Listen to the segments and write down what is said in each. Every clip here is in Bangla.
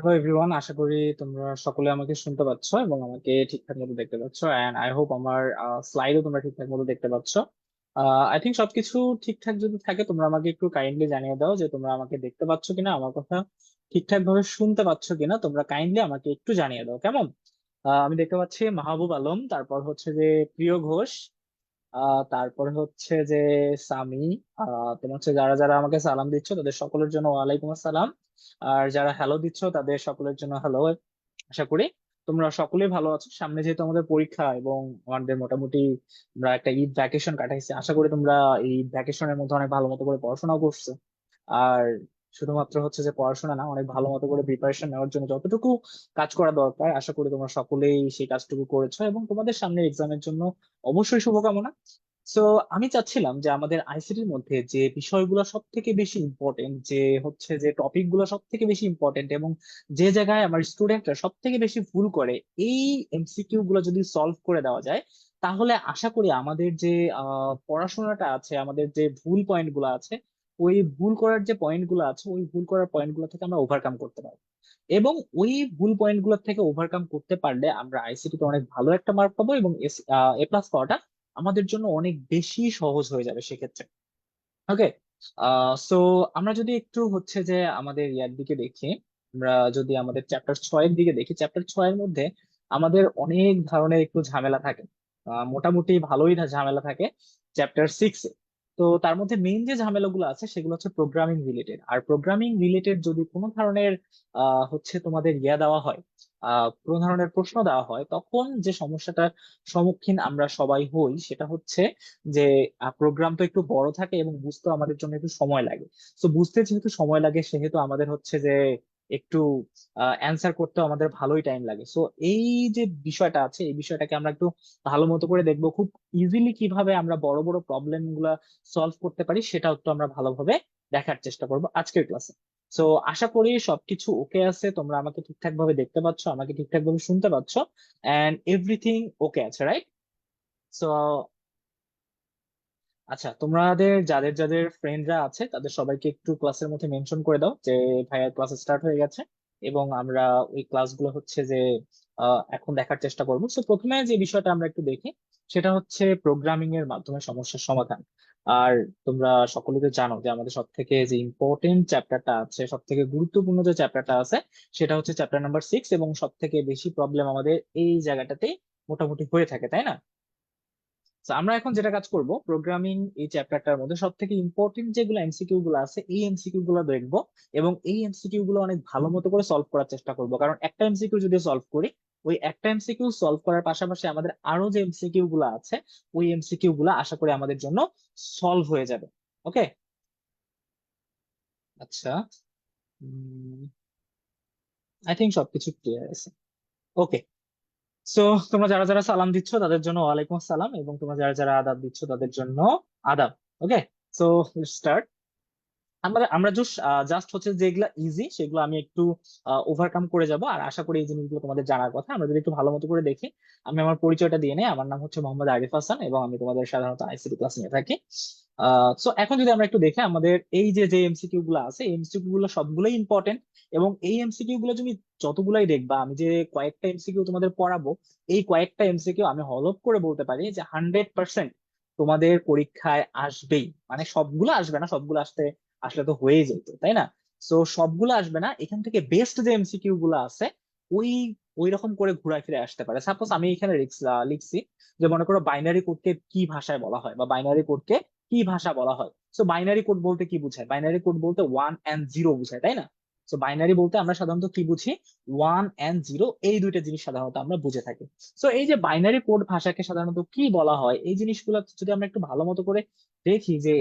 হ্যালো এভরিওয়ান, আশা করি তোমরা সকলে আমাকে শুনতে পাচ্ছ এবং আমাকে ঠিকঠাক মতো দেখতে পাচ্ছ। এন্ড আই হোপ আমার স্লাইডও তোমরা ঠিকঠাক মতো দেখতে পাচ্ছ। আই থিঙ্ক সবকিছু ঠিকঠাক যদি থাকে তোমরা আমাকে একটু কাইন্ডলি জানিয়ে দাও যে তোমরা আমাকে দেখতে পাচ্ছ কিনা, আমার কথা ঠিকঠাক ভাবে শুনতে পাচ্ছ কিনা। তোমরা কাইন্ডলি আমাকে একটু জানিয়ে দাও, কেমন? আমি দেখতে পাচ্ছি মাহবুব আলম, তারপর হচ্ছে যে প্রিয় ঘোষ, তারপরে হচ্ছে যে সামি। তোমার হচ্ছে যারা যারা আমাকে সালাম দিচ্ছ তাদের সকলের জন্য ওয়ালাইকুম আসসালাম। আর যারা হ্যালো দিচ্ছ তাদের সকলের জন্য হ্যালো। আশা করি তোমরা সকলেই ভালো আছো। সামনে যেহেতু আমাদের পরীক্ষা এবং আমাদের মোটামুটি আমরা একটা ঈদ ভ্যাকেশন কাটাইছি, আশা করি তোমরা এই ভ্যাকেশনের মধ্যে অনেক ভালো মতো করে পড়াশোনাও করছো। আর শুধুমাত্র হচ্ছে যে পড়াশোনা না, অনেক ভালো মতো করে প্রিপারেশন নেওয়ার জন্য যতটুকু কাজ করা দরকার আশা করি তোমরা সকলেই সেই কাজটুকু করেছো, এবং তোমাদের সামনের এক্সামের জন্য অবশ্যই শুভকামনা। সো আমি চাচ্ছিলাম যে আমাদের আইসিটির মধ্যে যে বিষয়গুলো সব থেকে বেশি ইম্পর্টেন্ট, যে হচ্ছে যে টপিক গুলো সব থেকে বেশি ইম্পর্টেন্ট এবং যে জায়গায় আমার স্টুডেন্টরা সব থেকে বেশি ভুল করে, এই এমসিকিউ গুলো যদি সলভ করে দেওয়া যায় তাহলে আশা করি আমাদের যে পড়াশোনাটা আছে, আমাদের যে ভুল পয়েন্ট গুলো আছে, ওই ভুল করার যে পয়েন্ট গুলো আছে ওই ভুল করার পয়েন্ট গুলো থেকে আমরা ওভারকাম করতে পারবো। এবং ওই ভুল পয়েন্ট গুলো থেকে ওভারকাম করতে পারলে আমরা আইসিটিতে অনেক ভালো একটা মার্ক পাবো এবং এ প্লাস পাওয়াটা আমাদের জন্য অনেক বেশি সহজ হয়ে যাবে সেক্ষেত্রে। ওকে। সো আমরা যদি একটু হচ্ছে যে আমাদের ইয়ার দিকে দেখি, আমরা যদি আমাদের চ্যাপ্টার 6 এর দিকে দেখি, চ্যাপ্টার 6 এর মধ্যে আমাদের অনেক ধরনের একটু ঝামেলা থাকে। মোটামুটি ভালোই ঝামেলা থাকে চ্যাপ্টার 6-এ। তো তার মধ্যে মেইন যে ঝামেলাগুলো আছে সেগুলো হচ্ছে প্রোগ্রামিং রিলেটেড। আর প্রোগ্রামিং রিলেটেড যদি কোনো ধরনের হচ্ছে তোমাদের ইয়া দেওয়া হয়, কোনো ধরনের প্রশ্ন দেওয়া হয়, তখন যে সমস্যাটার সম্মুখীন আমরা সবাই হই সেটা হচ্ছে যে প্রোগ্রাম তো একটু বড় থাকে এবং বুঝতে আমাদের জন্য একটু সময় লাগে। তো বুঝতে যেহেতু সময় লাগে সেহেতু আমাদের হচ্ছে যে একটু অ্যান্সার করতেও আমাদের ভালোই টাইম লাগে। সো এই যে বিষয়টা আছে এই বিষয়টাকে আমরা একটু ভালো মতো করে দেখবো, খুব ইজিলি কিভাবে আমরা বড় বড় প্রবলেম গুলা সলভ করতে পারি সেটাও একটু আমরা ভালোভাবে দেখার চেষ্টা করবো আজকের ক্লাসে। সো আশা করি সবকিছু ওকে আছে, তোমরা আমাকে ঠিকঠাক ভাবে দেখতে পাচ্ছ, আমাকে ঠিকঠাক ভাবে শুনতে পাচ্ছ, এন্ড এভরিথিং ওকে আছে, রাইট? সো আচ্ছা, তোমাদের যাদের যাদের ফ্রেন্ডরা আছে তাদের সবাইকে একটু ক্লাসের মধ্যে মেনশন করে দাও যে ভাইয়ার ক্লাস স্টার্ট হয়ে গেছে, এবং আমরা ওই ক্লাসগুলো হচ্ছে যে এখন দেখার চেষ্টা করবো। তো প্রথমে যে বিষয়টা আমরা একটু দেখি সেটা হচ্ছে প্রোগ্রামিং এর মাধ্যমে সমস্যার সমাধান। আর তোমরা সকলে তো জানো যে আমাদের সব থেকে যে ইম্পর্টেন্ট চ্যাপ্টারটা আছে, সব থেকে গুরুত্বপূর্ণ যে চ্যাপ্টারটা আছে সেটা হচ্ছে চ্যাপ্টার নাম্বার 6, এবং সব থেকে বেশি প্রবলেম আমাদের এই জায়গাটাতেই মোটামুটি হয়ে থাকে, তাই না? তো আমরা এখন যেটা কাজ করব, প্রোগ্রামিং এই চ্যাপ্টারটার মধ্যে সব থেকে ইম্পর্টেন্ট যেগুলো এমসিকিউ গুলো আছে এই এমসিকিউ গুলো দেখবো, এবং এই এমসিকিউ গুলো অনেক ভালো মতো করে সলভ করার চেষ্টা করব। কারণ একটা এমসিকিউ যদি সলভ করি, ওই একটা এমসিকিউ সলভ করার পাশাপাশি আমাদের আরো যে এমসিকিউ গুলো আছে ওই এমসিকিউ গুলো আশা করি আমাদের জন্য সলভ হয়ে যাবে। ওকে। আচ্ছা, আই থিঙ্ক সবকিছু ক্লিয়ার আছে। ওকে। সো তোমরা যারা যারা সালাম দিচ্ছ তাদের জন্য ওয়ালাইকুম আসসালাম, এবং তোমরা যারা যারা আদাব দিচ্ছ তাদের জন্য আদাব। ওকে। So start. আমরা আমরা জাস্ট হচ্ছে যেগুলা ইজি সেগুলো আমি একটু ওভারকাম করে যাব, আর আশা করি এই জিনিসগুলো তোমাদের জানার কথা। আমরা যদি একটু ভালো মতো করে দেখি, আমি আমার পরিচয়টা দিয়ে নেই। আমার নাম হচ্ছে মোহাম্মদ আরিফ হাসান এবং আমি তোমাদের সাধারণত আইসিটি ক্লাস নিয়ে থাকি। সো এখন যদি আমরা একটু দেখি আমাদের এই যে যে এমসিকিউ গুলো আছে এই এমসিকিউ গুলো সবগুলোই ইম্পর্টেন্ট, এবং এই এমসিকিউ গুলো তুমি যতগুলাই দেখবা, আমি যে কয়েকটা এমসিকিউ তোমাদের পড়াবো, এই কয়েকটা এমসিকিউ আমি হলফ করে বলতে পারি যে 100% তোমাদের পরীক্ষায় আসবেই। মানে সবগুলো আসবে না, সবগুলো আসতে আসলে তো হয়ে যেত, তাই না? তো সবগুলো আসবে না, এখান থেকে বেস্ট যে এমসিকিউ গুলো আছে ওই ওই রকম করে ঘুরে ফিরে আসতে পারে। সাপোজ আমি এখানে লিখছি যে মনে করো বাইনারি কোডকে কি ভাষায় বলা হয়, বা বাইনারি কোডকে কি ভাষা বলা হয়। তো বাইনারি কোড বলতে কি বোঝায়? বাইনারি কোড বলতে 1 and 0 বোঝায়, তাই না? তো বাইনারি বলতে আমরা সাধারণত কি বুঝি? 1 and 0, এই দুইটা জিনিস সাধারণত আমরা বুঝে থাকি। তো এই যে বাইনারি কোড ভাষাকে সাধারণত কি বলা হয়, এই জিনিসগুলো যদি আমরা একটু ভালো মতো করে দেখি যে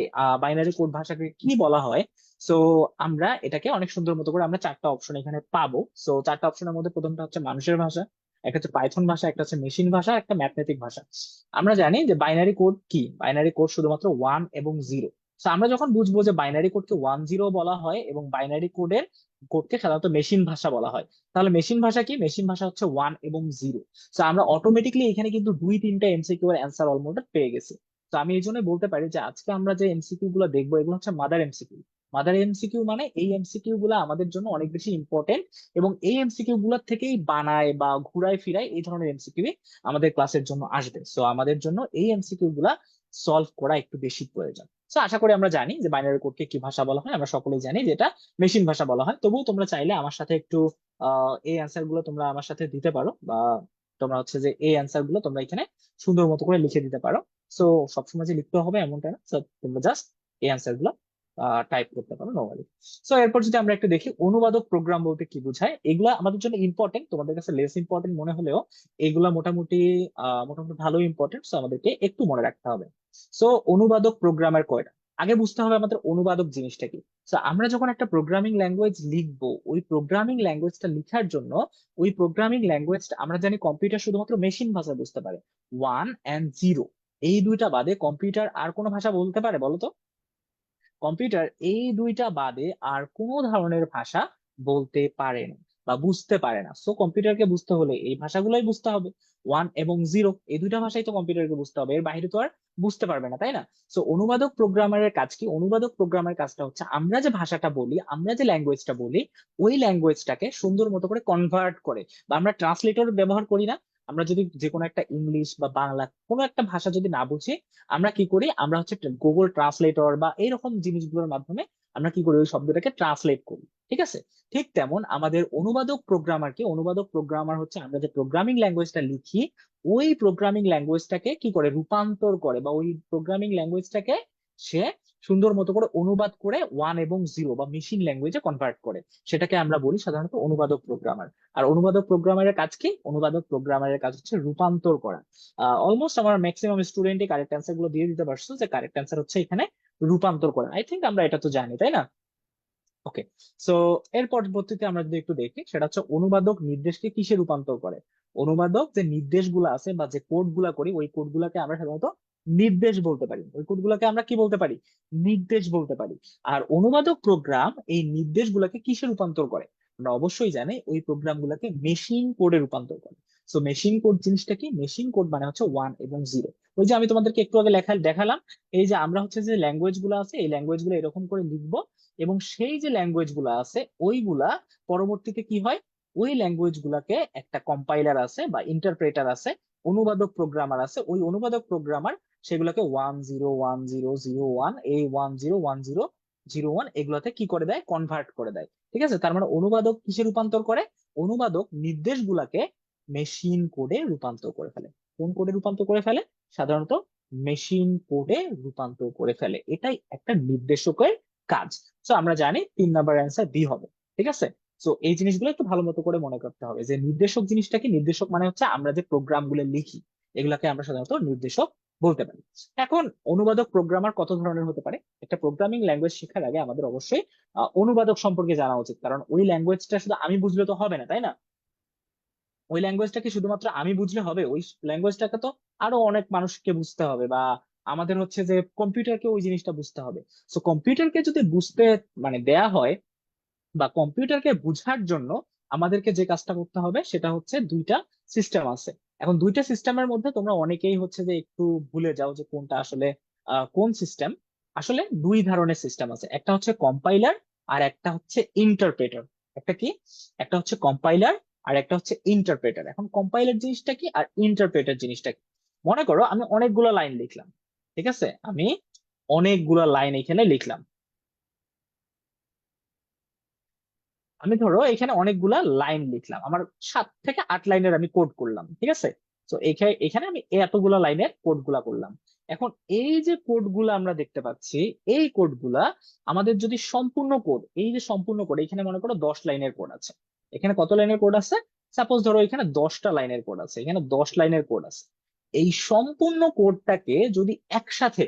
বাইনারি কোড ভাষাকে কি বলা হয়, সো আমরা এটাকে অনেক সুন্দর মতো করে আমরা চারটা অপশন এখানে পাবো। সো চারটা অপশনের মধ্যে প্রথমটা হচ্ছে মানুষের ভাষা, একটা হচ্ছে পাইথন ভাষা, একটা হচ্ছে মেশিন ভাষা, একটা ম্যাথমেটিক ভাষা। আমরা জানি যে বাইনারি কোড কি, বাইনারি কোড শুধুমাত্র 1 এবং 0। তো আমরা যখন বুঝবো যে বাইনারি কোডকে 1 0 বলা হয় এবং বাইনারি কোডকে সাধারণত মেশিন ভাষা বলা হয়, তাহলে মেশিন ভাষা কি? মেশিন ভাষা হচ্ছে 1 এবং 0। তো আমরা অটোমেটিকলি এখানে কিন্তু দুই তিনটা এমসিকিউ এর অ্যান্সার অলমোস্ট পেয়ে গেছি। তো আমি এই জন্য বলতে পারি যে আজকে আমরা যে এমসিকিউ গুলো দেখবো এগুলো হচ্ছে মাদার এমসিকিউ। মাদার এমসিকিউ মানে এই এমসিকিউ গুলা আমাদের জন্য অনেক বেশি ইম্পর্টেন্ট, এবং এই এমসিকিউ গুলার থেকেই বানায় বা ঘুরায় ফিরায় এই ধরনের এমসিকিউ আমাদের ক্লাসের জন্য আসবে। সো আমাদের জন্য এই এমসিকিউ গুলা সলভ করা একটু বেশি প্রয়োজন। তো আশা করি আমরা জানি যে বাইনারি কোডকে কি ভাষা বলা হয়, আমরা সকলেই জানি যে এটা মেশিন ভাষা বলা হয়। তবুও তোমরা চাইলে আমার সাথে একটু এই অ্যান্সার গুলো তোমরা আমার সাথে দিতে পারো, বা তোমরা হচ্ছে যে এই অ্যান্সার গুলো তোমরা এখানে সুন্দর মতো করে লিখে দিতে পারো। সো সবসময় যে লিখতে হবে এমনটা না, so তোমরা জাস্ট এই অ্যান্সার গুলো টাইপ করতে পারো নর্মালি। সো এরপর যদি আমরা একটু দেখি অনুবাদক প্রোগ্রাম বলতে কি বোঝায়, এগুলা আমাদের জন্য ইম্পর্টেন্ট, তোমাদের কাছে লেস ইম্পর্টেন্ট মনে হলেও এগুলা মোটামুটি মোটামুটি ভালো ইম্পর্টেন্ট, সো আমাদেরকে একটু মনে রাখতে হবে। সো অনুবাদক প্রোগ্রামের কয়টা, আগে বুঝতে হবে আমাদের অনুবাদক জিনিসটা কি। তো আমরা যখন একটা প্রোগ্রামিং ল্যাঙ্গুয়েজ লিখবো, ওই প্রোগ্রামিং ল্যাঙ্গুয়েজটা লিখার জন্য ওই প্রোগ্রামিং ল্যাঙ্গুয়েজটা আমরা জানি কম্পিউটার শুধুমাত্র মেশিন ভাষা বুঝতে পারে, 1 and 0, এই দুইটা বাদে কম্পিউটার আর কোনো ভাষা বলতে পারে বলো তো? কম্পিউটার এই দুইটা বাদে আর কোনো ধরনের ভাষা বলতে পারে না বা বুঝতে পারে না। সো কম্পিউটারকে বুঝতে হলে এই ভাষাগুলোই বুঝতে হবে, 1 এবং 0, এই দুইটা ভাষাই তো কম্পিউটারকে বুঝতে হবে, এর বাইরে তো আর বুঝতে পারবে না, তাই না? সো অনুবাদক প্রোগ্রামারের কাজ কি? অনুবাদক প্রোগ্রামের কাজটা হচ্ছে আমরা যে ভাষাটা বলি, আমরা যে ল্যাঙ্গুয়েজটা বলি, ওই ল্যাঙ্গুয়েজটাকে সুন্দর মতো করে কনভার্ট করে, বা আমরা ট্রান্সলেটর ব্যবহার করি না? আমরা যদি যে কোনো একটা ইংলিশ বা বাংলা কোনো একটা ভাষা যদি না বুঝি, আমরা কি করি? আমরা হচ্ছে গুগল ট্রান্সলেটর বা এইরকম জিনিসগুলোর মাধ্যমে আমরা কি করি? ওই শব্দটাকে ট্রান্সলেট করি, ঠিক আছে? ঠিক তেমন আমাদের অনুবাদক প্রোগ্রামার কি? অনুবাদক প্রোগ্রামার হচ্ছে আমরা যে প্রোগ্রামিং ল্যাঙ্গুয়েজটা লিখি, ওই প্রোগ্রামিং ল্যাঙ্গুয়েজটাকে কি করে রূপান্তর করে, বা ওই প্রোগ্রামিং ল্যাঙ্গুয়েজটাকে সে সুন্দর মতো করে অনুবাদ করে 1 এবং 0 বা মেশিন ল্যাঙ্গুয়েজে কনভার্ট করে, সেটাকে আমরা বলি সাধারণত অনুবাদক প্রোগ্রামার। আর অনুবাদক প্রোগ্রামারের কাজ কি? অনুবাদক প্রোগ্রামারের কাজ হচ্ছে রূপান্তর করা। অলমোস্ট আমার ম্যাক্সিমাম স্টুডেন্টই কারেক্ট অ্যান্সার গুলো দিয়ে দিতে পারছো, যে কারেক্ট অ্যান্সার হচ্ছে এখানে রূপান্তর করা। আই থিঙ্ক আমরা এটা তো জানি, তাই না? ওকে। সো এর পরবর্তীতে আমরা যদি একটু দেখি, সেটা হচ্ছে অনুবাদক নির্দেশকে কিসে রূপান্তর করে। অনুবাদক যে নির্দেশগুলো আছে বা যে কোড গুলা করি, ওই কোড গুলাকে আমরা সাধারণত নির্দেশ বলতে পারি, ওই কোড গুলাকে আমরা কি বলতে পারি? নির্দেশ বলতে পারি। আর অনুবাদক প্রোগ্রাম এই নির্দেশগুলোকে কিসে রূপান্তর করে? আমরা অবশ্যই জানি ওই প্রোগ্রাম গুলাকে মেশিন কোডে রূপান্তর করে। সো মেশিন কোড জিনিসটা কি? মেশিন কোড মানে হচ্ছে 1 এবং 0। ওই যে আমি তোমাদেরকে একটু আগে দেখালাম, এই যে আমরা হচ্ছে যে ল্যাঙ্গুয়েজ গুলো আছে, এই ল্যাঙ্গুয়েজ গুলো এরকম করে লিখবো, এবং সেই যে ল্যাঙ্গুয়েজ গুলা আছে ওইগুলা পরবর্তীতে কি হয়? ওই ল্যাঙ্গুয়েজ গুলাকে একটা কম্পাইলার আছে বা ইন্টারপ্রেটার আছে, অনুবাদক প্রোগ্রামার আছে, ওই অনুবাদক প্রোগ্রামার সেগুলোকে 1 0 1 0 0 1, এই 1 0 1 0 0 1 এগুলাতে কি করে দেয়? কনভার্ট করে দেয়। ঠিক আছে, তার মানে অনুবাদক কিসে রূপান্তর করে? অনুবাদক নির্দেশগুলাকে মেশিন কোডে রূপান্তর করে ফেলে। কোন কোডে রূপান্তর করে ফেলে? সাধারণত মেশিন কোডে রূপান্তর করে ফেলে, এটাই একটা নির্দেশকের কাজ। তো আমরা জানি 3 নাম্বার অ্যান্সার বি হবে। ঠিক আছে। তো এই জিনিসগুলো একটু ভালো মতো করে মনে করতে হবে, যে নির্দেশক জিনিসটা কি? নির্দেশক মানে হচ্ছে আমরা যে প্রোগ্রাম গুলো লিখি, এগুলাকে আমরা সাধারণত নির্দেশক বলতে পারি। এখন অনুবাদক প্রোগ্রামার কত ধরনের হতে পারে? একটা প্রোগ্রামিং ল্যাঙ্গুয়েজ শেখার আগে আমাদের অবশ্যই অনুবাদক সম্পর্কে জানা উচিত, কারণ ওই ল্যাঙ্গুয়েজটা শুধু আমি বুঝলে তো হবে না, তাই না? ওই ল্যাঙ্গুয়েজটাকে শুধুমাত্র আমি বুঝলে হবে? ওই ল্যাঙ্গুয়েজটাকে তো আরো অনেক মানুষকে বুঝতে হবে, বা আমাদের হচ্ছে যে কম্পিউটারকে ওই জিনিসটা বুঝতে হবে। সো কম্পিউটারকে যদি বুঝতে মানে দেয়া হয়, বা কম্পিউটারকে বুঝার জন্য আমাদেরকে যে কাজটা করতে হবে সেটা হচ্ছে দুইটা সিস্টেম আছে। এখন দুইটা সিস্টেমের মধ্যে তোমরা অনেকেই হচ্ছে যে একটু ভুলে যাও যে কোনটা আসলে কোন সিস্টেম। আসলে দুই ধরনের সিস্টেম আছে, একটা হচ্ছে কম্পাইলার আর একটা হচ্ছে ইন্টারপ্রেটার। একটা কি? একটা হচ্ছে কম্পাইলার আর একটা হচ্ছে ইন্টারপ্রেটার। এখন কম্পাইলার জিনিসটা কি আর ইন্টারপ্রেটার জিনিসটা কি? মনে করো আমি অনেকগুলো লাইন লিখলাম, ঠিক আছে, আমি অনেকগুলো লাইন এখানে লিখলাম, আমি ধরো এখানে অনেকগুলা লাইন লিখলাম, আমার 7 থেকে 8 লাইনের আমি কোড করলাম, ঠিক আছে। তো এখানে এখানে আমি এতগুলা লাইনের কোড গুলা করলাম। এখন এই যে কোড গুলা আমরা দেখতে পাচ্ছি, এই কোড গুলা আমাদের যদি সম্পূর্ণ কোড, এই যে সম্পূর্ণ কোড, এখানে মনে করো 10 লাইনের কোড আছে। এখানে কত লাইনের কোড আছে? সাপোজ ধরো এখানে 10টা লাইনের কোড আছে, এখানে 10 লাইনের কোড আছে। এই সম্পূর্ণ কোডটাকে যদি একসাথে,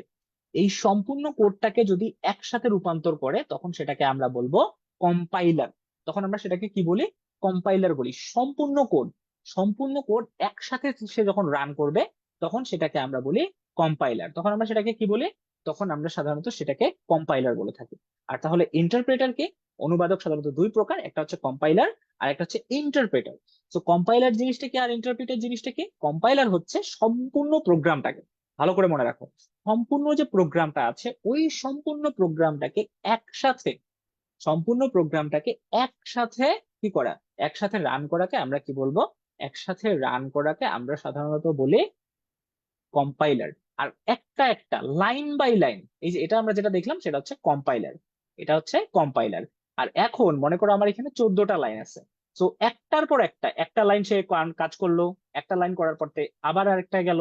এই সম্পূর্ণ কোডটাকে যদি একসাথে রূপান্তর করে, তখন সেটাকে আমরা বলবো কম্পাইলার। তখন আমরা সেটাকে কি বলি? কম্পাইলার বলি। সম্পূর্ণ কোড, সম্পূর্ণ কোড একসাথে সে যখন রান করবে, তখন সেটাকে আমরা বলি কম্পাইলার। তখন আমরা সেটাকে কি বলি? তখন আমরা সাধারণত সেটাকে কম্পাইলার বলে থাকি। আর তাহলে ইন্টারপ্রেটার কি? অনুবাদক সাধারণত দুই প্রকার, একটা হচ্ছে কম্পাইলার আর একটা হচ্ছে ইন্টারপ্রেটার। তো কম্পাইলার জিনিসটা কি আর ইন্টারপ্রেটার জিনিসটা কি? কম্পাইলার হচ্ছে সম্পূর্ণ প্রোগ্রামটাকে, ভালো করে মনে রাখো, সম্পূর্ণ যে প্রোগ্রামটা আছে ওই সম্পূর্ণ প্রোগ্রামটাকে একসাথে, সম্পূর্ণ প্রোগ্রামটাকে একসাথে কি করা, একসাথে রান করাকে আমরা কি বলবো, একসাথে রান করাকে আমরা সাধারণত বলি কম্পাইলার। আর একটা একটা লাইন বাই লাইন, এই যে এটা আমরা যেটা দেখলাম সেটা হচ্ছে কম্পাইলার, এটা হচ্ছে কম্পাইলার। আর এখন মনে করো আমার এখানে 14টা লাইন আছে, তো একটার পর একটা, একটা লাইন সে কাজ করলো, একটা লাইন করার পর আবার আরেকটা গেল,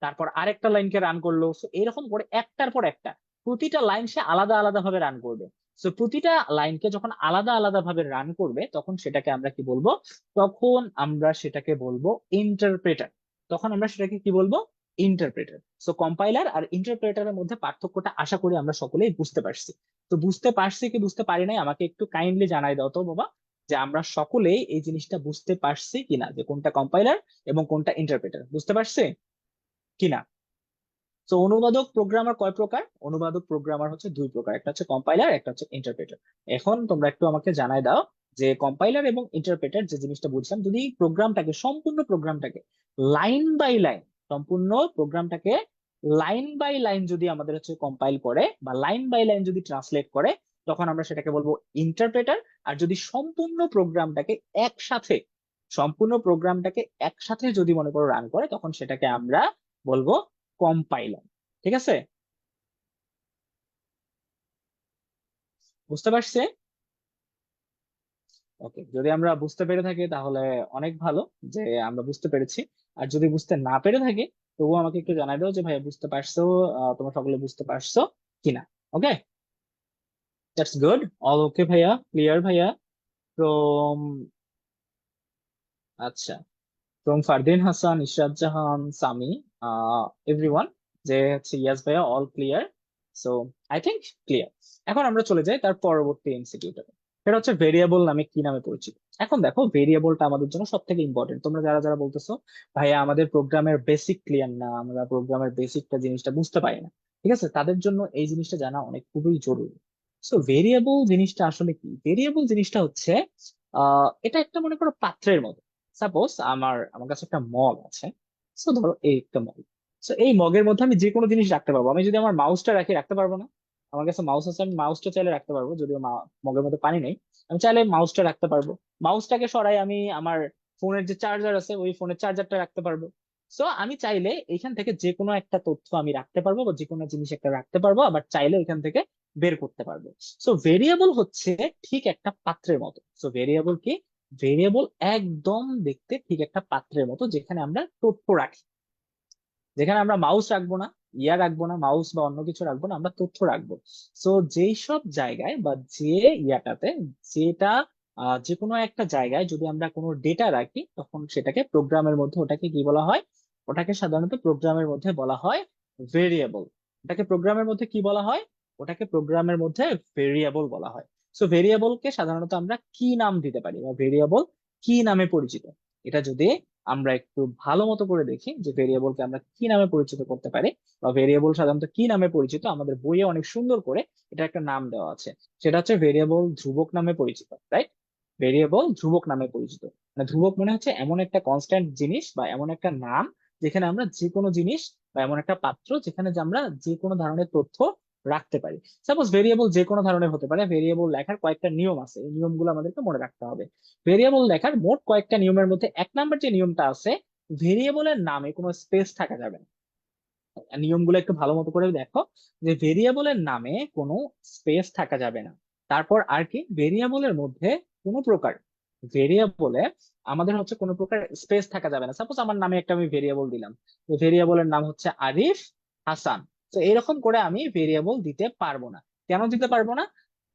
তারপর আরেকটা লাইনকে রান করলো, তো এরকম করে একটার পর একটা প্রতিটা লাইন সে আলাদা আলাদা ভাবে রান করবে। তো প্রতিটা লাইনকে যখন আলাদা আলাদা ভাবে রান করবে তখন সেটাকে আমরা কি বলবো, তখন আমরা সেটাকে বলবো ইন্টারপ্রেটার। তখন আমরা সেটাকে কি বলবো, ইন্টারপ্রেটার। সো কম্পাইলার আর ইন্টারপ্রেটারের মধ্যে পার্থক্যটা আশা করি আমরা সকলেই বুঝতে পারছি। তো বুঝতে পারছি কি বুঝতে পারি নাই আমাকে একটু কাইন্ডলি জানাই দাও তো বাবা, যে আমরা সকলেই এই জিনিসটা বুঝতে পারছি কিনা, যে কোনটা কম্পাইলার এবং কোনটা ইন্টারপ্রেটার, বুঝতে পারছি কিনা? তো অনুবাদক প্রোগ্রামার কয় প্রকার? অনুবাদক প্রোগ্রামার হচ্ছে দুই প্রকার, একটা হচ্ছে কম্পাইলার, একটা হচ্ছে ইন্টারপ্রেটার। এখন তোমরা একটু আমাকে জানাই দাও যে কম্পাইলার এবং ইন্টারপ্রেটার যে জিনিসটা বুঝলাম, যদি প্রোগ্রামটাকে, সম্পূর্ণ প্রোগ্রামটাকে লাইন বাই লাইন, সম্পূর্ণ প্রোগ্রামটাকে লাইন বাই লাইন যদি আমাদের হচ্ছে কম্পাইল করে বা লাইন বাই লাইন যদি ট্রান্সলেট করে, তখন আমরা সেটাকে বলবো ইন্টারপ্রেটার। আর যদি সম্পূর্ণ প্রোগ্রামটাকে একসাথে, সম্পূর্ণ প্রোগ্রামটাকে একসাথে যদি মনে করো রান করে, তখন সেটাকে আমরা বলবো কম্পাইলার। ঠিক আছে, বুঝতে পারছে? ওকে, যদি আমরা বুঝতে পেরে থাকি তাহলে অনেক ভালো, যে আমরা বুঝতে পেরেছি। আর যদি বুঝতে না পেরে থাকি তবুও আমাকে একটু জানাই দাও যে ভাইয়া বুঝতে পারছো, তোমরা সকলে বুঝতে পারছো কিনা। Okay, that's good. All okay ভাইয়া, ক্লিয়ার ভাইয়া। তো আচ্ছা, ফ্রম ফারদিন হাসান, ইশরাত জাহান, সামি, এভরিওয়ান, যে হচ্ছে ইয়াস ভাইয়া all clear. So I think clear. এখন আমরা চলে যাই তার পরবর্তী এমসিকিউটা, সেটা হচ্ছে ভেরিয়েবল নামে কি নামে পরিচিত। এখন দেখো ভেরিয়েবলটা আমাদের জন্য সব থেকে ইম্পর্টেন্ট। তোমরা যারা যারা বলতেছো ভাইয়া আমাদের প্রোগ্রামের বেসিক ক্লিয়ার না, আমরা প্রোগ্রামের বেসিকটা জিনিসটা বুঝতে পারি না, ঠিক আছে, তাদের জন্য এই জিনিসটা জানা অনেক খুবই জরুরি। সো ভেরিয়েবল জিনিসটা আসলে কি? ভেরিয়েবল জিনিসটা হচ্ছে এটা একটা মনে করো পাত্রের মতো। সাপোজ আমার আমার কাছে একটা মগ আছে, সো ধরো এই একটা মগ, সো এই মগের মধ্যে আমি যে কোনো জিনিস রাখতে পারবো। আমি যদি আমার মাউসটা রাখি, রাখতে পারবো না? আমার কাছে মাউস আছে, আমি মাউসটা চাইলে রাখতে পারবো, যদিও মগের মধ্যে পানি নেই। আমি চাইলে মাউসটা রাখতে পারবো। মাউসটাকে সরাই আমি আমার ফোনের যে চার্জার আছে ওই ফোনের চার্জারটা রাখতে পারবো। সো আমি চাইলে এখান থেকে যে কোনো একটা তথ্য আমি রাখতে পারবো, বা যে কোনো জিনিস একটা রাখতে পারবো, আবার চাইলে এখান থেকে বের করতে পারবো। সো ভেরিয়েবল হচ্ছে ঠিক একটা পাত্রের মতো। সো ভেরিয়েবল কি? ভেরিয়েবল একদম দেখতে ঠিক একটা পাত্রের মতো, যেখানে আমরা তথ্য রাখি, যেখানে আমরা মাউস রাখবো না, ইয়া রাখবো না, মাউস বা অন্য কিছু রাখবো না, আমরা তথ্য রাখবো। সো যেই সব জায়গায় বা যে ইয়াটাতে, যেটা যে কোনো একটা জায়গায় যদি আমরা কোনো ডেটা রাখি, তখন সেটাকে প্রোগ্রামের মধ্যে, ওটাকে কি বলা হয়, ওটাকে সাধারণত প্রোগ্রামের মধ্যে বলা হয় ভেরিয়েবল। ওটাকে প্রোগ্রামের মধ্যে কি বলা হয়? ওটাকে প্রোগ্রামের মধ্যে ভেরিয়েবল বলা হয়। সো ভেরিয়েবলকে সাধারণত আমরা কি নাম দিতে পারি, বা ভেরিয়েবল কি নামে পরিচিত, এটা যদি আমরা একটু ভালো মতো করে দেখি যে ভেরিয়েবলকে আমরা কি নামে পরিচিত করতে পারি, বা ভেরিয়েবল সাধারণত কি নামে পরিচিত, আমাদের বইয়ে অনেক সুন্দর করে এটা একটা নাম দেওয়া আছে। সেটা হচ্ছে ভেরিয়েবল ধ্রুবক নামে পরিচিত, রাইট? ভেরিয়েবল ধ্রুবক নামে পরিচিত। মানে ধ্রুবক মনে হচ্ছে এমন একটা কনস্ট্যান্ট জিনিস বা এমন একটা নাম যেখানে আমরা যে কোনো জিনিস, বা এমন একটা পাত্র যেখানে যে আমরা যে কোনো ধরনের তথ্য রাখতে পারি। সাপোজ ভেরিয়েবল যে কোনো ধরনের হতে পারে, ভেরিয়েবল লেখার কয়েকটা নিয়ম আছে, এই নিয়মগুলো আমাদেরকে মনে রাখতে হবে। ভেরিয়েবল লেখার মোট কয়েকটা নিয়মের মধ্যে এক নাম্বার যে নিয়মটা আছে, ভেরিয়েবলের নামে কোনো স্পেস থাকা যাবে না। নিয়মগুলো একটু ভালো মতো করে দেখো, যে ভেরিয়েবলের নামে কোনো স্পেস থাকা যাবে না। তারপর আর কি, ভেরিয়েবলের মধ্যে কোনো প্রকার, ভেরিয়েবলে আমাদের হচ্ছে কোনো প্রকার স্পেস থাকা যাবে না। সাপোজ আমার নামে একটা আমি ভেরিয়েবল দিলাম, ভেরিয়েবলের নাম হচ্ছে আরিফ হাসান। তো এরকম করে আমি ভেরিয়েবল দিতে পারবো না। কেন দিতে পারবো না?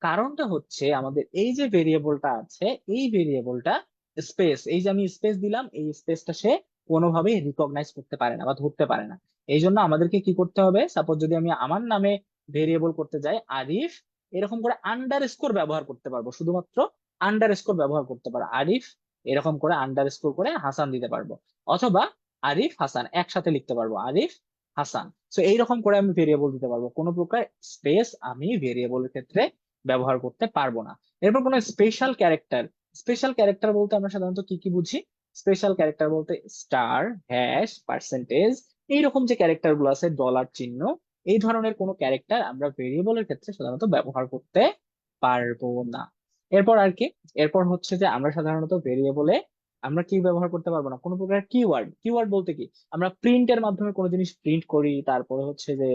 কারণটা হচ্ছে আমাদের এই যে ভেরিয়েবলটা আছে, এই ভেরিয়েবলটা স্পেস, এই যে আমি স্পেস দিলাম, এই স্পেসটা সে কোনোভাবেই রিকগনাইজ করতে পারে না বা ধরতে পারে না। এই জন্য আমাদেরকে কি করতে হবে, সাপোজ যদি আমি আমার নামে ভেরিয়েবল করতে যাই আরিফ, এরকম করে আন্ডার স্কোর ব্যবহার করতে পারবো, শুধুমাত্র আন্ডার স্কোর ব্যবহার করতে পারো আরিফ, এরকম করে আন্ডার স্কোর করে হাসান দিতে পারবো। অথবা আরিফ হাসান একসাথে লিখতে পারবো, আরিফ হাসান। তো এইরকম করে আমি ভেরিয়েবল দিতে পারবো, কোনো প্রকার স্পেস আমি ভেরিয়েবলের ক্ষেত্রে ব্যবহার করতে পারবো না। এরপর কোনো স্পেশাল ক্যারেক্টার, স্পেশাল ক্যারেক্টার বলতে আমরা সাধারণত কি কি বুঝি? স্পেশাল ক্যারেক্টার বলতে স্টার, হ্যাশ, পার্সেন্টেজ, এইরকম যে ক্যারেক্টার গুলো আছে, ডলার চিহ্ন, এই ধরনের কোনো ক্যারেক্টার আমরা ভেরিয়েবলের ক্ষেত্রে সাধারণত ব্যবহার করতে পারবো না। এরপর আর কি, এরপর হচ্ছে যে আমরা সাধারণত ভেরিয়েবলে আমরা কি ব্যবহার করতে পারবো না, কোনো প্রকার কিওয়ার্ড। কিওয়ার্ড বলতে কি, আমরা প্রিন্টের মাধ্যমে কোনো জিনিস প্রিন্ট করি, তারপরে হচ্ছে যে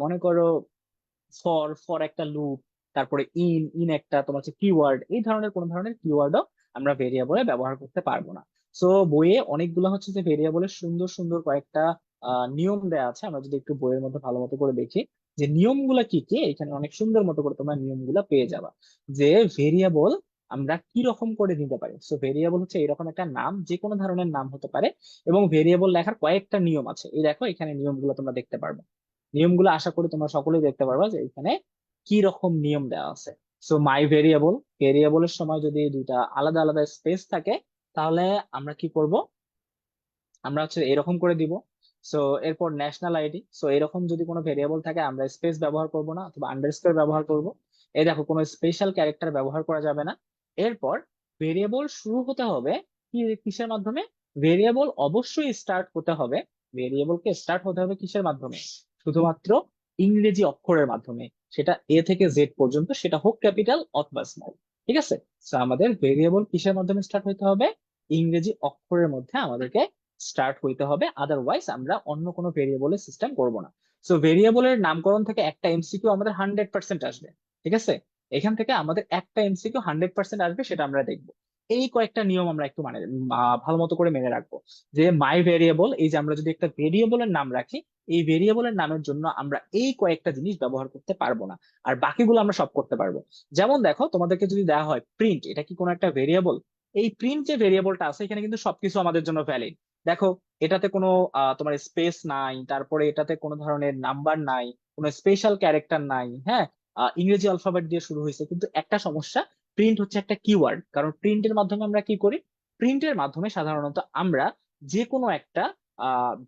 মনে করো ফর, ফর একটা লুপ, তারপরে ইন, ইন একটা তোমার হচ্ছে কিওয়ার্ড, এই ধরনের কোন ধরনের কিওয়ার্ডও আমরা ভেরিয়েবলে ব্যবহার করতে পারবো না। সো বইয়ে অনেকগুলো হচ্ছে যে ভেরিয়েবলের সুন্দর সুন্দর কয়েকটা নিয়ম দেওয়া আছে, আমরা যদি একটু বইয়ের মধ্যে ভালো মতো করে দেখি যে নিয়মগুলা কি কি, এখানে অনেক সুন্দর মতো করে তোমরা নিয়মগুলা পেয়ে যাবা যে ভেরিয়েবল আমরা কি রকম করে নিতে পারি। সো ভেরিয়েবল হচ্ছে এরকম একটা নাম, যে কোনো ধরনের নাম হতে পারে, এবং ভেরিয়েবল লেখার কয়েকটা নিয়ম আছে। এই দেখো এখানে নিয়মগুলো তোমরা দেখতে পারবে, নিয়মগুলো আশা করি তোমরা সকলেই দেখতে পারবা যে এখানে কি রকম নিয়ম দেওয়া আছে। সো মাই ভেরিয়েবল, ভেরিয়েবলের সময় যদি দুইটা আলাদা আলাদা স্পেস থাকে, তাহলে আমরা কি করব, আমরা হচ্ছে এরকম করে দিব। সো এরপর ন্যাশনাল আইডি, সো এরকম যদি কোনো ভেরিয়েবল থাকে আমরা স্পেস ব্যবহার করব না, অথবা আন্ডারস্কোর ব্যবহার করব। এই দেখো কোনো স্পেশাল ক্যারেক্টার ব্যবহার করা যাবে না। এরপর ভেরিয়েবল শুরু হতে হবে কি, কিসের মাধ্যমে, ভেরিয়েবল অবশ্যই স্টার্ট হতে হবে, ভেরিয়েবলকে স্টার্ট হতে হবে কিসের মাধ্যমে, শুধুমাত্র ইংরেজি অক্ষরের মাধ্যমে, সেটা এ থেকে জেড পর্যন্ত, সেটা হোক ক্যাপিটাল অথবা স্মল। ঠিক আছে, তো আমাদের ভেরিয়েবল কিসের মাধ্যমে স্টার্ট হতে হবে, ইংরেজি অক্ষরের মধ্যে আমাদেরকে স্টার্ট হইতে হবে, আদারওয়াইজ আমরা অন্য কোনো ভেরিয়েবলের সিস্টেম করব না। সো ভেরিয়েবলের নামকরণ থেকে একটা এমসিকিউ আমাদের 100% আসবে। ঠিক আছে, এখান থেকে আমাদের একটা এমসিকিউ 100% আসবে, সেটা আমরা দেখবো। এই কয়েকটা নিয়ম আমরা একটু মানে ভালো মতো করে মেনে রাখবো। যে মাই ভেরিয়েবল, এই যে আমরা যদি একটা ভেরিয়েবলের নাম রাখি, এই ভেরিয়েবলের নামের জন্য আমরা এই কয়েকটা জিনিস ব্যবহার করতে পারবো না, আর বাকিগুলো আমরা সব করতে পারবো। যেমন দেখো তোমাদেরকে যদি দেওয়া হয় প্রিন্ট, এটা কি কোনো একটা ভেরিয়েবল? এই প্রিন্ট যে ভেরিয়েবলটা আছে এখানে কিন্তু সবকিছু আমাদের জন্য ভ্যালিড। দেখো এটাতে কোনো তোমার স্পেস নাই, তারপরে এটাতে কোনো ধরনের নাম্বার নাই, কোনো স্পেশাল ক্যারেক্টার নাই, হ্যাঁ, ইংরেজি অ্যালফাবেট দিয়ে শুরু হয়েছে। কিন্তু একটা সমস্যা, প্রিন্ট হচ্ছে একটা কিওয়ার্ড, কারণ প্রিন্টের মাধ্যমে আমরা কি করি, প্রিন্টের মাধ্যমে সাধারণত আমরা যে কোনো একটা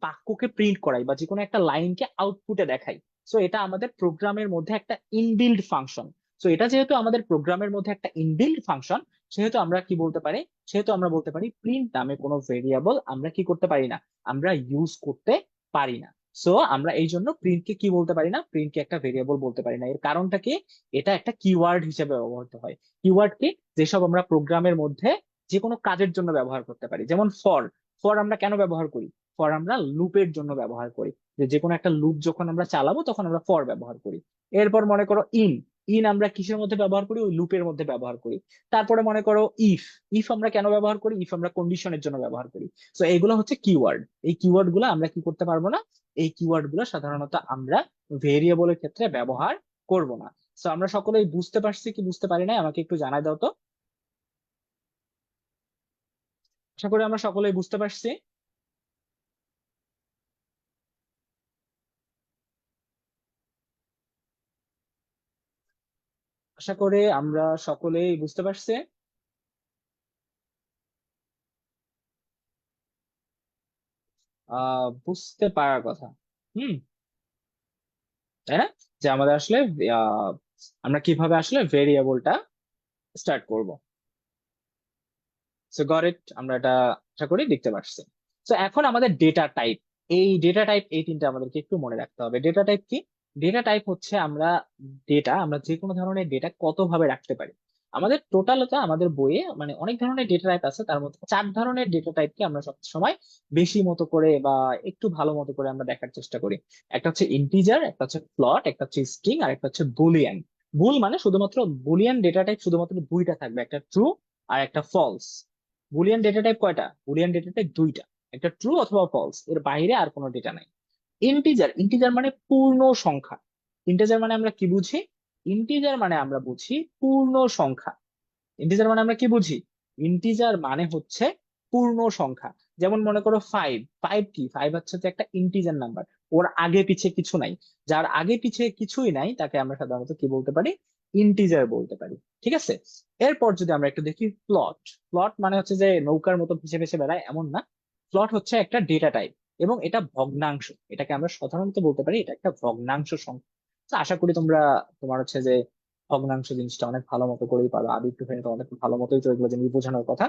বাক্যকে প্রিন্ট করাই, বা যে কোনো একটা লাইনকে আউটপুটে দেখাই। সো এটা আমাদের প্রোগ্রামের মধ্যে একটা ইনবিল্ড ফাংশন। সো এটা যেহেতু আমাদের প্রোগ্রামের মধ্যে একটা ইনবিল্ড ফাংশন, সেহেতু আমরা কি বলতে পারি, সেহেতু আমরা বলতে পারি প্রিন্ট নামে কোনো ভেরিয়েবল আমরা কি করতে পারি না, আমরা ইউজ করতে পারি না। সো আমরা এই জন্য প্রিন্টকে কি বলতে পারি না, প্রিন্টকে একটা ভেরিয়েবল বলতে পারি না। এর কারণটা কি, এটা একটা কিওয়ার্ড হিসেবে ব্যবহৃত হয়। কিওয়ার্ড কি, যেসব আমরা প্রোগ্রামের মধ্যে যে কোনো কাজের জন্য ব্যবহার করতে পারি। যেমন ফর, ফর আমরা কেন ব্যবহার করি, ফর আমরা লুপের জন্য ব্যবহার করি, যে যে কোনো একটা লুপ যখন আমরা চালাবো তখন আমরা ফর ব্যবহার করি। এরপর মনে করো ইন, ইন আমরা কিসের মধ্যে ব্যবহার করি, ওই লুপের মধ্যে ব্যবহার করি। তারপরে মনে করো ইফ, ইফ আমরা কেন ব্যবহার করি, ইফ আমরা কন্ডিশনের জন্য ব্যবহার করি। তো এগুলো হচ্ছে কিওয়ার্ড। এই কিওয়ার্ড গুলো আমরা কি করতে পারবো না, এই কিওয়ার্ড গুলো সাধারণত আমরা ভেরিয়েবলের ক্ষেত্রে ব্যবহার করব না। তো আমরা সকলেই বুঝতে পারছি কি বুঝতে পারি না, আমাকে একটু জানাই দাও তো। আশা করি আমরা সকলেই বুঝতে পারছি। আশা করি আমরা সকলেই বুঝতে পারছি। বুঝতে পারার কথা। হুম, তাই না, যে আমাদের আসলে আহ আমরা কিভাবে আসলে ভেরিয়েবলটা স্টার্ট করব। সো গট ইট, আমরা এটা আশা করি দেখতে পাচ্ছি। তো এখন আমাদের ডেটা টাইপ, এই ডেটা টাইপ এই তিনটা আমাদেরকে একটু মনে রাখতে হবে। ডেটা টাইপ কি, ডেটা টাইপ হচ্ছে আমরা ডেটা, আমরা যে কোনো ধরনের ডেটা কত ভাবে রাখতে পারি। আমাদের টোটালটা আমাদের বইয়ে মানে অনেক ধরনের ডেটা টাইপ আছে, তার মধ্যে 4 ধরনের ডেটা টাইপকে আমরা সব সময় বেশি মতো করে বা একটু ভালো মতো করে আমরা দেখার চেষ্টা করি। একটা হচ্ছে ইন্টিজার, একটা হচ্ছে ফ্লট, একটা হচ্ছে স্ট্রিং, আর একটা হচ্ছে বুলিয়ান। বুল মানে শুধুমাত্র, বুলিয়ান ডেটা টাইপ শুধুমাত্র দুইটা থাকবে, একটা ট্রু আর একটা ফলস। বুলিয়ান ডেটা টাইপ কয়টা, বুলিয়ান ডেটা টাইপ দুইটা, একটা ট্রু অথবা ফলস, এর বাইরে আর কোনো ডেটা নাই। ইন্টিজার, ইন্টিজার মানে পূর্ণ সংখ্যা। ইন্টিজার মানে আমরা কি বুঝি, ইন্টিজার মানে আমরা বুঝি পূর্ণ সংখ্যা। ইন্টিজার মানে আমরা কি বুঝি, ইন্টিজার মানে হচ্ছে পূর্ণ সংখ্যা। যেমন মনে করো ফাইভ, ফাইভ কি, ফাইভ হচ্ছে যে একটা ইন্টিজার নাম্বার, ওর আগে পিছে কিছু নাই। যার আগে পিছে কিছুই নাই তাকে আমরা সাধারণত কি বলতে পারি, ইন্টিজার বলতে পারি। ঠিক আছে, এরপর যদি আমরা একটু দেখি প্লট, প্লট মানে হচ্ছে যে নৌকার মতো ভেসে ভেসে বেড়ায় এমন না। প্লট হচ্ছে একটা ডেটা টাইপ, এবং এটা ভগ্নাংশ, এটাকে আমরা সাধারণত বলতে পারি এটা একটা ভগ্নাংশ সংখ্যা। তো আশা করি তোমরা, তোমার হচ্ছে যে ভগ্নাংশ জিনিসটা অনেক ভালো মতো করেই পারো, আদিত্য ভাই তো অনেক ভালো মতোই তো এগুলো জিনিস বোঝানোর কথা,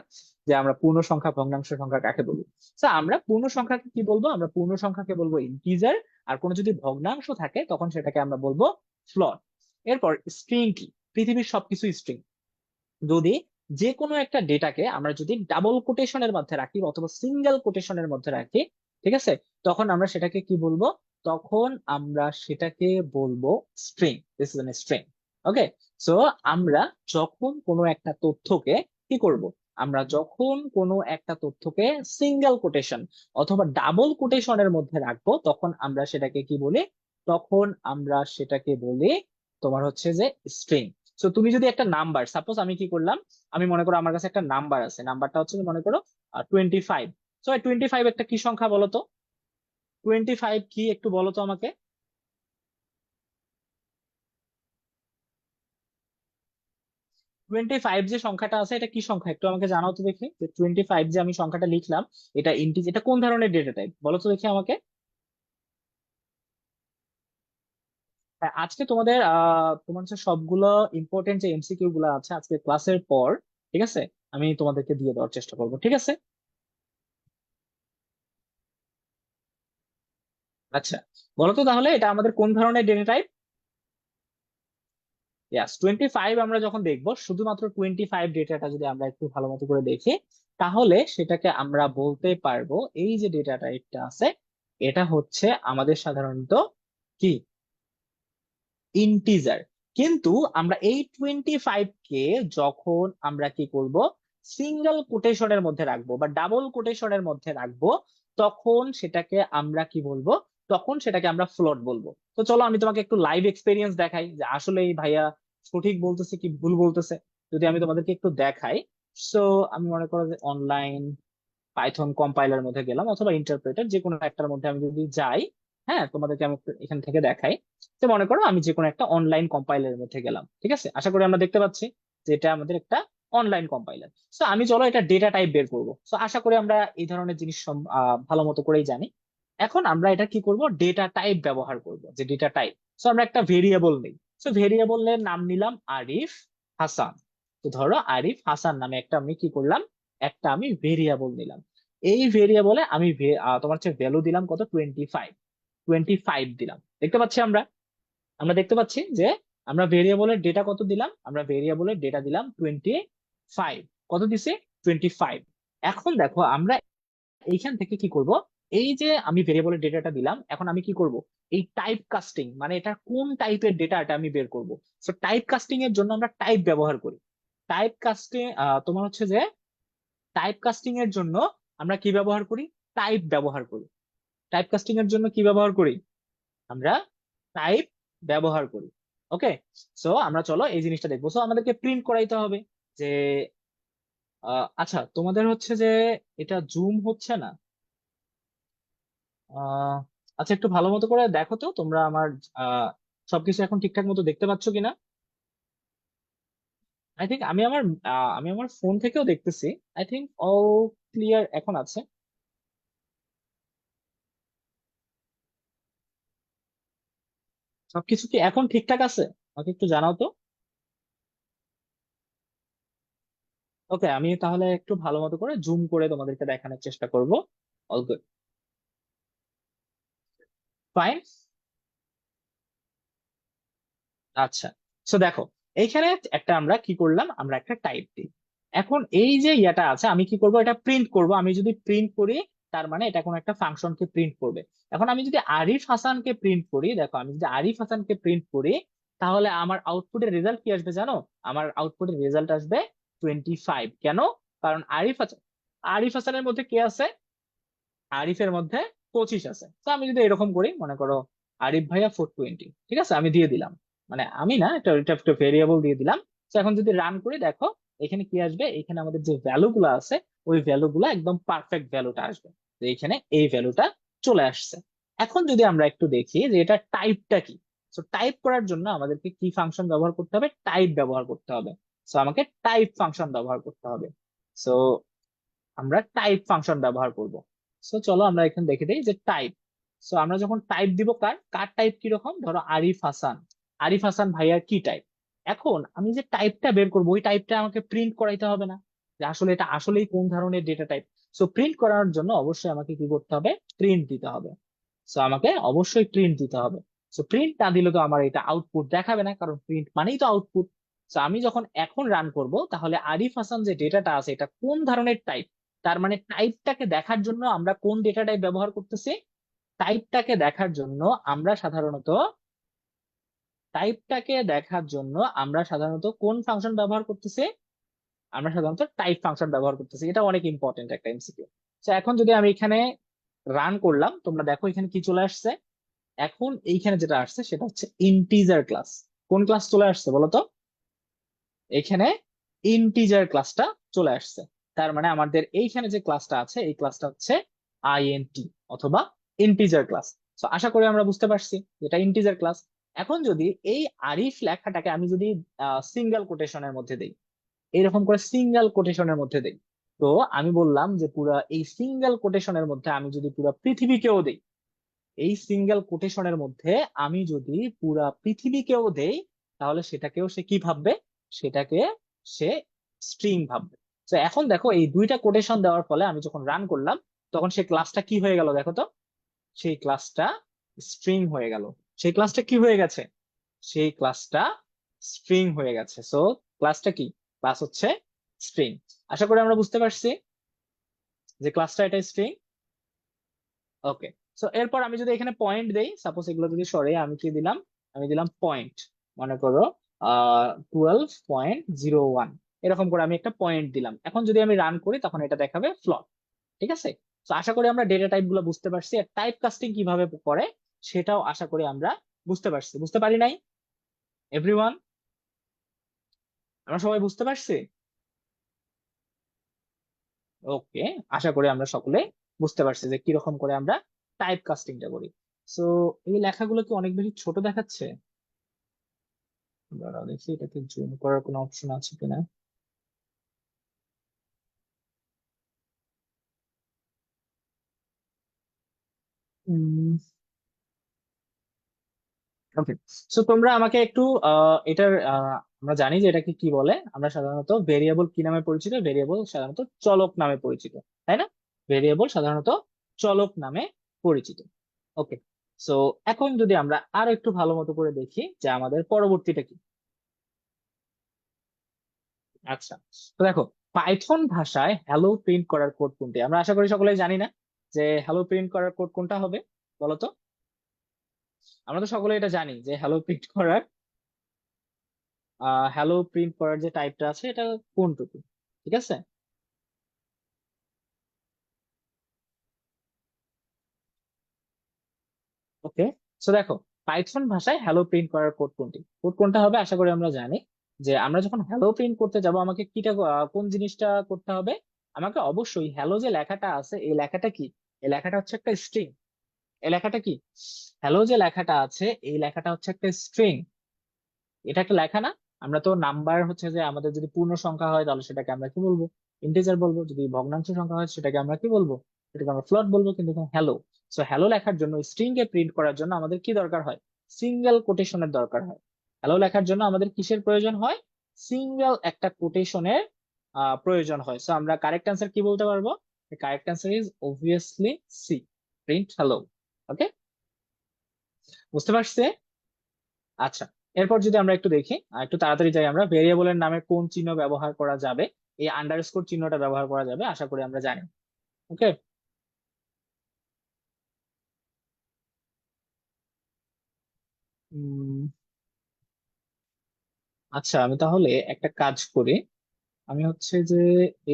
যে আমরা পূর্ণ সংখ্যা ভগ্নাংশ সংখ্যা কাকে বলি। তো আমরা পূর্ণ সংখ্যাকে কি বলবো, আমরা পূর্ণ সংখ্যাকে বলবো ইন্টিজার, আর কোনো যদি ভগ্নাংশ থাকে তখন সেটাকে আমরা বলবো ফ্লট। এরপর স্ট্রিং কি, পৃথিবীর সবকিছু স্ট্রিং। যদি যে কোনো একটা ডেটাকে আমরা যদি ডাবল কোটেশনের মধ্যে রাখি অথবা সিঙ্গেল কোটেশনের মধ্যে রাখি, ঠিক আছে, তখন আমরা সেটাকে কি বলবো, তখন আমরা সেটাকে বলবো string. This is an string. Okay, so আমরা যখন কোনো একটা তথ্যকে কি করব, আমরা যখন কোনো একটা তথ্যকে সিঙ্গেল কোটেশন অথবা ডাবল কোটেশনের মধ্যে রাখবো তখন আমরা সেটাকে কি বলি, তখন আমরা সেটাকে বলি তোমার হচ্ছে যে স্ট্রিং। তো তুমি যদি একটা নাম্বার, সাপোজ আমি কি করলাম, আমি মনে করো আমার কাছে একটা নাম্বার আছে, নাম্বারটা হচ্ছে মনে করো 25। তো 25 একটা কি সংখ্যা বলো তো, 25 কি একটু বলো তো আমাকে। 25 যে সংখ্যাটা আছে এটা কি সংখ্যা একটু আমাকে জানাও তো দেখি, যে 25 যে আমি সংখ্যাটা লিখলাম, এটা এটা কোন ধরনের ডেটা টাইপ বলো তো দেখি আমাকে। হ্যাঁ, আজকে তোমাদের তোমার হচ্ছে সবগুলো ইম্পর্টেন্ট যে এমসিকিউ গুলো আছে আজকে ক্লাসের পর, ঠিক আছে, আমি তোমাদেরকে দিয়ে দেওয়ার চেষ্টা করবো, ঠিক আছে। আচ্ছা, বলো তো তাহলে এটা আমাদের কোন ধরনের ডেটা টাইপ। ইয়াস, 25 আমরা যখন দেখবো, শুধুমাত্র 25 ডেটাটা যদি আমরা একটু ভালো মতো করে দেখি, তাহলে সেটাকে আমরা বলতে পারবো এই যে ডেটা টাইপটা আছে, এটা হচ্ছে আমাদের সাধারণত কি, ইন্টিজার। কিন্তু আমরা এই 25 কে যখন আমরা কি করব, সিঙ্গেল কোটেশনের মধ্যে রাখবো বা ডাবল কোটেশনের মধ্যে রাখবো, তখন সেটাকে আমরা কি বলবো, তখন সেটাকে আমরা ফ্লোট বলবো। তো চলো আমি তোমাকে একটু লাইভ এক্সপেরিয়েন্স দেখাই যে আসলে এই ভাইয়া সঠিক বলতেছে কি ভুল বলতেছে। যদি আমি তোমাদেরকে একটু দেখাই, সো আমি মনে করো যে অনলাইন পাইথন কম্পাইলার মধ্যে গেলাম অথবা ইন্টারপ্রেটার যে কোনো একটার মধ্যে আমি যদি যাই, হ্যাঁ তোমাদেরকে আমি একটু এখান থেকে দেখাই। তো মনে করো আমি যে কোনো একটা অনলাইন কম্পাইলারের মধ্যে গেলাম, ঠিক আছে, আশা করি আমরা দেখতে পাচ্ছি যে এটা আমাদের একটা অনলাইন কম্পাইলার। তো আমি চলো এটা ডেটা টাইপ বের করবো, তো আশা করি আমরা এই ধরনের জিনিস ভালো মতো করেই জানি। এখন আমরা এটা কি করব, ডেটা টাইপ ব্যবহার করব, যে ডেটা টাইপ। তো আমরা একটা ভেরিয়েবল নিই, তো ভেরিয়েবলের নাম নিলাম আরিফ হাসান। তো ধরো আরিফ হাসান নামে একটা আমি কি করলাম, একটা আমি ভেরিয়েবল নিলাম। এই ভেরিয়েবলে আমি তোমার হচ্ছে ভ্যালু দিলাম কত, 25। 25 দিলাম, দেখতে পাচ্ছি আমরা, আমরা দেখতে পাচ্ছি যে আমরা ভেরিয়েবলের ডেটা কত দিলাম, আমরা ভেরিয়েবলের ডেটা দিলাম 25। কত দিছে, 25। এখন দেখো আমরা এইখান থেকে কি করব, এই যে আমি ভেরিয়েবলের ডেটাটা দিলাম, এখন আমি কি করব, এই টাইপ কাস্টিং মানে এটা কোন টাইপের ডেটা এটা আমি বের করব। সো টাইপ কাস্টিং এর জন্য আমরা টাইপ ব্যবহার করি। টাইপ কাস্টিং তোমার হচ্ছে যে টাইপ কাস্টিং এর জন্য আমরা কি ব্যবহার করি, টাইপ ব্যবহার করি। টাইপ কাস্টিং এর জন্য কি ব্যবহার করি, আমরা টাইপ ব্যবহার করি। ওকে, সো আমরা চলো এই জিনিসটা দেখবো। সো আমাদেরকে প্রিন্ট করাইতে হবে যে আচ্ছা তোমাদের হচ্ছে যে এটা জুম হচ্ছে না। আহ আচ্ছা একটু ভালো মতো করে দেখো তো তোমরা আমার আহ সবকিছু এখন ঠিকঠাক মতো দেখতে পাচ্ছ কিনা। আই থিঙ্ক আমি আমার ফোন থেকেও দেখতেছি। আই থিঙ্ক অল ক্লিয়ার এখন আছে। সবকিছু কি এখন ঠিকঠাক আছে, আমাকে একটু জানাও তো। ওকে, আমি তাহলে একটু ভালো মতো করে জুম করে তোমাদেরকে দেখানোর চেষ্টা করব। All good, fine. আচ্ছা, সো দেখো এইখানে একটা আমরা কি করলাম, আমরা একটা টাইপ দিই। এখন এই যে ইয়াটা আছে আমি কি করব, এটা প্রিন্ট করব। আমি যদি প্রিন্ট করি তার মানে এটা কোনো একটা ফাংশনকে প্রিন্ট করবে। এখন আমি যদি আরিফ হাসানকে প্রিন্ট করি, দেখো আমি যদি আরিফ হাসানকে প্রিন্ট করি, তাহলে আমার আউটপুটের রেজাল্ট কি আসবে জানো, আমার আউটপুটের রেজাল্ট আসবে 25। কেন, কারণ আরিফ হাসানের মধ্যে কে আছে, আরিফের মধ্যে 25 আছে। তো আমি যদি এরকম করি মনে করো আরিফ ভাইয়া 420, ঠিক আছে, আমি দিয়ে দিলাম, মানে আমি না, এটা এটা একটা ভেরিয়েবল দিয়ে দিলাম। তো এখন যদি রান করি দেখো এখানে কি আসবে, এখানে আমাদের যে ভ্যালু গুলো আছে ওই ভ্যালু গুলো একদম পারফেক্ট ভ্যালুটা আসবে। তো এখানে এই ভ্যালুটা চলে আসছে। এখন যদি আমরা একটু দেখি যে এটা টাইপটা কি, তো টাইপ করার জন্য আমাদেরকে কি ফাংশন ব্যবহার করতে হবে, টাইপ ব্যবহার করতে হবে। তো আমাকে টাইপ ফাংশন ব্যবহার করতে হবে। সো আমরা টাইপ ফাংশন ব্যবহার করব। সো চলো আমরা এখানে দেখে দিই যে টাইপ। সো আমরা যখন টাইপ দিব, কার কার টাইপ কিরকম, ধরো আরিফ হাসান, আরিফ হাসান ভাইয়ার কি টাইপ। এখন আমি যে টাইপটা বের করবো ওই টাইপটা আমাকে প্রিন্ট করাইতে হবে না, যে আসলে এটা আসলেই কোন ধরনের ডেটা টাইপ। সো প্রিন্ট করার জন্য অবশ্যই আমাকে কি করতে হবে, প্রিন্ট দিতে হবে। সো আমাকে অবশ্যই প্রিন্ট দিতে হবে। সো প্রিন্ট না দিলে তো আমার এটা আউটপুট দেখাবে না, কারণ প্রিন্ট মানেই তো আউটপুট। সো আমি যখন এখন রান করব, তাহলে আরিফ হাসান যে ডেটাটা আছে এটা কোন ধরনের টাইপ, তার মানে টাইপটাকে দেখার জন্য আমরা কোন ডেটা টাইপ ব্যবহার করতেছি, টাইপটাকে দেখার জন্য আমরা সাধারণত টাইপটাকে দেখার জন্য আমরা সাধারণত কোন ফাংশন ব্যবহার করতেছি, আমরা সাধারণত টাইপ ফাংশন ব্যবহার করতেছি। এটা অনেক ইম্পর্টেন্ট একটা এমসিকিউ। তো এখন যদি আমি এখানে রান করলাম, তোমরা দেখো এখানে কি চলে আসছে। এখন এইখানে যেটা আসছে সেটা হচ্ছে ইন্টিজার ক্লাস। কোন ক্লাস চলে আসছে বলো তো? এখানে ইন্টিজার ক্লাসটা চলে আসছে। তার মানে আমাদের এইখানে যে ক্লাসটা আছে এই ক্লাসটা হচ্ছে আইএনটি অথবা ইন্টিজার ক্লাস। তো আশা করি আমরা বুঝতে পারছি যেটা ইন্টিজার ক্লাস। এখন যদি এই আরিফ লেখাটাকে আমি যদি সিঙ্গেল কোটেশনের মধ্যে দেই, এইরকম করে সিঙ্গেল কোটেশনের মধ্যে দেই, তো আমি বললাম যে পুরা এই সিঙ্গেল কোটেশনের মধ্যে আমি যদি পুরা পৃথিবীকেও দেই, এই সিঙ্গেল কোটেশনের মধ্যে আমি যদি পুরা পৃথিবীকেও দেই, তাহলে সেটাকেও সে কি ভাববে, সেটাকে সে স্ট্রিং ভাববে। তো এখন দেখো এই দুইটা কোটেশন দেওয়ার ফলে আমি যখন রান করলাম, তখন সেই ক্লাসটা কি হয়ে গেল দেখো তো, সেই ক্লাসটা স্ট্রিং হয়ে গেল। সেই ক্লাসটা কি হয়ে গেছে, সেই ক্লাসটা স্ট্রিং হয়ে গেছে। সো ক্লাসটা কি, ক্লাস হচ্ছে স্ট্রিং। আশা করি আমরা বুঝতে পারছি যে ক্লাসটা এটা স্ট্রিং। ওকে। সো এরপর আমি যদি এখানে পয়েন্ট দেই, সাপোজ এগুলো যদি সরে, আমি কি দিলাম, আমি দিলাম পয়েন্ট, মনে করো 12.01, এরকম করে আমি একটা পয়েন্ট দিলাম। এখন যদি আমি রান করি তখন এটা দেখাবে ফ্লট। ঠিক আছে। তো আশা করি আমরা ডেটা টাইপ গুলো বুঝতে পারছি, আর টাইপ কাস্টিং কিভাবে করে সেটাও আশা করি আমরা বুঝতে পারছি। বুঝতে পারি নাই এভরিওয়ান? আমরা সবাই বুঝতে পারছি? ওকে। আশা করি আমরা সকলে বুঝতে পারছি যে কিরকম করে আমরা টাইপ কাস্টিংটা করি। সো এই লেখাগুলো কি অনেক বেশি ছোট দেখাচ্ছে? দাঁড়াও দেখি এটাকে জুম করার কোনো অপশন আছে কিনা। ওকে। সো তোমরা আমাকে একটু এটার আমরা জানি যে এটাকে কি বলে, আমরা সাধারণত ভেরিয়েবল কি নামে পরিচিত, ভেরিয়েবল সাধারণত চলক নামে পরিচিত, তাই না? ভেরিয়েবল সাধারণত চলক নামে পরিচিত। ওকে। সো এখন যদি আমরা আরো একটু ভালো মতো করে দেখি যে আমাদের পরবর্তীটা কি। আচ্ছা। তো দেখো, পাইথন ভাষায় হ্যালো প্রিন্ট করার কোড কোনটি, আমরা আশা করি সকলেই জানি না যে হ্যালো প্রিন্ট করার কোড কোনটা হবে, বলতো? আমরা তো সকলে এটা জানি যে হ্যালো প্রিন্ট করার যে টাইপটা আছে এটা কোনটুকু। ঠিক আছে। ওকে। সো দেখো, পাইথন ভাষায় হ্যালো প্রিন্ট করার কোড কোনটি, কোড কোনটা হবে আশা করি আমরা জানি। যে আমরা যখন হ্যালো প্রিন্ট করতে যাব আমাকে কোন জিনিসটা করতে হবে, আমাকে অবশ্যই হ্যালো যে লেখাটা আছে এই লেখাটা কি, এই লেখাটা হচ্ছে একটা স্ট্রিং। এই লেখাটা কি, হ্যালো যে লেখাটা আছে এই লেখাটা হচ্ছে একটা স্ট্রিং। এটা একটা লেখা না? আমরা তো নাম্বার হচ্ছে যে আমাদের যদি পূর্ণ সংখ্যা হয় তাহলে সেটাকে আমরা কি বলবো, ইন্টিজার বলবো। যদি ভগ্নাংশ সংখ্যা হয় সেটাকে আমরা কি বলবো, সেটাকে আমরা ফ্লোট বলবো। কিন্তু হ্যালো, সো হ্যালো লেখার জন্য, স্ট্রিং এ প্রিন্ট করার জন্য আমাদের কি দরকার হয়, সিঙ্গেল কোটেশনের দরকার হয়। হ্যালো লেখার জন্য আমাদের কিসের প্রয়োজন হয়, সিঙ্গেল একটা কোটেশনের প্রয়োজন হয়। সো আমরা কারেক্ট অ্যান্সার কি বলতে পারবো, correct answer is obviously C, print hello. Okay. বুঝতে পারছে? আচ্ছা। এরপর যদি আমরা একটু দেখি, একটু তাড়াতাড়ি যাই, আমরা ভেরিয়েবলের নামে কোন চিহ্ন ব্যবহার করা যাবে, এই আন্ডারস্কোর চিহ্নটা ব্যবহার করা যাবে আশা করি আমরা জানি। ওকে। আচ্ছা, আমি তাহলে একটা কাজ করি, আমি হচ্ছে যে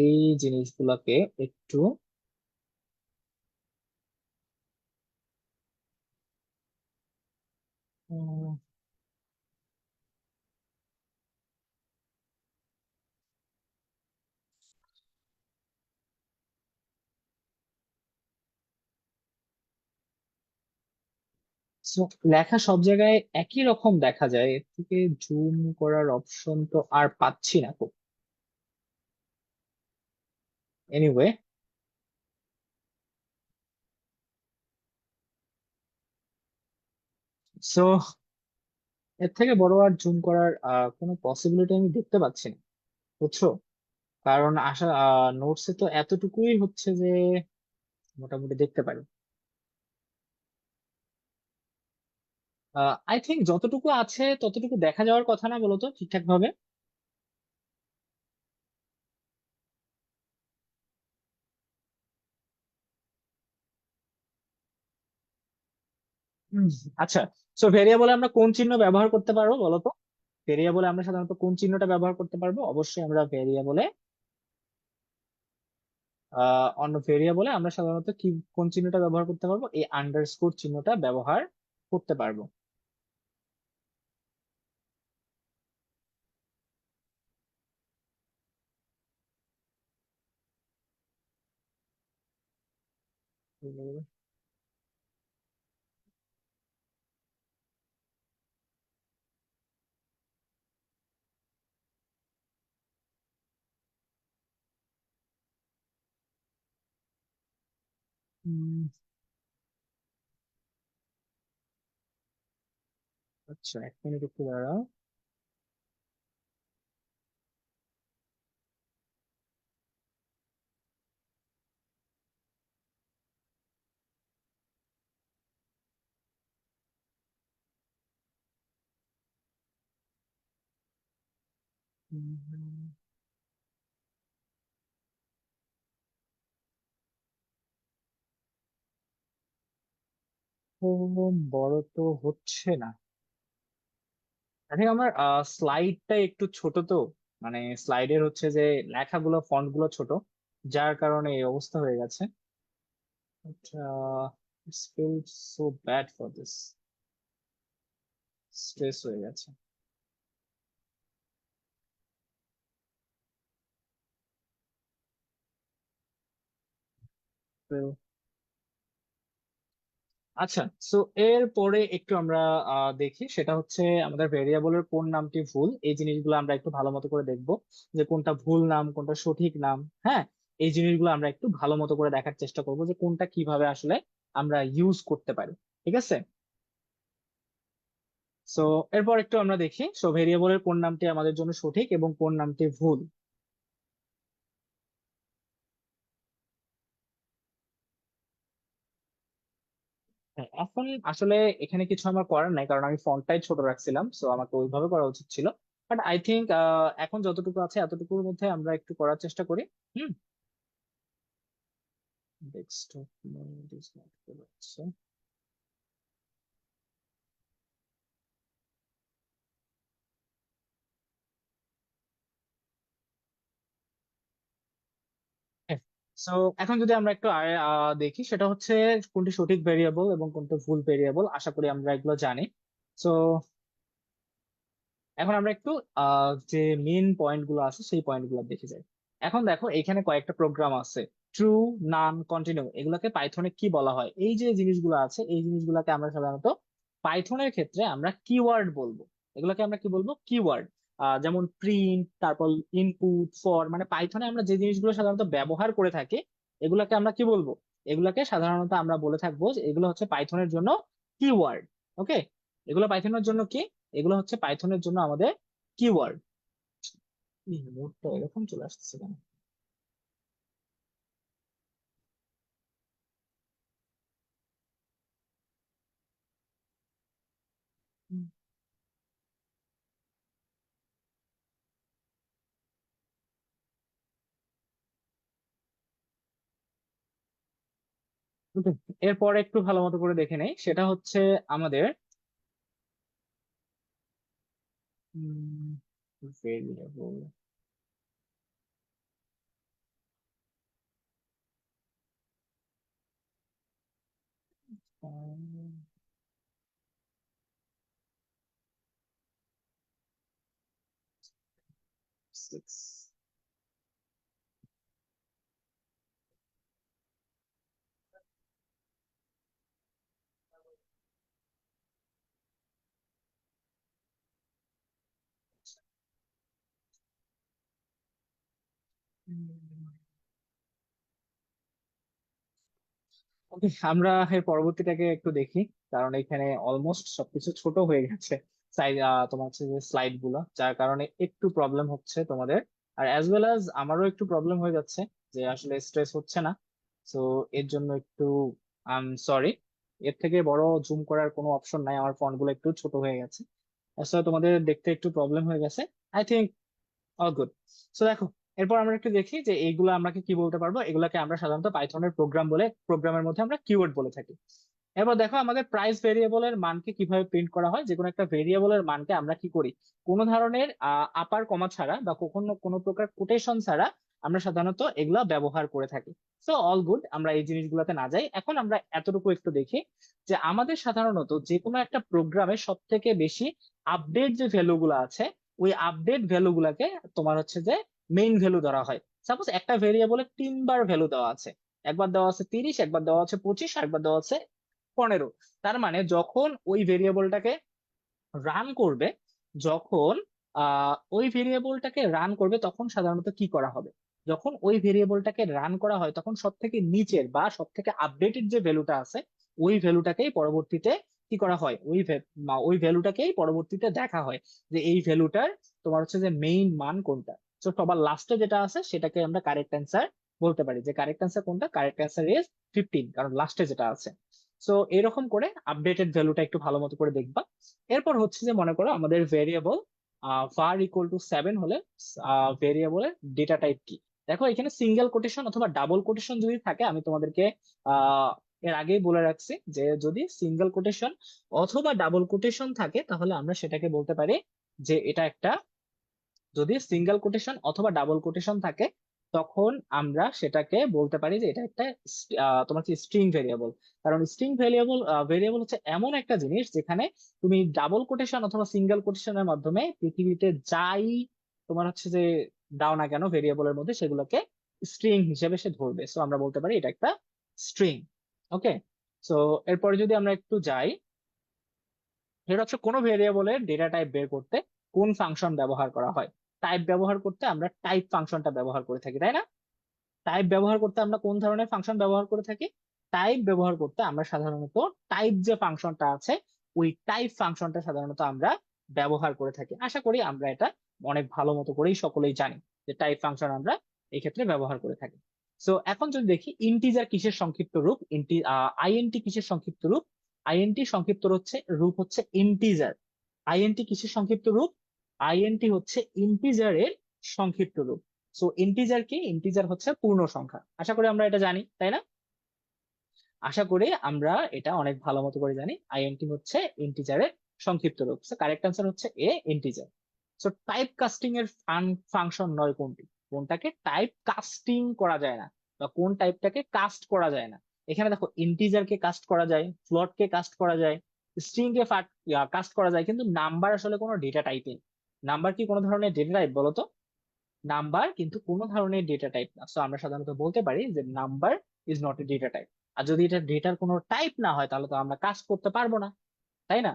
এই জিনিসগুলোকে একটু so, লেখা সব জায়গায় একই রকম দেখা যায়, এর থেকে জুম করার অপশন তো আর পাচ্ছি না খুব। এনিওয়ে, সো এর থেকে বড় আর জুম করার কোনো পসিবিলিটি আমি দেখতে পাচ্ছি না, বুঝছো? কারণ আশা নোটসে তো এতটুকুই হচ্ছে যে মোটামুটি দেখতে পারি। আই থিংক যতটুকু আছে ততটুকু দেখা যাওয়ার কথা না, বলতো ঠিকঠাক ভাবে? হুম, আচ্ছা। সো ভেরিয়েবলে আমরা কোন চিহ্ন ব্যবহার করতে পারবো বলো তো? ভেরিয়েবলে আমরা সাধারণত কোন চিহ্নটা ব্যবহার করতে পারবো? অবশ্যই আমরা ভেরিয়েবলে অন্য ভেরিয়েবলে আমরা সাধারণত কি কোন চিহ্নটা ব্যবহার করতে পারবো? এই আন্ডারস্কোর চিহ্নটা ব্যবহার করতে পারবো। উম, আচ্ছা, 1 মিনিট একটু দাঁড়াও। উম, তো বড় তো হচ্ছে না। আমার স্লাইডটা একটু ছোট তো, মানে স্লাইডের হচ্ছে যে লেখাগুলো ফন্ট গুলো ছোট, যার কারণে এই অবস্থা হয়ে গেছে। It's feel so bad for this, stress হয়ে গেছে। তো আচ্ছা, সো এর পরে একটু আমরা দেখি, সেটা হচ্ছে আমাদের ভেরিয়েবলের কোন নামটি ভুল। এই জিনিসগুলো আমরা একটু ভালো মতো করে দেখবো, যে কোনটা ভুল নাম কোনটা সঠিক নাম। হ্যাঁ, এই জিনিসগুলো আমরা একটু ভালো মতো করে দেখার চেষ্টা করবো যে কোনটা কিভাবে আসলে আমরা ইউজ করতে পারি। ঠিক আছে? সো এরপর একটু আমরা দেখি, সো ভেরিয়েবলের কোন নামটি আমাদের জন্য সঠিক এবং কোন নামটি ভুল। হ্যাঁ, এখন আসলে এখানে কিছু আমার করার নাই, কারণ আমি ফন্টটাই ছোট রাখছিলাম, সো আমাকে ওইভাবে করা উচিত ছিল। বাট আই থিঙ্ক এখন যতটুকু আছে এতটুকুর মধ্যে আমরা একটু করার চেষ্টা করি। হুম। ডেস্কটপ হচ্ছে। সো এখন যদি আমরা একটু দেখি, সেটা হচ্ছে কোনটি সঠিক ভেরিয়েবল এবং কোনটি ভুল ভেরিয়েবল। আশা করি আমরা এগুলো জানি। সো এখন আমরা একটু যে মেইন পয়েন্ট গুলো আছে সেই পয়েন্ট গুলো দেখে যাই। এখন দেখো, এখানে কয়েকটা প্রোগ্রাম আছে, ট্রু, নান, কন্টিনিউ। এগুলোকে পাইথনে কি বলা হয়? এই যে জিনিসগুলো আছে এই জিনিসগুলোকে আমরা সাধারণত পাইথনের ক্ষেত্রে আমরা কিওয়ার্ড বলবো। এগুলোকে আমরা কি বলবো? কিওয়ার্ড। যেমন প্রিন্ট, তারপর ইনপুট, ফর, মানে পাইথনে আমরা যে জিনিসগুলো সাধারণত ব্যবহার করে থাকি এগুলোকে আমরা কি বলবো? এগুলোকে সাধারণত আমরা বলে থাকবো যে এগুলো হচ্ছে পাইথনের জন্য কিওয়ার্ড। ওকে, এগুলো পাইথনের জন্য কি? এগুলো হচ্ছে পাইথনের জন্য আমাদের কিওয়ার্ড। মুডটা এরকম চলে আসতেছে কেন? Okay, এরপরে একটু ভালো মতো করে দেখে নেই, সেটা হচ্ছে আমাদের ভেরিয়েবল। ওকে, আমরা এর পরবর্তীটাকে একটু দেখি, কারণ এখানে অলমোস্ট সবকিছু ছোট হয়ে গেছে। তোমার হচ্ছে যে স্লাইড গুলো, যার কারণে একটু প্রবলেম হচ্ছে তোমাদের। আর অ্যাজ ওয়েল অ্যাজ আমারও একটু প্রবলেম হয়ে যাচ্ছে, যে আসলে স্ট্রেস হচ্ছে না। সো এর জন্য একটু আই সরি। এর থেকে বড় জুম করার কোনো অপশন নাই, আমার ফন্ট গুলো একটু ছোট হয়ে গেছে। আসলে তোমাদের দেখতে একটু প্রবলেম হয়ে গেছে। I think all good. So দেখো, এরপর আমরা একটু দেখি যে এইগুলো আমরা কি বলতে পারবো। এগুলাকে আমরা সাধারণত পাইথনের প্রোগ্রাম বলে, প্রোগ্রামের মধ্যে আমরা কিওয়ার্ড বলে থাকি। এবার দেখো আমাদের প্রাইস ভেরিয়েবলের মানকে কিভাবে প্রিন্ট করা হয়। যে কোনো একটা ভেরিয়েবলের মানকে আমরা কি করি, কোনো ধরনের আপার কমা ছাড়া বা কখনো কোনো প্রকার কোটেশন ছাড়া আমরা সাধারণত এগুলা ব্যবহার করে থাকি। সো অল গুড, আমরা এই জিনিসগুলোতে না যাই। এখন আমরা এতটুকু একটু দেখি যে আমাদের সাধারণত যে কোনো একটা প্রোগ্রামে সব থেকে বেশি আপডেট যে ভ্যালু গুলো আছে, ওই আপডেট ভ্যালু গুলাকে তোমার হচ্ছে যে মেইন ভ্যালু ধরা হয়। সাপোজ একটা ভেরিয়েবলে 3 বার ভ্যালু দেওয়া আছে, একবার দেওয়া আছে 30, একবার দেওয়া আছে 25, আর একবার দেওয়া আছে 15। তার মানে যখন ওই ভেরিয়েবলটাকে রান করবে, যখন ওই ভেরিয়েবলটাকে রান করবে তখন সাধারণত কি করা হবে, যখন ওই ভেরিয়েবলটাকে রান করা হয় তখন সব থেকে নিচের বা সব থেকে আপডেটেড যে ভ্যালুটা আছে, ওই ভ্যালুটাকেই পরবর্তীতে কি করা হয়, ওই ভ্যালুটাকেই পরবর্তীতে দেখা হয় যে এই ভ্যালুটার তোমার হচ্ছে যে মেইন মান কোনটা। তো সবার লাস্টে যেটা আছে সেটাকে আমরা কারেক্ট অ্যান্সার বলতে পারি, যে কারেক্ট অ্যান্সার কোনটা, কারেক্ট অ্যান্সার ইজ 15, কারণ লাস্টে যেটা আছে। সো এরকম করে আপডেটেড ভ্যালুটা একটু ভালো মতো করে দেখবা। এরপর হচ্ছে যে মনে করো আমাদের ভেরিয়েবল var ইকুয়াল টু 7 হলে ভেরিয়েবলের ডেটা টাইপ কি। দেখো এখানে সিঙ্গেল কোটেশন অথবা ডাবল কোটেশন যদি থাকে, আমি তোমাদেরকে আহ এর আগেই বলে রাখছি যে যদি সিঙ্গেল কোটেশন অথবা ডাবল কোটেশন থাকে তাহলে আমরা সেটাকে বলতে পারি যে এটা একটা, যদি সিঙ্গেল কোটেশন অথবা ডাবল কোটেশন থাকে তখন আমরা সেটাকে বলতে পারি যে এটা একটা তোমার কি স্ট্রিং ভেরিয়েবল। কারণ স্ট্রিং ভেরিয়েবল ভেরিয়েবল হচ্ছে এমন একটা জিনিস যেখানে তুমি ডাবল কোটেশন অথবা সিঙ্গেল কোটেশনের মাধ্যমে পৃথিবীতে যাই তোমার হচ্ছে যে দাও না কেন ভেরিয়েবলের মধ্যে, সেগুলোকে স্ট্রিং হিসেবে সে ধরবে। সো আমরা বলতে পারি এটা একটা স্ট্রিং। ওকে। সো এরপরে যদি আমরা একটু যাই, সেটা হচ্ছে কোনো ভেরিয়েবলের ডেটা টাইপ বের করতে কোন ফাংশন ব্যবহার করা হয়। টাইপ ব্যবহার করতে আমরা টাইপ ফাংশনটা ব্যবহার করে থাকি, তাই না? টাইপ ব্যবহার করতে আমরা কোন ধরনের ফাংশন ব্যবহার করে থাকি? টাইপ ব্যবহার করতে আমরা সাধারণত টাইপ যে ফাংশনটা আছে, ওই টাইপ ফাংশনটা সাধারণত আমরা ব্যবহার করে থাকি। আশা করি আমরা এটা অনেক ভালো মতো করেই সকলেই জানি যে টাইপ ফাংশন আমরা এই ক্ষেত্রে ব্যবহার করে থাকি। সো এখন যদি দেখি ইন্টিজার কিসের সংক্ষিপ্ত রূপ, আইএনটি কিসের সংক্ষিপ্ত রূপ। আইএনটি সংক্ষিপ্ত রূপ হচ্ছে ইন্টিজার। আইএনটি কিসের সংক্ষিপ্ত রূপ? আইএনটি হচ্ছে ইন্টিজারের সংক্ষিপ্ত রূপ। সো ইন্টিজার কি? ইন্টিজার হচ্ছে পূর্ণ সংখ্যা। আশা করি আমরা এটা জানি, তাই না? আশা করি আমরা এটা অনেক ভালো মতো করে জানি। আইএনটি হচ্ছে ইন্টিজারের সংক্ষিপ্ত রূপ। সো কারেক্ট আনসার হচ্ছে এ, ইন্টিজার। সো টাইপ কাস্টিং এর ফাংশন নয় কোনটি? কোনটাকে টাইপ কাস্টিং করা যায় না, বা কোন টাইপটাকে কাস্ট করা যায় না। এখানে দেখো ইন্টিজার কে কাস্ট করা যায়, ফ্লোট কে কাস্ট করা যায়, স্ট্রিং কে কাস্ট করা যায়, কিন্তু নাম্বার আসলে কোনো ডেটা টাইপে। নাম্বার কি কোনো ধরনের ডেটা টাইপ বলো তো? নাম্বার কিন্তু কোনো ধরনের ডেটা টাইপ না। সো আমরা সাধারণত বলতে পারি যে number is not a data type. আর যদি এটা ডেটার কোনো টাইপ না হয় তাহলে তো আমরা কাজ করতে পারবো না, তাই না?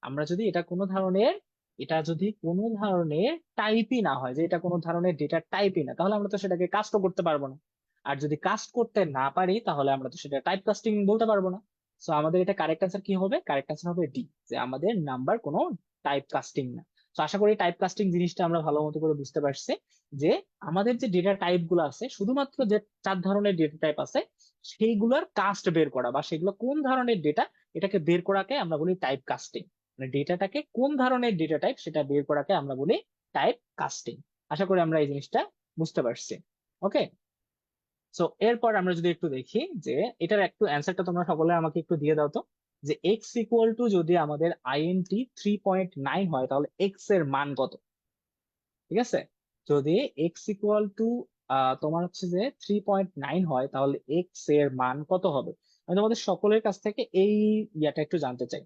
আমরা যদি এটা কোনো ধরনের, এটা যদি কোনো ধরনের টাইপই না হয়, যে এটা কোনো ধরনের ডেটা টাইপই না, তাহলে আমরা তো সেটাকে কাস্টও করতে পারবো না। আর যদি কাস্ট করতে না পারি তাহলে আমরা তো সেটা টাইপ কাস্টিং বলতে পারবো না। সো আমাদের এটা কারেক্ট আনসার কি হবে? কারেক্ট আনসার হবে ডি, যে আমাদের নাম্বার কোনো টাইপ কাস্টিং না। তো আশা করি টাইপ কাস্টিং জিনিসটা আমরা ভালো মতো করে বুঝতে পারছি, যে আমাদের যে ডেটা টাইপ গুলো আছে, শুধুমাত্র যে 4 ধরনের ডেটা টাইপ আছে সেইগুলোর কাস্ট বের করা, বা সেগুলো কোন ধরনের ডেটা, এটাকে বের করাকে আমরা বলি টাইপ কাস্টিং। মানে ডেটাটাকে কোন ধরনের ডেটা টাইপ সেটা বের করাকে আমরা বলি টাইপ কাস্টিং। আশা করি আমরা এই জিনিসটা বুঝতে পারছি। ওকে। সো এরপর আমরা যদি একটু দেখি যে এটার একটু অ্যান্সারটা তোমরা সকলে আমাকে একটু দিয়ে দাও তো, যে এক্স ইকুয়াল টু যদি আমাদের আইএনটি 3.9 হয় তাহলে এক্স এর মান কত? ঠিক আছে, যদি এক্স ইকুয়াল টু তোমার হচ্ছে যে 3.9 হয় তাহলে এক্স এর মান কত হবে? আমি তোমাদের সকলের কাছ থেকে এই ইয়াটা একটু জানতে চাই।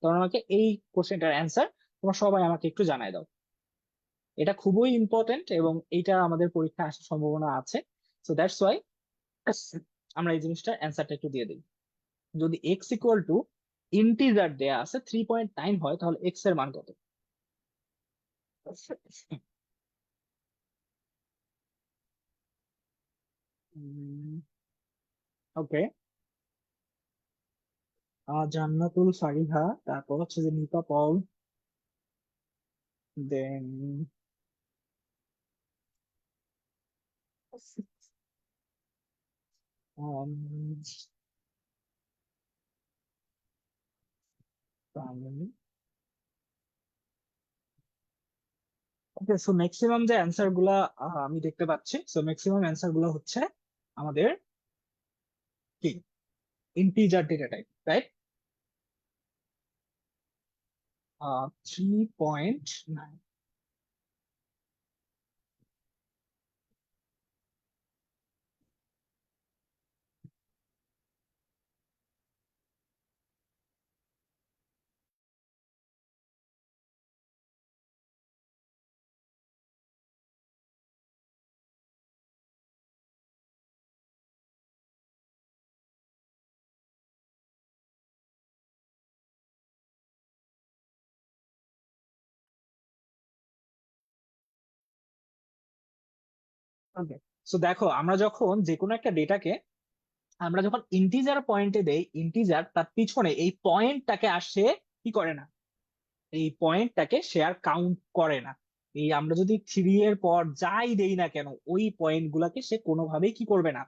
তোমরা আমাকে এই কোশ্চেনটার অ্যান্সার তোমরা সবাই আমাকে একটু জানাই দাও। এটা খুবই ইম্পর্টেন্ট এবং এইটা আমাদের পরীক্ষায় আসার সম্ভাবনা আছে। সো দ্যাটস ওয়াই আমরা এই জিনিসটার অ্যান্সারটা একটু দিয়ে দিই। যদি এক্স ইকুয়াল টু ইন্টিজার দেয়া আছে 3.9 হয় তাহলে এক্স এর মান কত? ওকে। জান্নাতুল ফারিহা, তারপর হচ্ছে যে নিপা পল, দেন ওকে। সো ম্যাক্সিমাম যে অ্যান্সার গুলা আমি দেখতে পাচ্ছি, সো ম্যাক্সিমাম অ্যান্সার গুলো হচ্ছে আমাদের কি ইন্টিজার ডেটা টাইপ, রাইট? 3.9। ওকে। সো দেখো, আমরা যখন যে কোনো একটা ডেটাকে আমরা যখন ইন্টিজার পয়েন্টে দেই, ইন্টিজার তার পিছনে এই পয়েন্টটাকে আর সে কি করে না, এই পয়েন্টটাকে সে আর কাউন্ট করে না। এই আমরা যদি 3 এর পর যাই দেই না কেন, ওই পয়েন্ট গুলাকে সে কোনোভাবেই কি করবে না,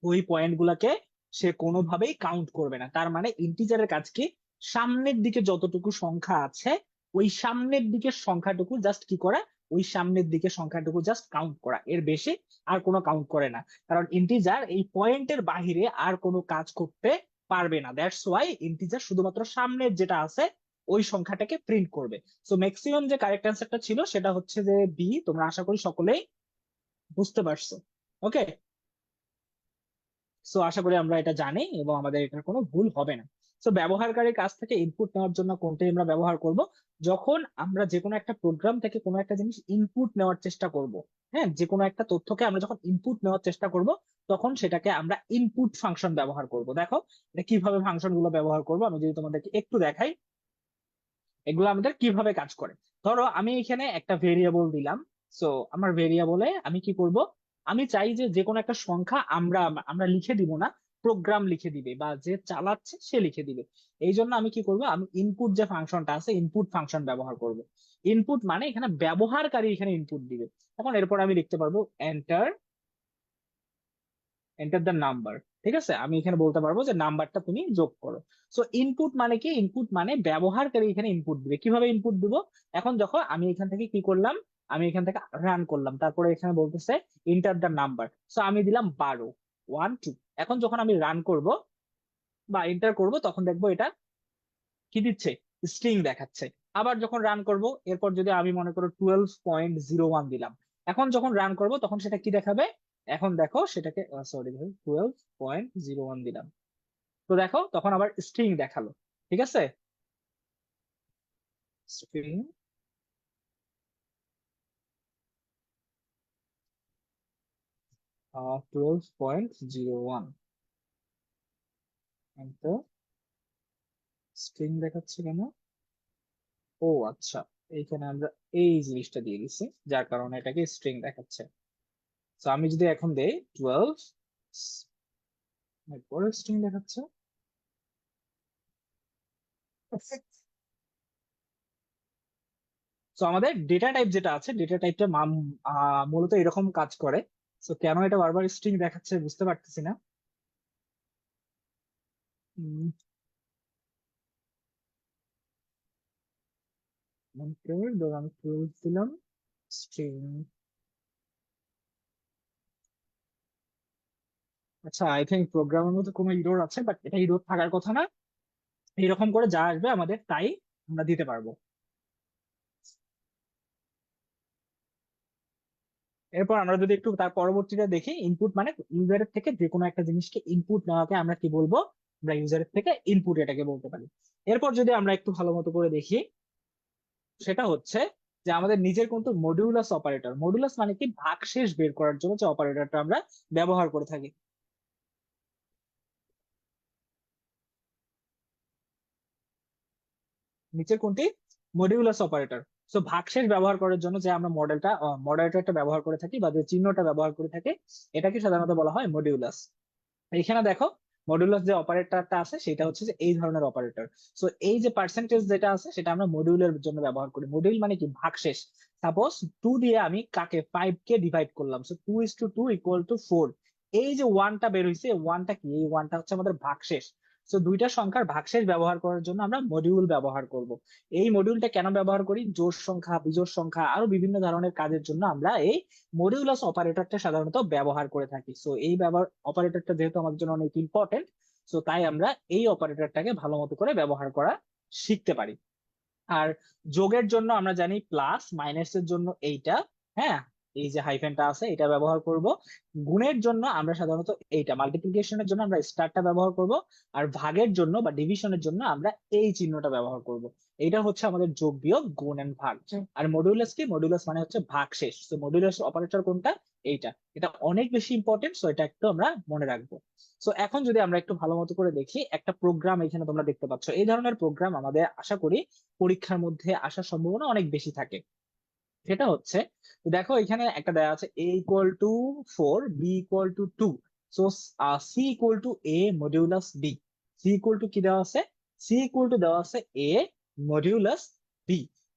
ওই পয়েন্ট গুলাকে সে কোনোভাবেই কাউন্ট করবে না। তার মানে ইন্টিজারের কাজ কি, সামনের দিকে যতটুকু সংখ্যা আছে ওই সামনের দিকের সংখ্যাটুকু জাস্ট কি করা, ওই সামনের দিকে সংখ্যাটুকু জাস্ট কাউন্ট করা, এর বেশি আর কোনো কাউন্ট করে না। কারণ ইন্টিজার এই পয়েন্টের বাহিরে আর কোনো কাজ করতে পারবে না। দ্যাটস ওয়াই ইন্টিজার শুধুমাত্র সামনের যেটা আছে ওই সংখ্যাটাকে প্রিন্ট করবে। সো ম্যাক্সিমাম যে কারেক্ট অ্যান্সারটা ছিল সেটা হচ্ছে যে বি। তোমরা আশা করি সকলেই বুঝতে পারছো। ওকে। সো আশা করি আমরা এটা জানি এবং আমাদের এটার কোনো ভুল হবে না। সো ব্যবহারকারীর কাছ থেকে ইনপুট নেওয়ার জন্য কোনটি আমরা ব্যবহার করব, যখন আমরা যে কোনো একটা প্রোগ্রাম থেকে কোনো একটা জিনিস ইনপুট নেওয়ার চেষ্টা করব। হ্যাঁ, যে কোনো একটা তথ্যকে আমরা যখন ইনপুট নেওয়ার চেষ্টা করব, তখন সেটাকে আমরা ইনপুট ফাংশন ব্যবহার করব। দেখো এটা কিভাবে ফাংশন গুলো ব্যবহার করবো, আমি যদি তোমাদেরকে একটু দেখাই এগুলো আমাদের কিভাবে কাজ করে। ধরো আমি এখানে একটা ভেরিয়েবল দিলাম। সো আমার ভেরিয়েবলে আমি কি করব, আমি চাই যে যে কোনো একটা সংখ্যা আমরা আমরা লিখে দিব না, প্রোগ্রাম লিখে দিবে বা যে চালাচ্ছে সে লিখে দিবে। এই জন্য আমি কি করব, আমি ইনপুট যে ফাংশনটা আছে ইনপুট ফাংশন ব্যবহার করব। ইনপুট মানে এখানে ব্যবহারকারী এখানে ইনপুট দিবে। এখন এরপর আমি লিখতে পারবো এন্টার, এন্টার দ্য নাম্বার। ঠিক আছে, আমি এখানে বলতে পারবো যে নাম্বারটা তুমি যোগ করো। সো ইনপুট মানে কি, ইনপুট মানে ব্যবহারকারী এখানে ইনপুট দিবে। কিভাবে ইনপুট দিব, এখন দেখো আমি এখান থেকে কি করলাম, আমি এখান থেকে রান করলাম, তারপরে এখানে বলতেছে এন্টার দ্য নাম্বার। সো আমি দিলাম 12, 1 2। এখন যখন আমি রান করব বা এন্টার করব তখন দেখবো এটা কি দিচ্ছে, স্ট্রিং দেখাচ্ছে। আবার যখন রান করব এরপর যদি আমি মনে করো 12.01 দিলাম, এখন যখন রান করব তখন সেটা কি দেখাবে, এখন দেখো সেটাকে সরি 12.01 দিলাম, তো দেখো তখন আবার স্ট্রিং দেখালো। ঠিক আছে, স্ট্রিং 12.01, তো স্ট্রিং দেখাচ্ছে কেন, ও আচ্ছা, এইখানে আমরা এই জিনিসটা দিয়ে দিছি যার কারণে এটাকে স্ট্রিং দেখাচ্ছে। তো আমি যদি এখন দেই 12, এরপরে স্ট্রিং দেখাচ্ছে। তো আমাদের ডেটা টাইপ যেটা আছে, ডেটা টাইপটা মূলত এরকম কাজ করে। তো কেন এটা বারবার স্ট্রিং দেখাচ্ছে বুঝতে পারতেছি না। উম, ধরো আমি 12 দিলাম, স্ট্রিং। আচ্ছা, আই থিঙ্ক প্রোগ্রামের মধ্যে কোনো ইরর আছে, বাট এটা ইরর থাকার কথা না। এরকম করে যা আসবে আমাদের তাই আমরা দিতে পারবো। এরপর আমরা যদি একটু তার পরবর্তীটা দেখি, ইনপুট মানে ইউজারের থেকে যে কোনো একটা জিনিসকে ইনপুট নেওয়াকে আমরা কি বলবো, আমরা ইউজারের থেকে ইনপুট এটাকে বলতে পারি। এরপর যদি আমরা একটু ভালো মতো করে দেখি, সেটা হচ্ছে যে আমাদের নিজের কিন্তু মডিউলাস অপারেটর। মডিউলাস মানে কি, ভাগশেষ বের করার জন্য যে অপারেটরটা আমরা ব্যবহার করে থাকি। নিচের কোনটি, মডিউলাস অপারেটর। সো ভাগশেষ ব্যবহার করার জন্য যে আমরা মডারেটরটা ব্যবহার করে থাকি বা যে চিহ্নটা ব্যবহার করে থাকি, এটাকে সাধারণত বলা হয় মডিউলাস। এখানে দেখো মডুলাস যে অপারেটরটা আছে সেটা হচ্ছে যে এই ধরনের অপারেটর। সো এই যে পার্সেন্টেজ যেটা আছে সেটা আমরা মডিউলের জন্য ব্যবহার করি। মডিউল মানে কি, ভাগশেষ। সাপোজ 2 দিয়ে আমি কাকে 5 কে ডিভাইড করলাম, সো 2:2 ইকুয়াল টু 4। এই যে ওয়ানটা বের হইছে, এই ওয়ানটা কি, এই ওয়ানটা হচ্ছে আমাদের ভাগশেষ। সো দুইটা সংখ্যার ভাগশেষ ব্যবহার করার জন্য আমরা মডিউল ব্যবহার করব। এই মডিউলটা কেন ব্যবহার করি, জোড় সংখ্যা, বিজোড় সংখ্যা, আরো বিভিন্ন ধরনের কাজের জন্য আমরা এই মডিউলাস অপারেটরটা সাধারণত ব্যবহার করে থাকি। সো এই ব্যবহার অপারেটরটা যেহেতু আমাদের জন্য অনেক ইম্পর্টেন্ট, সো তাই আমরা এই অপারেটরটাকে ভালো মতো করে ব্যবহার করা শিখতে পারি। আর যোগের জন্য আমরা জানি প্লাস, মাইনাসের জন্য এইটা, হ্যাঁ, এই যে হাইফেনটা আছে এটা ব্যবহার করব। গুণের জন্য আমরা সাধারণত এইটা, মাল্টিপ্লিকেশনের জন্য আমরা স্টারটা ব্যবহার করব। আর ভাগের জন্য বা ডিভিশনের জন্য আমরা এই চিহ্নটা ব্যবহার করব। এইটা হচ্ছে আমাদের যোগ বিয়োগ গুণ এন্ড ভাগ। আর মডুলাস কি, মডুলাস মানে হচ্ছে ভাগশেষ। তো মডুলাস অপারেটর কোনটা, এইটা। এটা অনেক বেশি ইম্পর্টেন্ট, সো এটা একটু আমরা মনে রাখবো। সো এখন যদি আমরা একটু ভালো মতো করে দেখি, একটা প্রোগ্রাম এখানে তোমরা দেখতে পাচ্ছ, এই ধরনের প্রোগ্রাম আমাদের আশা করি পরীক্ষার মধ্যে আসার সম্ভাবনা অনেক বেশি থাকে। সেটা হচ্ছে, দেখো এখানে একটা দেওয়া আছে a equal to 4, b equal to 2। So c equal to a modulus b। c equal to কি দেওয়া আছে, c ইকুয়াল টু দেওয়া আছে a মডিউলাস b।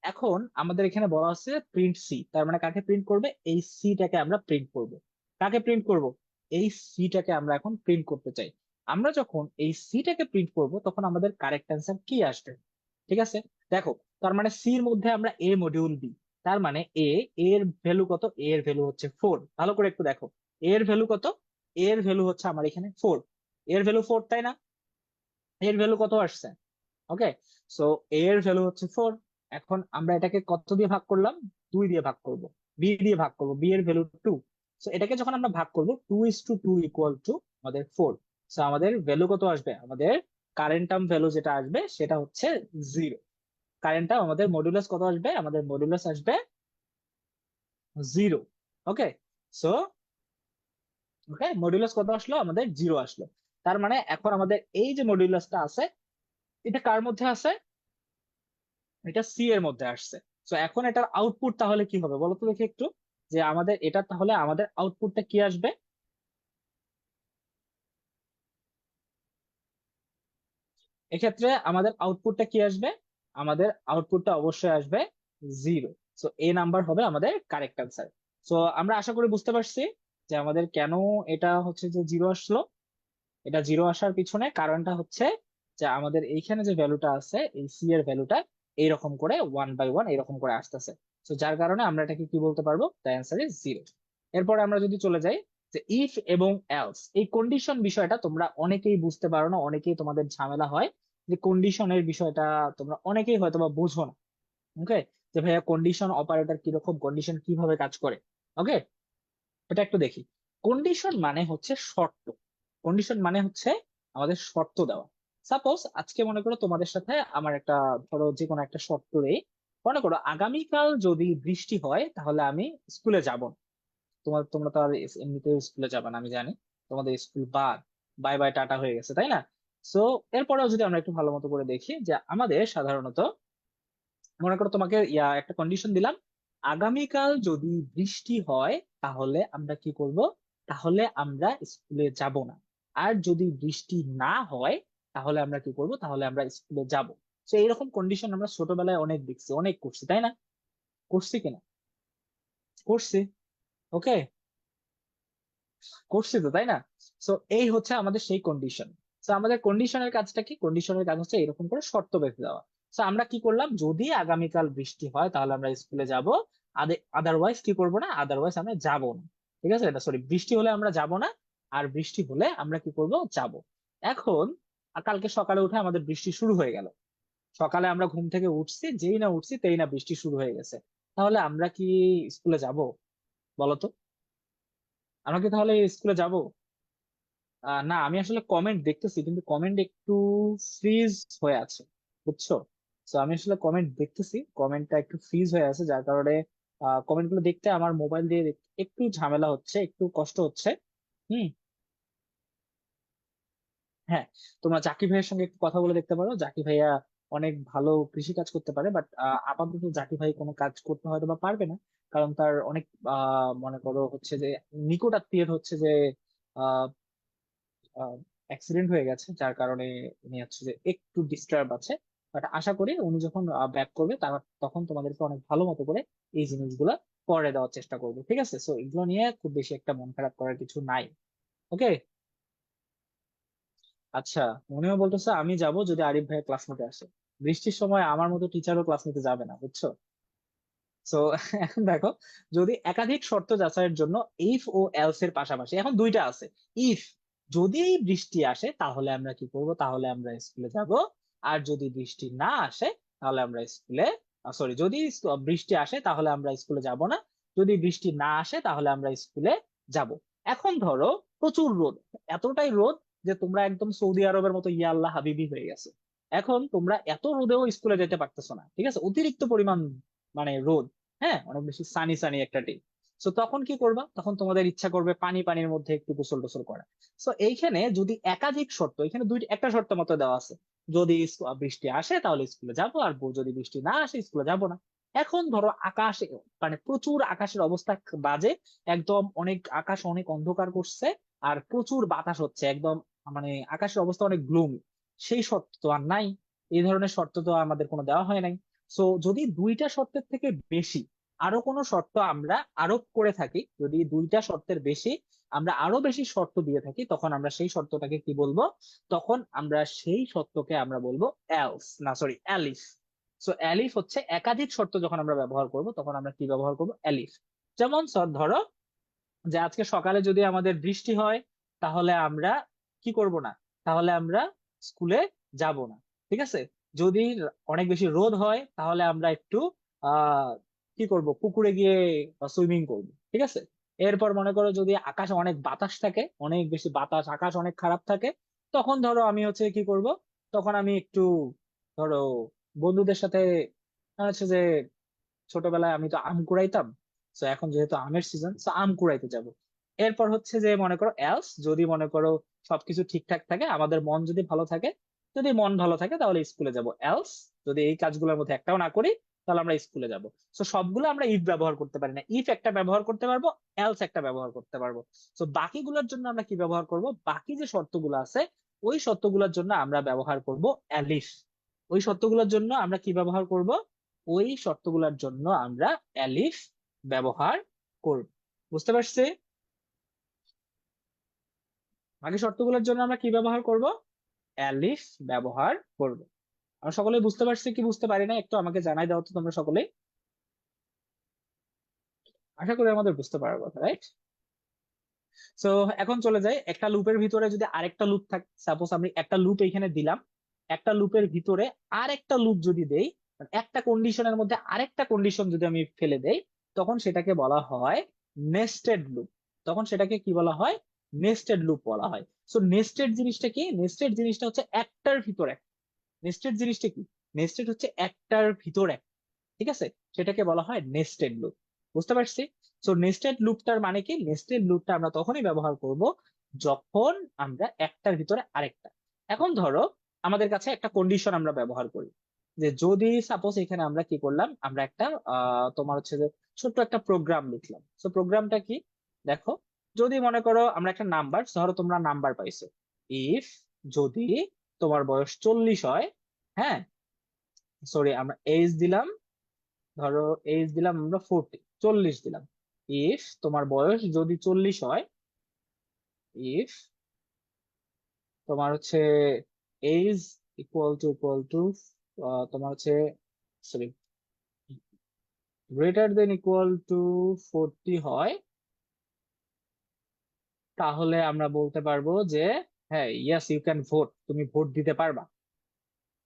এখন আমাদের এখানে বলা আছে প্রিন্ট c, তার মানে কাকে প্রিন্ট করবে, এই c টাকে আমরা প্রিন্ট করব। কাকে প্রিন্ট করব, এই c টাকে আমরা এখন প্রিন্ট করতে চাই। আমরা যখন এই c টাকে প্রিন্ট করব তখন আমাদের কারেক্ট অ্যান্সার কি আসবে, ঠিক আছে। দেখো, তার মানে সি এর মধ্যে আমরা এ মডিউল বি, তার মানে এর ভ্যালু কত, এর ভ্যালু হচ্ছে 4। ভালো করে একটু দেখো, এর ভ্যালু কত, এর ভ্যালু হচ্ছে আমার এখানে 4। এর ভ্যালু 4, তাই না? এর ভ্যালু কত আসছে, ওকে। সো এর ভ্যালু হচ্ছে 4। এখন আমরা এটাকে কত দিয়ে ভাগ করলাম, 2 দিয়ে ভাগ করব, বি দিয়ে ভাগ করব, বি এর ভ্যালু 2। সো এটাকে যখন আমরা ভাগ করব, 2:2 ইকুয়াল টু আমাদের 4। সো আমাদের ভ্যালু কত আসবে, আমাদের কারেন্ট টার্ম ভ্যালু যেটা আসবে সেটা হচ্ছে 0। কারেন্টটা আমাদের মডুলাস কত আসবে, আমাদের মডুলাস আসবে 0। ওকে, সো ওকে, মডুলাস কত আসলো, আমাদের 0 আসলো। তার মানে এখন আমাদের এই যে মডুলাসটা আছে, এটা কার মধ্যে আছে, এটা সি এর মধ্যে আসছে। সো এখন এটার আউটপুট তাহলে কি হবে বলো তো দেখি একটু, যে আমাদের এটা তাহলে আমাদের আউটপুটটা কি আসবে। এক্ষেত্রে আমাদের আউটপুটটা কি আসবে, আমাদের আউটপুটটা অবশ্যই আসবে 0। সো এ নাম্বার হবে আমাদের কারেক্ট আনসার। সো আমরা আশা করি বুঝতে পারছি যে আমাদের কেন এটা হচ্ছে যে 0 আসলো। এটা 0 আসার পিছনে কারণটা হচ্ছে যে আমাদের এইখানে যে ভ্যালুটা আছে, এই সি এর ভ্যালুটা এইরকম করে 1/1 এরকম করে আসতেছে। তো যার কারণে আমরা এটাকে কি বলতে পারবো, দ্য অ্যান্সার ইজ 0। এরপরে আমরা যদি চলে যাই, যে ইফ এবং এলস, এই কন্ডিশন বিষয়টা তোমরা অনেকেই বুঝতে পারো না, অনেকেই তোমাদের ঝামেলা হয় যে কন্ডিশনের বিষয়টা তোমরা অনেকেই হয়তো বা বোঝো না। ওকে, যে ভাইয়া কন্ডিশন অপারেটর কিরকম, কন্ডিশন কিভাবে কাজ করে। ওকে, এটা একটু দেখি। কন্ডিশন মানে হচ্ছে শর্ত। কন্ডিশন মানে হচ্ছে আমাদের শর্ত দেওয়া। সাপোজ আজকে মনে করো তোমাদের সাথে আমার একটা, ধরো যে কোনো একটা শর্ত দেই, মনে করো আগামীকাল যদি বৃষ্টি হয় তাহলে আমি স্কুলে যাব না। তোমরা তো আর এমনিতেও স্কুলে যাবে না, আমি জানি। তোমাদের স্কুল বাদ, বাই বাই টাটা হয়ে গেছে, তাই না? সো এরপরেও যদি আমরা একটু ভালো মতো করে দেখি, যে আমাদের সাধারণত মনে করো তোমাকে একটা কন্ডিশন দিলাম, আগামীকাল যদি বৃষ্টি হয় তাহলে আমরা কি করব, তাহলে আমরা স্কুলে যাব না। আর যদি বৃষ্টি না হয় তাহলে আমরা কি করব, তাহলে আমরা স্কুলে যাব। তো এইরকম কন্ডিশন আমরা ছোটবেলায় অনেক দেখছি, অনেক করছি, তাই না? করছি কিনা, করছি। ওকে, করছি তো, তাই না? সো এই হচ্ছে আমাদের সেই কন্ডিশন। তো আমাদের কন্ডিশনের কাজটা কি, কন্ডিশনের কাজ হচ্ছে এরকম করে শর্ত বেঁধে দেওয়া। তো আমরা কি করলাম, যদি আগামীকাল বৃষ্টি হয় তাহলে আমরা স্কুলে যাব, আদারওয়াইজ কি করব না, আদারওয়াইজ আমরা যাব না। ঠিক আছে, এটা সরি, বৃষ্টি হলে আমরা যাব না, আর বৃষ্টি হলে আমরা কি করব, যাব। এখন কালকে সকালে উঠে আমাদের বৃষ্টি শুরু হয়ে গেল। সকালে আমরা ঘুম থেকে উঠছি, যেই না উঠছি তেই না বৃষ্টি শুরু হয়ে গেছে। তাহলে আমরা কি স্কুলে যাব, বলো তো? আমরা কি তাহলে স্কুলে যাব? না, আমি আসলে কমেন্ট দেখতেছি কিন্তু কমেন্ট একটু ফ্রিজ হয়ে আছে, বুঝছো? তো আমি আসলে কমেন্ট দেখতেছি, কমেন্টটা একটু ফ্রিজ হয়ে আছে, যার কারণে কমেন্ট গুলো দেখতে আমার মোবাইল দিয়ে একটু ঝামেলা হচ্ছে, একটু কষ্ট হচ্ছে। হুম। হ্যাঁ, তোমরা জাকি ভাইয়ের সঙ্গে একটু কথা বলে দেখতে পারো। জাকি ভাইয়া অনেক ভালো কৃষি কাজ করতে পারে, বাট আপাতত জাকি ভাই কোনো কাজ করতে হয়তো বা পারবে না, কারণ তার অনেক মনে করো হচ্ছে যে নিকট আত্মীয়ের হচ্ছে যে অ্যাক্সিডেন্ট হয়ে গেছে, যার কারণে উনি হচ্ছে যে একটু ডিস্টার্ব আছে। বাট আশা করি উনি যখন ব্যাক করবে তখন তোমাদেরকে অনেক ভালো মতো করে এই জিনিসগুলা করে দেওয়ার চেষ্টা করবো, ঠিক আছে? সো এগুলো নিয়ে খুব বেশি একটা মন খারাপ করার কিছু নাই। ওকে। আচ্ছা, মনেও বলতেছে আমি যাব যদি আরিফ ভাই ক্লাস নিতে আসে। বৃষ্টির সময় আমার মতো টিচারও ক্লাস নিতে যাবে না, বুঝছো? সো এখন দেখো, যদি একাধিক শর্ত যাচাইয়ের জন্য ইফ ও এলস এর পাশাপাশি এখন দুইটা আছে। ইফ, যদি বৃষ্টি আসে তাহলে আমরা কি করব, তাহলে আমরা স্কুলে যাব। আর যদি বৃষ্টি না আসে তাহলে আমরা স্কুলে, সরি, যদি বৃষ্টি আসে তাহলে আমরা স্কুলে যাব না, যদি বৃষ্টি না আসে তাহলে আমরা স্কুলে যাব। এখন ধরো প্রচুর রোদ, এতটাই রোদ যে তোমরা একদম সৌদি আরবের মতো ইয়া আল্লাহ হাবিবি হয়ে গেছে। এখন তোমরা এত রোদেও স্কুলে যেতে পারতেছো না, ঠিক আছে? অতিরিক্ত পরিমাণ মানে রোদ, হ্যাঁ, অনেক বেশি সানি সানি একটা ডে। তো তখন কি করবা? তখন তোমাদের ইচ্ছা করবে পানির মধ্যে একটু গোসল টোসল করা। তো এইখানে যদি একাধিক শর্ত, এখানে একটা শর্ত মতো দেওয়া আছে, যদি বৃষ্টি আসে তাহলে স্কুলে যাব, আর যদি বৃষ্টি না আসে স্কুলে যাব না। এখন ধরো আকাশে মানে প্রচুর আকাশের অবস্থা বাজে, একদম অনেক আকাশ অনেক অন্ধকার করছে, আর প্রচুর বাতাস হচ্ছে একদম, মানে আকাশের অবস্থা অনেক গ্লুমি। সেই শর্ত তো আর নাই, এই ধরনের শর্ত তো আমাদের কোনো দেওয়া হয় নাই। সো যদি দুইটা শর্তের থেকে বেশি আরো কোনো শর্ত আমরা আরোপ করে থাকি, যদি দুইটা শর্তের বেশি আমরা আরো বেশি শর্ত দিয়ে থাকি, তখন আমরা সেই শর্তটাকে কি বলবো? তখন আমরা সেই শর্তকে আমরা বলবো এলস, না সরি, অ্যালিফ। সো অ্যালিফ হচ্ছে একাধিক শর্ত যখন আমরা ব্যবহার করব তখন আমরা কি ব্যবহার করব? অ্যালিফ। যেমন ধরো যে আজকে সকালে যদি আমাদের বৃষ্টি হয় তাহলে আমরা কি করব না, তাহলে আমরা স্কুলে যাব না, ঠিক আছে? যদি অনেক বেশি রোদ হয় তাহলে আমরা একটু আহ কি করব, পুকুরে গিয়ে সুইমিং করব, ঠিক আছে? এরপর মনে করো যদি আকাশে অনেক বাতাস থাকে, অনেক বেশি বাতাস, আকাশ অনেক খারাপ থাকে, তখন ধরো আমি হচ্ছে কি করব, তখন আমি একটু ধরো বন্ধুদের সাথে হচ্ছে যে ছোটবেলায় আমি তো আম কুড়াইতাম, তো এখন যেহেতু আমের সিজন, তো আম কুড়াইতে যাব। এরপর হচ্ছে যে মনে করো এলস, যদি মনে করো সবকিছু ঠিকঠাক থাকে, আমাদের মন যদি ভালো থাকে, যদি মন ভালো থাকে তাহলে স্কুলে যাব। এলস, যদি এই কাজগুলোর মধ্যে একটাও না করি তাহলে আমরা স্কুলে যাব। তো সবগুলো আমরা ইফ ব্যবহার করতে পারি না, ইফ একটা ব্যবহার করতে পারবো, এলস একটা ব্যবহার করতে পারবো। তো বাকিগুলোর জন্য আমরা কি ব্যবহার করব? বাকি যে শর্তগুলো আছে ওই শর্তগুলোর জন্য আমরা ব্যবহার করব অ্যালিফ। ওই শর্তগুলোর জন্য আমরা কি ব্যবহার করব? ওই শর্তগুলোর জন্য আমরা অ্যালিফ ব্যবহার করব। বুঝতে পারছি? বাকি শর্তগুলোর জন্য আমরা কি ব্যবহার করব? অ্যালিফ ব্যবহার করব। আমরা সকলে বুঝতে পারছি কি বুঝতে পারি না একটু আমাকে জানাই দাও তো তোমরা সকলেই। আশা করি আমাদের বুঝতে পারার কথা, রাইট? সো এখন চলে যাই, একটা লুপের ভিতরে যদি আরেকটা লুপ থাকে, সাপোজ আমি একটা লুপ এখানে দিলাম, একটা লুপের ভিতরে আরেকটা লুপ যদি দেই, মানে একটা কন্ডিশনের মধ্যে আরেকটা কন্ডিশন যদি আমি ফেলে দেই, তখন সেটাকে বলা হয় নেস্টেড লুপ। তখন সেটাকে কি বলা হয়? নেস্টেড লুপ বলা হয়। সো নেস্টেড জিনিসটা কি? নেস্টেড জিনিসটা হচ্ছে একটার ভিতরে, নেস্টেড জিনিসটা কি? নেস্টেড হচ্ছে একটার ভিতরে, ঠিক আছে? সেটাকে বলা হয় নেস্টেড লুপ। বুঝতে পারছি? সো নেস্টেড লুপটার মানে কি? নেস্টেড লুপটা আমরা তখনই ব্যবহার করব যখন আমরা একটার ভিতরে আরেকটা। এখন ধরো আমাদের কাছে একটা কন্ডিশন আমরা ব্যবহার করি, যে যদি সাপোজ এখানে আমরা কি করলাম, আমরা একটা তোমার হচ্ছে যে ছোট্ট একটা প্রোগ্রাম লিখলাম। সো প্রোগ্রামটা কি? দেখো, যদি মনে করো আমরা একটা নাম্বার, ধরো তোমরা নাম্বার পাইছো, ইফ, যদি তোমার বয়স 40 হয়, হ্যাঁ, সরি আমরা এজ দিলাম, ধরো এজ দিলাম আমরা 40, 40 দিলাম। ইফ তোমার বয়স যদি 40 হয়, ইফ তোমার হচ্ছে এজ ইকুয়াল টু তোমার হচ্ছে, sorry, greater than equal two 40 হয়, তাহলে আমরা বলতে পারবো যে হ্যাঁ, ইয়েস ইউ ক্যান ভোট, তুমি ভোট দিতে পারবা,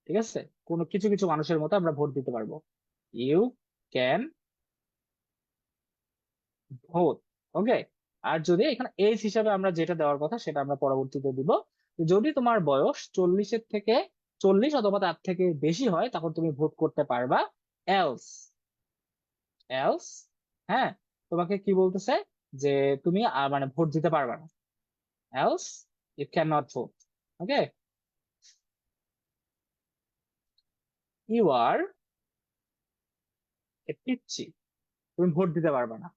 ঠিক আছে? কোনো কিছু কিছু মানুষের মতো আমরা ভোট দিতে পারবো। You can vote. ওকে। আর যদি এখানে এজ হিসাবে আমরা যেটা দেওয়ার কথা সেটা আমরা পরবর্তীতে দিব, যদি তোমার বয়স 40-এর থেকে 40 অথবা তার থেকে বেশি হয় তখন তুমি ভোট করতে পারবা। এলস, এলস, হ্যাঁ, তোমাকে কি বলতেছে? যে তুমি মানে ভোট দিতে পারবা না। Else you can not vote. Okay. You are a পিচ্ছি, তুমি ভোট দিতে পারবা না।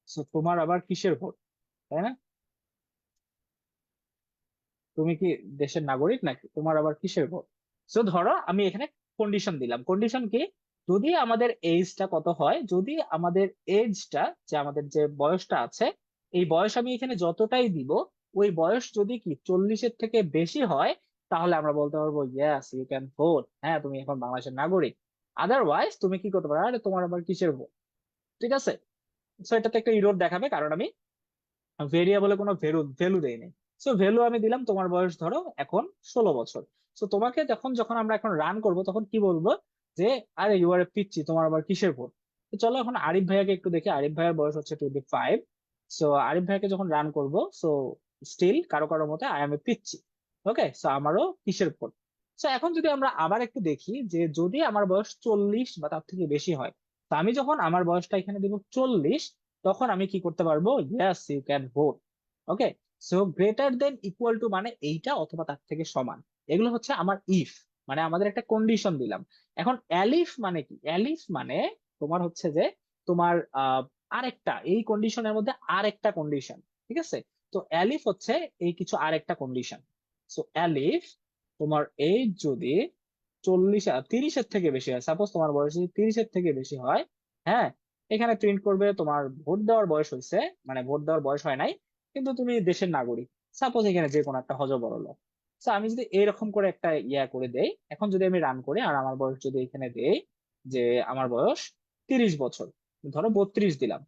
So, তোমার আবার কিসের ভোট, তাই না? তুমি কি দেশের নাগরিক নাকি, তোমার আবার কিসের ভোট? সো ধরো আমি এখানে কন্ডিশন দিলাম, কন্ডিশন কি, যদি আমাদের এজটা কত হয়, যদি আমাদের এজটা, যে আমাদের যে বয়সটা আছে, এই বয়স আমি এখানে যতটাই দিব, ওই বয়স যদি কি 40-এর থেকে বেশি হয়, তাহলে আমরা বলতে পারবো ইয়েস ইউ ক্যান ভোট, হ্যাঁ তুমি এখন বাংলাদেশের নাগরিক। আদারওয়াইজ তুমি কি করতে পারো, আরে তোমার আবার কিসের ভোট। ঠিক আছে। সো এটাতে একটা ইরোর দেখাবে, কারণ আমি ভেরিয়েবলে কোনো ভ্যালু ভ্যালু দেই নাই। সো ভ্যালু আমি দিলাম, তোমার বয়স ধরো এখন 16 বছর। সো তোমাকে যখন যখন আমরা এখন রান করব, তখন কি বলবো, যে আরে ইউ আর এ পিচ্ছি, তোমার আবার কিসের ভোট। তো চলো এখন আরিফ ভাইয়াকে একটু দেখি, আরিফ ভাইয়ার বয়স হচ্ছে 25। সো আরিফ ভাইয়াকে যখন রান করব, সো স্টিল কারো কারো মতে আই এম এ পিচ্ছি। ওকে, সো আমারও কিসের ভোট। সো এখন যদি আমরা আবার একটু দেখি, যে যদি আমার বয়স 40 বা তার থেকে বেশি হয়, তো আমি যখন আমার বয়সটা এখানে দিব 40, তখন আমি কি করতে পারবো, yes you can vote. Okay. So greater than equal to মানে এইটা অথবা তার থেকে সমান, এগুলো হচ্ছে আমার ইফ, মানে আমাদের একটা কন্ডিশন দিলাম। এখন অ্যালিফ মানে কি, অ্যালিফ মানে তোমার হচ্ছে যে তোমার আরেকটা, এই কন্ডিশনের মধ্যে আরেকটা কন্ডিশন। ঠিক আছে। তো অ্যালিফ হচ্ছে এই কিছু আরেকটা কন্ডিশন। সো অ্যালিফ, তোমার এইজ যদি 30-এর থেকে বেশি হয়, সাপোজ তোমার বয়স যদি 30-এর থেকে বেশি হয়, হ্যাঁ, এখানে প্রিন্ট করবে তোমার ভোট দেওয়ার বয়স হয়েছে, মানে ভোট দেওয়ার বয়স হয় নাই, কিন্তু তুমি দেশের নাগরিক, সাপোজ এখানে যে কোনো একটা হযবরল। তো আমি যদি এরকম করে একটা ইয়া করে দেই, এখন যদি আমি রান করি আর আমার বয়স যদি এখানে দেই, যে আমার বয়স 30 বছর, ধরো 32 দিলাম,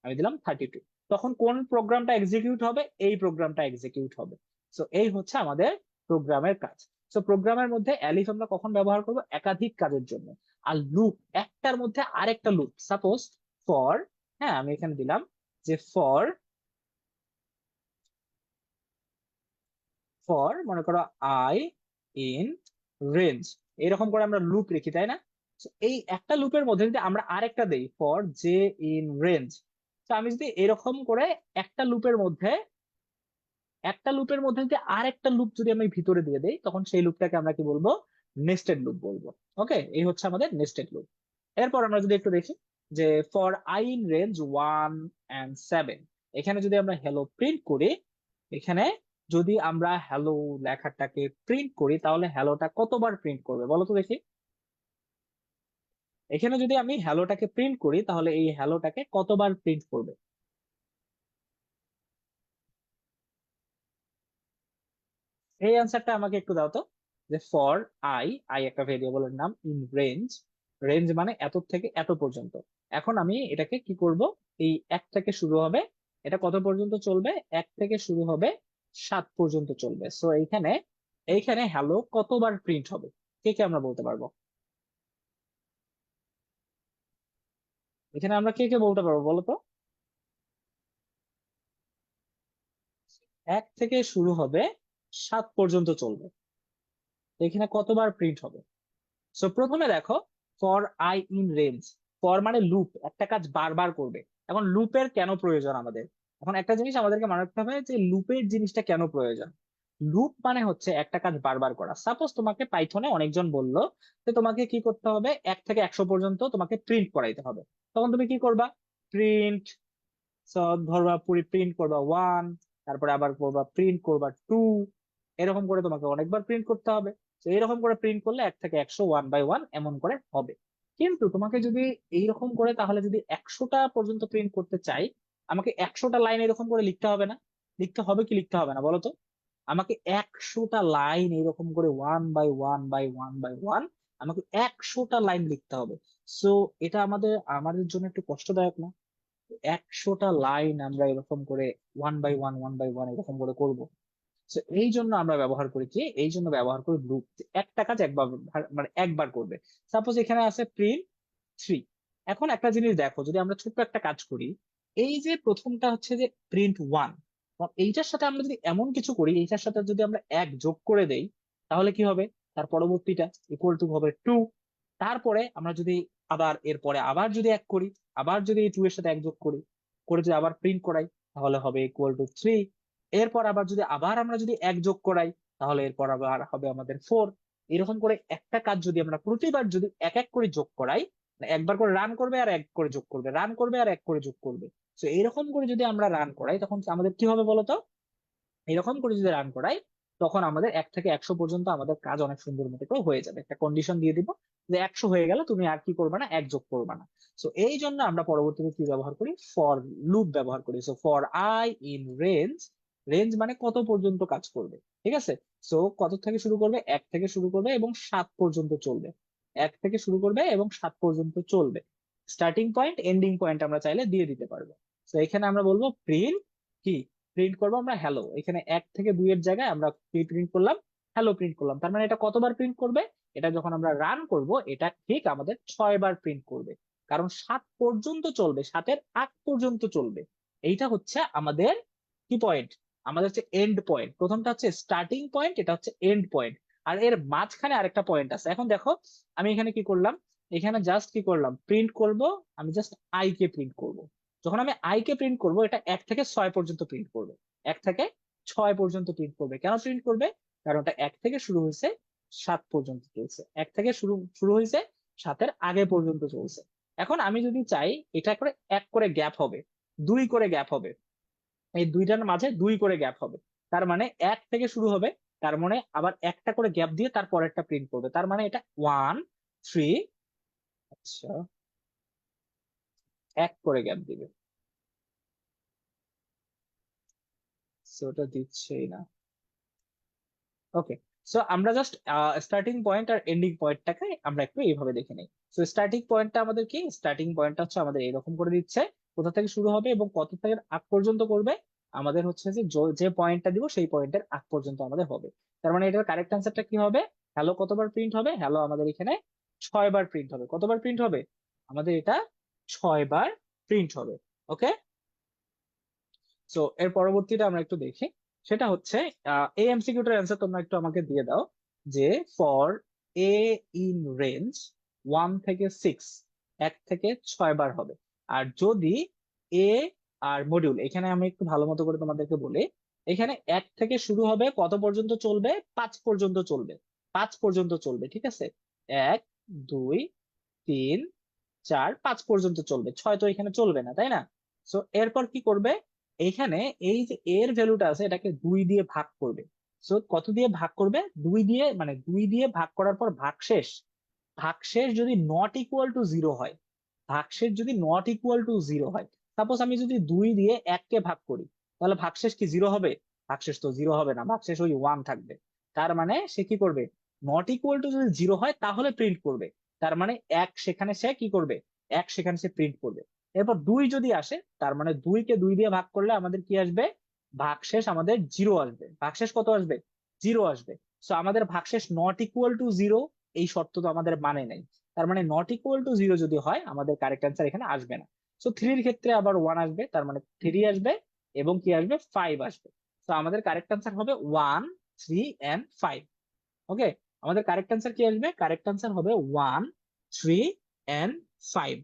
আমি দিলাম 32, তখন কোন প্রোগ্রামটা এক্সিকিউট হবে, এই প্রোগ্রামটা এক্সিকিউট হবে। সো এই হচ্ছে আমাদের প্রোগ্রামের কাজ। সো প্রোগ্রামের মধ্যে অ্যালিফ আমরা কখন ব্যবহার করব, একাধিক কাজের জন্য। আর লুপ, একটার মধ্যে আরেকটা লুপ, সাপোজ ফর, হ্যাঁ আমি এখানে দিলাম যে ফর, ফর মনে করো আই ইন রেঞ্জ, এরকম করে আমরা লুপ লিখি, তাই না? So, এই একটা লুপের মধ্যে যদি আমরা আরেকটা দেই, ফর জে ইন রেঞ্জ, তো আমি যদি এরকম করে একটা লুপের মধ্যে, একটা লুপের মধ্যে যদি আরেকটা লুপ যদি আমি ভিতরে দিয়ে দেই, তখন সেই লুপটাকে আমরা কি বলবো, নেস্টেড লুপ বলবো। ওকে, এই হচ্ছে আমাদের নেস্টেড লুপ। এরপর আমরা যদি একটু দেখি, যে for I in range 1 and 7, এখানে যদি আমরা হ্যালো প্রিন্ট করি, এখানে যদি আমরা হ্যালো লেখাটাকে প্রিন্ট করি, তাহলে হ্যালোটা কতবার প্রিন্ট করবে বলো তো দেখি। এখানে যদি আমি হ্যালোটাকে প্রিন্ট করি, তাহলে এই হ্যালোটাকে কতবার প্রিন্ট করবে? এই অ্যান্সারটা আমাকে একটু দাও তো। যে ফর আই, আই একটা ভেরিয়েবলের নাম, ইন রেঞ্জ, রেঞ্জ মানে এত থেকে এত পর্যন্ত। এখন আমি এটাকে কি করব, এই এক থেকে শুরু হবে, এটা কত পর্যন্ত চলবে, 1 থেকে শুরু হবে, 7 পর্যন্ত চলবে। সো এইখানে, এইখানে হ্যালো কতবার প্রিন্ট হবে, কে কে আমরা বলতে পারবো? এখানে আমরা কে কে বলতে পারবো বলো তো। 1 থেকে শুরু হবে, 7 পর্যন্ত চলবে, এখানে কতবার প্রিন্ট হবে? সো প্রথমে দেখো, for I in range, for মানে লুপ, একটা কাজ বারবার করবে। এখন লুপের কেন প্রয়োজন আমাদের, এখন একটা জিনিস আমাদেরকে মনে রাখতে হবে, যে লুপের জিনিসটা কেন প্রয়োজন। লুপ মানে হচ্ছে একটা কাজ বারবার করা। সাপোজ তোমাকে পাইথনে অনেকজন বললো যে তোমাকে কি করতে হবে, 1 থেকে 100 পর্যন্ত তোমাকে প্রিন্ট করাইতে হবে, তখন তুমি কি করবা, প্রিন্ট, ধরবা পুরি প্রিন্ট করবা 1, তারপরে আবার করবা প্রিন্ট করবা 2, এরকম করে তোমাকে অনেকবার প্রিন্ট করতে হবে। তো এরকম করে প্রিন্ট করলে 1 থেকে 100, 1 বাই 1 এমন করে হবে। কিন্তু তোমাকে যদি এইরকম করে, তাহলে যদি 100টা পর্যন্ত প্রিন্ট করতে চাই, আমাকে 100টা লাইন এরকম করে লিখতে হবে না? লিখতে হবে কি লিখতে হবে না বলো তো? আমাকে 100টা লাইন এরকম করে 1 বাই 1 বাই 1 বাই 1 আমাকে 100টা লাইন লিখতে হবে। সো এটা আমাদের আমাদের জন্য একটু কষ্টদায়ক না? 100টা লাইন আমরা এরকম করে 1 বাই 1 1 বাই 1 এরকম করে করব। তো এই জন্য আমরা ব্যবহার করি কি, এই জন্য ব্যবহার করি লুপ, একটা কাজ একবার, মানে একবার করবে। সাপোজ এখানে আছে প্রিন্ট 3। এখন একটা জিনিস দেখো, যদি আমরা ছোট্ট একটা কাজ করি, এই যে প্রথমটা হচ্ছে যে প্রিন্ট 1, এইটার সাথে আমরা যদি এমন কিছু করি, এইটার সাথে যদি আমরা 1 যোগ করে দেই, তাহলে কি হবে, তার পরবর্তীটা ইকুয়াল টু হবে 2। তারপরে আমরা যদি আবার এরপরে আবার যদি 1 করি, আবার যদি এই 2 এর সাথে 1 যোগ করি, করে যদি আবার প্রিন্ট করাই, তাহলে হবে ইকুয়াল টু 3। এরপর আবার যদি আবার আমরা যদি 1 যোগ করাই, তাহলে এরপর আবার হবে আমাদের 4। এরকম করে একটা কাজ যদি আমরা প্রতিবার যদি এক এক করে যোগ করাই, মানে একবার করে রান করবে আর 1 করে যোগ করবে, রান করবে আর 1 করে যোগ করবে, তো এরকম করে যদি আমরা রান করাই, তখন আমাদের কি হবে বলতো, এরকম করে যদি রান করাই, তখন আমাদের 1 থেকে 100 পর্যন্ত আমাদের কাজ অনেক সুন্দর মতো করে হয়ে যাবে। একটা কন্ডিশন দিয়ে দিব যে 100 হয়ে গেল, তুমি আর কি করবে না, এক যোগ করবে না। সো এই জন্য আমরা পরবর্তীতে কি ব্যবহার করি, ফর লুপ ব্যবহার করি। So for I in range, range মানে কত পর্যন্ত কাজ করবে, ঠিক আছে। সো কত থেকে শুরু করবে, 1 থেকে শুরু করবে এবং 7 পর্যন্ত চলবে। 1 থেকে শুরু করবে এবং 7 পর্যন্ত চলবে। স্টার্টিং পয়েন্ট এন্ডিং পয়েন্ট আমরা চাইলে দিয়ে দিতে পারবো। তো এখানে আমরা বলবো প্রিন্ট কি, প্রিন্ট করবো আমরা হ্যালো। এখানে 1 থেকে 2 এর জায়গায় আমরা কি প্রিন্ট করলাম, হ্যালো প্রিন্ট করলাম। তার মানে এটা কতবার প্রিন্ট করবে, এটা যখন আমরা রান করব এটা ঠিক আমাদের 6 বার প্রিন্ট করবে। কারণ 7 পর্যন্ত চলবে, 7-এর আগ পর্যন্ত চলবে। এইটা হচ্ছে আমাদের কি পয়েন্ট, আমাদের হচ্ছে এন্ড পয়েন্ট। প্রথমটা হচ্ছে স্টার্টিং পয়েন্ট, এটা হচ্ছে এন্ড পয়েন্ট। আর এর মাঝখানে আরেকটা পয়েন্ট আছে। এখন দেখো আমি এখানে কি করলাম, এখানে জাস্ট কি করলাম, প্রিন্ট করব। আমি জাস্ট আই কে প্রিন্ট করব। যখন আমি আই কে প্রিন্ট করব, এটা 1 থেকে 6 পর্যন্ত প্রিন্ট করবে। 1 থেকে 6 পর্যন্ত প্রিন্ট করবে। কেন প্রিন্ট করবে, কারণ ওটা 1 থেকে শুরু হয়েছে, 7 পর্যন্ত চলছে। 1 থেকে শুরু শুরু হয়েছে, 7-এর আগে পর্যন্ত চলছে। এখন আমি যদি চাই এটা করে 1 করে গ্যাপ হবে, 2 করে গ্যাপ হবে, এই দুইটার মাঝে 2 করে গ্যাপ হবে। তার মানে 1 থেকে শুরু হবে, তার মানে আবার একটা করে গ্যাপ দিয়ে তারপর একটা প্রিন্ট করবে। তার মানে এটা 1 3, আচ্ছা 1 করে গ্যাপ দিবে। সো ওটা দিচ্ছেই না। ওকে, সো আমরা জাস্ট স্টার্টিং পয়েন্ট আর এন্ডিং পয়েন্টটাকে আমরা একটু এইভাবে দেখে নিই। সো স্টার্টিং পয়েন্টটা আমাদের কি, স্টার্টিং পয়েন্টটা হচ্ছে আমাদের এরকম করে দিচ্ছে, কোথা থেকে শুরু হবে এবং কত থেকে আগ পর্যন্ত করবে। আমাদের হচ্ছে যে যে পয়েন্টটা দিব সেই পয়েন্টের আগ পর্যন্ত আমাদের হবে। তার মানে এটার কারেক্ট আনসারটা কি হবে, হ্যালো কতবার প্রিন্ট হবে, হ্যালো আমাদের এখানে 6 বার প্রিন্ট হবে। কতবার প্রিন্ট হবে, আমাদের এটা 6 বার প্রিন্ট হবে। ওকে, সো এর পরবর্তীটা আমরা একটু দেখি। সেটা হচ্ছে এই এমসিকিউটার অ্যান্সার তোমরা একটু আমাকে দিয়ে দাও, যে ফর এ ইন রেঞ্জ 1 থেকে 6, 1 থেকে 6 বার হবে। আর যদি এ আর মডিউল, এখানে আমি একটু ভালো মতো করে তোমাদেরকে বলি, এখানে 1 থেকে শুরু হবে, কত পর্যন্ত চলবে, 5 পর্যন্ত চলবে। 5 পর্যন্ত চলবে, ঠিক আছে। 1 2 3 4 5 পর্যন্ত চলবে, 6 তো এখানে চলবে না, তাই না। সো এরপর কি করবে, এইখানে এই যে এর ভ্যালুটা আছে এটাকে 2 দিয়ে ভাগ করবে। সো কত দিয়ে ভাগ করবে, 2 দিয়ে, মানে 2 দিয়ে ভাগ করার পর ভাগশেষ, ভাগশেষ যদি নট ইকুয়াল টু জিরো হয়, ভাগশেষ যদি নট ইকুয়াল টু জিরো হয়, সাপোজ আমি যদি 2 দিয়ে 1 কে ভাগ করি, তাহলে ভাগশেষ কি জিরো হবে, ভাগশেষ তো জিরো হবে না, ভাগশেষ ওই 1 থাকবে। তার মানে সে কি করবে, নট ইকুয়াল টু যদি জিরো হয় তাহলে প্রিন্ট করবে। তার মানে সেখানে সে কি করবে, সেখানে সে প্রিন্ট করবে। এরপর 2 যদি আসে, তার মানে 2 কে 2 দিয়ে ভাগ করলে আমাদের কি আসবে, ভাগশেষ আমাদের জিরো আসবে। ভাগশেষ কত আসবে, জিরো আসবে। সো আমাদের ভাগশেষ নট ইকুয়াল টু জিরো, এই শর্ত তো আমাদের মানে নাই। তার মানে নট ইকুয়াল টু জিরো যদি হয়, আমাদের কারেক্ট অ্যান্সার এখানে আসবে না। সো 3-এর ক্ষেত্রে আবার 1 আসবে, তার মানে 3 আসবে এবং কি আসবে, 5 আসবে। তো আমাদের কারেক্ট অ্যান্সার হবে 1 3 and 5। ওকে, আমাদের কারেক্ট অ্যান্সার কি আসবে, কারেক্ট অ্যান্সার হবে 1 3 and 5।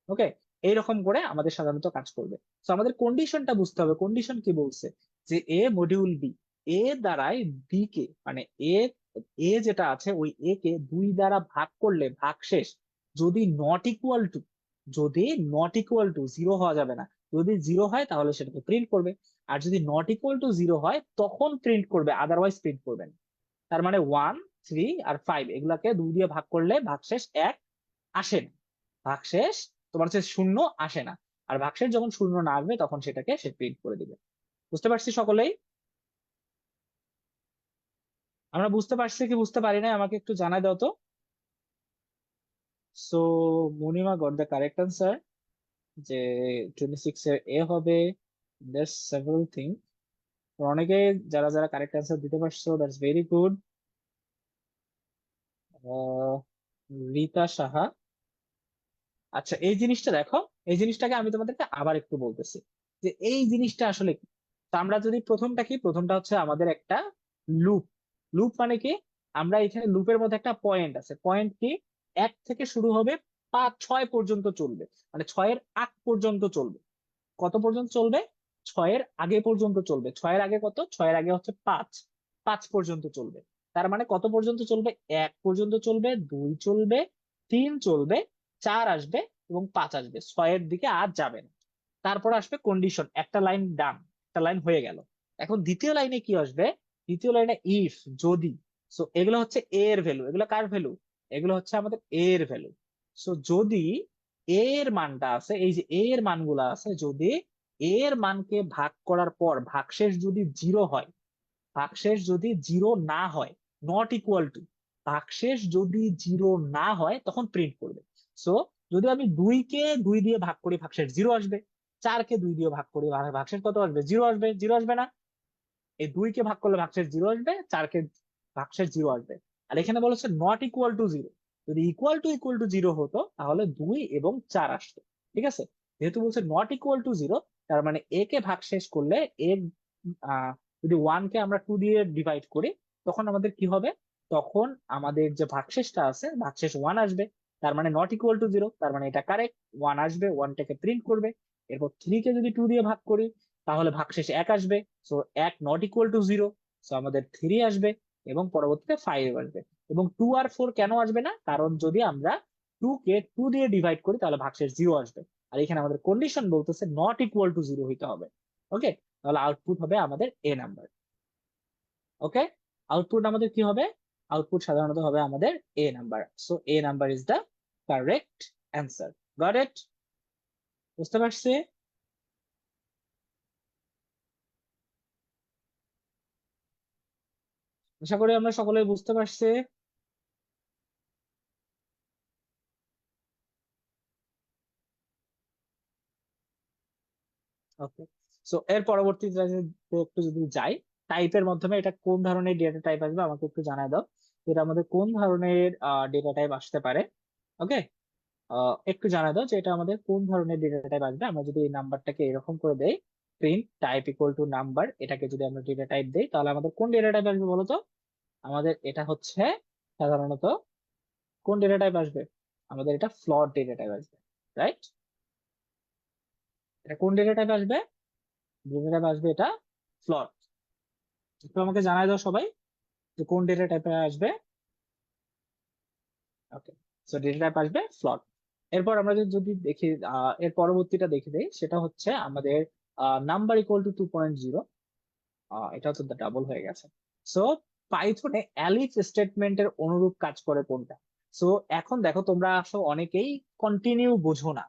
ওকে, এইরকম করে আমাদের সাধারণত কাজ করবে। তো আমাদের কন্ডিশনটা বুঝতে হবে, কন্ডিশন কি বলছে, যে এ মডিউল বি, এ দ্বারাই বি কে, মানে এ, এ যেটা আছে ওই এ কে 2 দ্বারা ভাগ করলে ভাগশেষ যদি নট ইকুয়াল টু, যদি নট ইকুয়াল টু জিরো হওয়া যাবে না, যদি জিরো হয় তাহলে সেটাকে প্রিন্ট করবে। আর যদি নট ইকুয়াল টু জিরো হয় তখন প্রিন্ট করবে, আদারওয়াইজ প্রিন্ট করবে না। তার মানে 1 3 আর 5 এগুলাকে 2 দিয়ে ভাগ করলে ভাগশেষ 1 আসে না, ভাগশেষ তোমার হচ্ছে শূন্য আসে না। আর ভাগশেষ যখন শূন্য না আসবে তখন সেটাকে সে প্রিন্ট করে দিবে। বুঝতে পারছি সকলেই, আমরা বুঝতে পারছি কি বুঝতে পারি না, আমাকে একটু জানাই দাও তো। So Munima got the correct answer, যে 26 এর এ হবে। দ্যাটস সেভারাল থিং, অনেকে যারা যারা কারেক্ট আনসার দিতে পারছো, that's very good. Rita Saha, আচ্ছা এই জিনিসটা দেখো, এই জিনিসটাকে আমি তোমাদেরকে আবার একটু বলতেছি, যে এই জিনিসটা আসলে কি। তো আমরা যদি প্রথমটা কি, প্রথমটা হচ্ছে আমাদের একটা লুপ। লুপ মানে কি, আমরা এখানে লুপের মধ্যে একটা পয়েন্ট আছে, পয়েন্ট কি, 1 থেকে শুরু হবে, 5 6 পর্যন্ত চলবে, মানে 6-এর আগ পর্যন্ত চলবে। কত পর্যন্ত চলবে, 6-এর আগে পর্যন্ত চলবে। 6-এর আগে কত, 6-এর আগে হচ্ছে 5, 5 পর্যন্ত চলবে। তার মানে কত পর্যন্ত চলবে, 1 পর্যন্ত চলবে, 2 চলবে, 3 চলবে, 4 আসবে এবং 5 আসবে, 6-এর দিকে আর যাবে না। তারপর আসবে কন্ডিশন, একটা লাইন ডান, একটা লাইন হয়ে গেল। এখন দ্বিতীয় লাইনে কি আসবে, দ্বিতীয় লাইনে ইফ, যদি। সো এগুলো হচ্ছে এ এর ভ্যালু, এগুলো কার ভ্যালু? এগুলো হচ্ছে আমাদের এ এর ভ্যালু। সো যদি এ এর মানটা আছে, এই যে এ এর মানগুলো আছে, যদি এ এর মানকে ভাগ করার পর ভাগশেষ যদি জিরো হয়, ভাগশেষ যদি জিরো না হয়, নট ইকুয়াল টু, ভাগশেষ যদি জিরো না হয় তখন প্রিন্ট করবে। সো যদি আমি 2 কে 2 দিয়ে ভাগ করি ভাগশেষ জিরো আসবে, 4 কে 2 দিয়ে ভাগ করি ভাগশেষ কত আসবে? জিরো আসবে। জিরো আসবে না? এই 2 কে ভাগ করলে ভাগশেষ জিরো আসবে, 4 কে ভাগশেষ জিরো আসবে। আর এখানে বলেছে নট ইকুয়াল টু জিরো। যদি ইকুয়াল টু জিরো হতো তাহলে 2 এবং 4 আসতো। ঠিক আছে? যেহেতু বলছে নট ইকুয়াল টু জিরো, তার মানে এ কে ভাগশেষ করলে এ, আহ, যদি 1 কে আমরা 2 দিয়ে ডিভাইড করি তখন আমাদের কি হবে? তখন আমাদের যে ভাগশেষটা আছে ভাগশেষ 1 আসবে। তার মানে নট ইকুয়াল টু জিরো, তার মানে এটা কারেক্ট, 1 আসবে, 1টাকে প্রিন্ট করবে। এরপর 3 কে যদি 2 দিয়ে ভাগ করি তাহলে ভাগশেষ 1 আসবে। So 1 not equal to zero, so আমাদের 3 আসবে, এবং পরবর্তীতে 5 আসবে। এবং 2 আর 4 কেন আসবে না? কারণ যদি আমরা 2 কে 2 দিয়ে ডিভাইড করি তাহলে ভাগশেষ জিরো আসবে। আর এখানে আমাদের কন্ডিশন বলতেছে নট ইকুয়াল টু জিরো হইতে হবে। ওকে, তাহলে আউটপুট হবে আমাদের এ নাম্বার। ওকে, আউটপুট আমাদের কি হবে? আউটপুট সাধারণত হবে আমাদের a number. So a number is the correct answer. Got it? বুঝতে পারছি? আশা করি আমরা সকলে বুঝতে পারছি। ওকে, সো এর পরবর্তীতে একটু যদি যাই, টাইপের মাধ্যমে এটা কোন ধরনের ডেটা টাইপ আসবে আমাকে একটু জানাই দাও। এটা আমাদের কোন ধরনের ডেটা টাইপ আসতে পারে? ওকে, একটু জানাই দাও যে এটা আমাদের কোন ধরনের ডেটা টাইপ আসবে। আমরা যদি এই নাম্বারটাকে এরকম করে দেই, print type equal to number, এটাকে যদি আমরা ডেটা টাইপ দেই তাহলে আমাদের কোন ডেটা টাইপ আসবে বলো তো? আমাদের এটা হচ্ছে সাধারণত কোন ডেটা টাইপ আসবে? আমাদের এটা ফ্লট ডেটা টাইপ আসবে, রাইট? এটা কোন ডেটা টাইপ আসবে? ডেটা টাইপ আসবে এটা ফ্লট। একটু আমাকে জানাই দাও সবাই যে কোন ডেটা টাইপে আসবে। ওকে, সো ডেটা টাইপ আসবে ফ্লট। এরপর আমরা যদি দেখি, এর পরবর্তীটা দেখে দেই, সেটা হচ্ছে আমাদের নাম্বার ইকুয়াল টু 2.0। এটা তো ডাবল হয়ে গেছে। সো পাইথনে এলিফ স্টেটমেন্টের অনুরূপ কাজ করে কোনটা? সো এখন দেখো, তোমরা আসো অনেকেই কন্টিনিউ বোঝো না।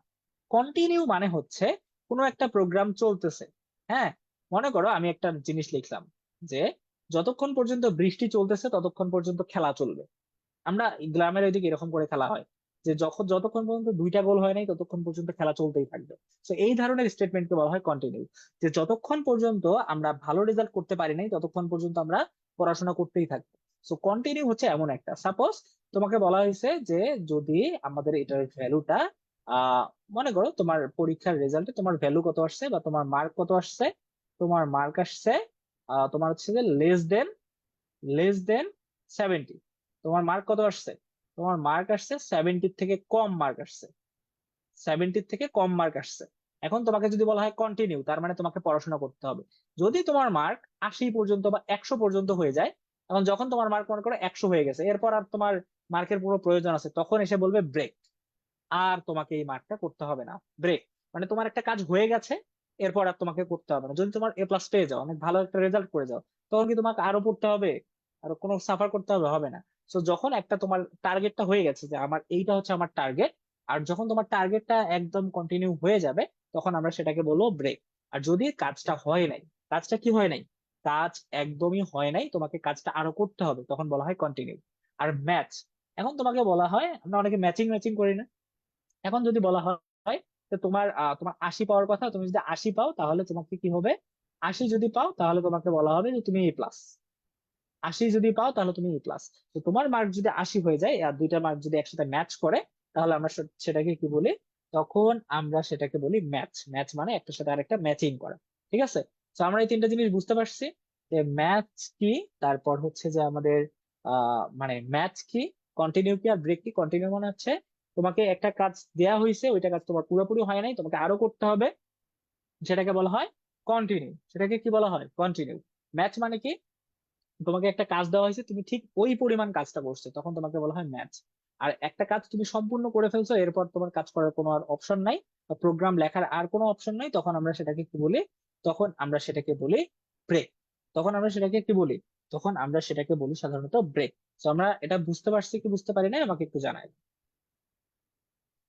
কন্টিনিউ মানে হচ্ছে কোনো একটা প্রোগ্রাম চলতেছে। হ্যাঁ, মনে করো আমি একটা জিনিস লিখলাম যে যতক্ষণ পর্যন্ত বৃষ্টি চলতেছে ততক্ষণ পর্যন্ত খেলা চলবে। আমরা গ্রামের ওইদিকে এরকম করে খেলা হয় যে যতক্ষণ পর্যন্ত 2টা গোল হয় নাই ততক্ষণ পর্যন্ত খেলা চলতেই থাকবে। তো এই ধরনের স্টেটমেন্টকে বলা হয় কন্টিনিউ। যে যতক্ষণ পর্যন্ত আমরা ভালো রেজাল্ট করতে পারি নাই ততক্ষণ পর্যন্ত আমরা পড়াশোনা করতেই থাকবো। সো কন্টিনিউ হচ্ছে এমন একটা, সাপোজ তোমাকে বলা হয়েছে যে যদি আমাদের এটার ভ্যালুটা, আহ মনে করো তোমার পরীক্ষার রেজাল্টে তোমার ভ্যালু কত আসছে বা তোমার মার্ক কত আসছে। তোমার মার্ক আসছে, তোমার হচ্ছে যে লেস দেন 70। তোমার মার্ক কত আসছে? তোমার মার্ক আসছে 70 থেকে কম মার্ক আসছে। 70 থেকে কম মার্ক আসছে। এখন তোমাকে যদি বলা হয় কন্টিনিউ, তার মানে তোমাকে পড়াশোনা করতে হবে। যদি তোমার মার্ক 80 পর্যন্ত বা 100 পর্যন্ত হয়ে যায়, এখন যখন তোমার মার্ক মনে করো 100 হয়ে গেছে, এরপর আর তোমার মার্কের পুরো প্রয়োজন আছে, তখন এসে বলবে ব্রেক। আর তোমাকে এই মার্কটা করতে হবে না। ব্রেক মানে তোমার একটা কাজ হয়ে গেছে, এরপর আর তোমাকে করতে হবে না। যদি তোমার A+ পেয়ে যাও, অনেক ভালো একটা রেজাল্ট করে যাও, তখন কি তোমাকে আরো পড়তে হবে? আরো কোনো সাফার করতে হবে? হবে না। তো যখন একটা তোমার টার্গেটটা হয়ে গেছে যে আমার এইটা হচ্ছে আমার টার্গেট, আর যখন তোমার টার্গেটটা একদম কন্টিনিউ হয়ে যাবে তখন আমরা সেটাকে বলবো ব্রেক। আর যদি কাজটা হয় নাই, কাজটা কি হয় নাই, কাজ একদমই হয় নাই, তোমাকে কাজটা আরো করতে হবে, তখন বলা হয় কন্টিনিউ। আর ম্যাচ, এখন তোমাকে বলা হয়, আমরা অনেকে ম্যাচিং ম্যাচিং করি না? এখন যদি বলা হয় যে তোমার 80 পাওয়ার কথা, তুমি যদি 80 পাও তাহলে তোমাকে কি হবে? 80 যদি পাও তাহলে তোমাকে বলা হবে যে তুমি A+। 80 যদি পাও তাহলে তুমি A+। তো তোমার মার্ক যদি 80 হয়ে যায় আর দুইটা মার্ক যদি একসাথে ম্যাচ করে, তাহলে আমরা সেটাকে কি বলি? তখন আমরা সেটাকে বলি ম্যাচ। ম্যাচ মানে একটার সাথে আরেকটা ম্যাচিং করা। ঠিক আছে? তো আমরা এই তিনটা জিনিস বুঝতে পারছি যে ম্যাচ কি, তারপর হচ্ছে যে আমাদের মানে ম্যাচ কি, কন্টিনিউ কি, আর ব্রেক কি। কন্টিনিউ মানে হচ্ছে তোমাকে একটা কাজ দেয়া হয়েছে, ওইটা কাজ তোমার পুরোপুরি হয় নাই, তোমাকে আরো করতে হবে, সেটাকে বলা হয় কন্টিনিউ। সেটাকে কি বলা হয়? কন্টিনিউ। ম্যাচ মানে কি? তোমাকে একটা কাজ দেওয়া হয়েছে, তুমি ঠিক ওই পরিমাণ কাজটা করছো, তখন তোমাকে বলা হয় ম্যাচ। আর একটা কাজ তুমি সম্পূর্ণ করে ফেলছো, এরপর তোমার কাজ করার কোনো আর অপশন নাই, বা প্রোগ্রাম লেখার আর কোনো অপশন নাই, তখন আমরা সেটাকে কি বলি? তখন আমরা সেটাকে বলি ব্রেক। তখন আমরা সেটাকে কি বলি? তখন আমরা সেটাকে বলি সাধারণত ব্রেক। তো আমরা এটা বুঝতে পারছি কি বুঝতে পারি না আমাকে একটু জানাই।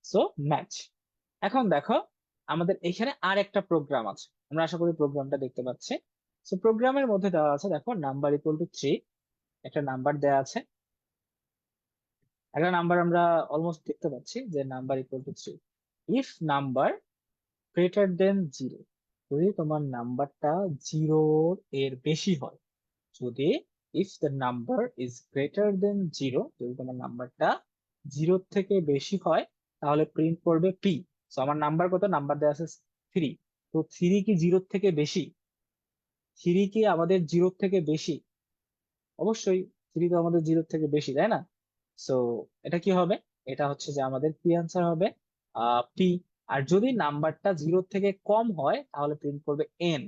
So match. এখন দেখো আমাদের এখানে আর একটা প্রোগ্রাম আছে, আমরা আশা করি প্রোগ্রামটা দেখতে পাচ্ছি। সো প্রোগ্রামের মধ্যে দেওয়া আছে, দেখো নাম্বার ইকুয়াল টু 3, একটা নাম্বার দেওয়া আছে, একটা নাম্বার আমরা অলমোস্ট দেখতে পাচ্ছি যে number equal to 3। If number greater than 0, যদি তোমার নাম্বারটা 0 এর বেশি হয়, যদি if the number is greater than 0, যদি তোমার নাম্বারটা 0 থেকে বেশি হয়, তাহলে প্রিন্ট করবে পি। তো আমার নাম্বার কত, নাম্বার দেওয়া আছে 3। তো 3 কি 0 থেকে বেশি? 3 কি আমাদের 0 থেকে বেশি? অবশ্যই 3 তো আমাদের 0 থেকে বেশি, তাই না? সো এটা কি হবে? এটা হচ্ছে যে আমাদের পি আনসার হবে পি। আর যদি নাম্বারটা 0 থেকে কম হয় তাহলে প্রিন্ট করবে এন।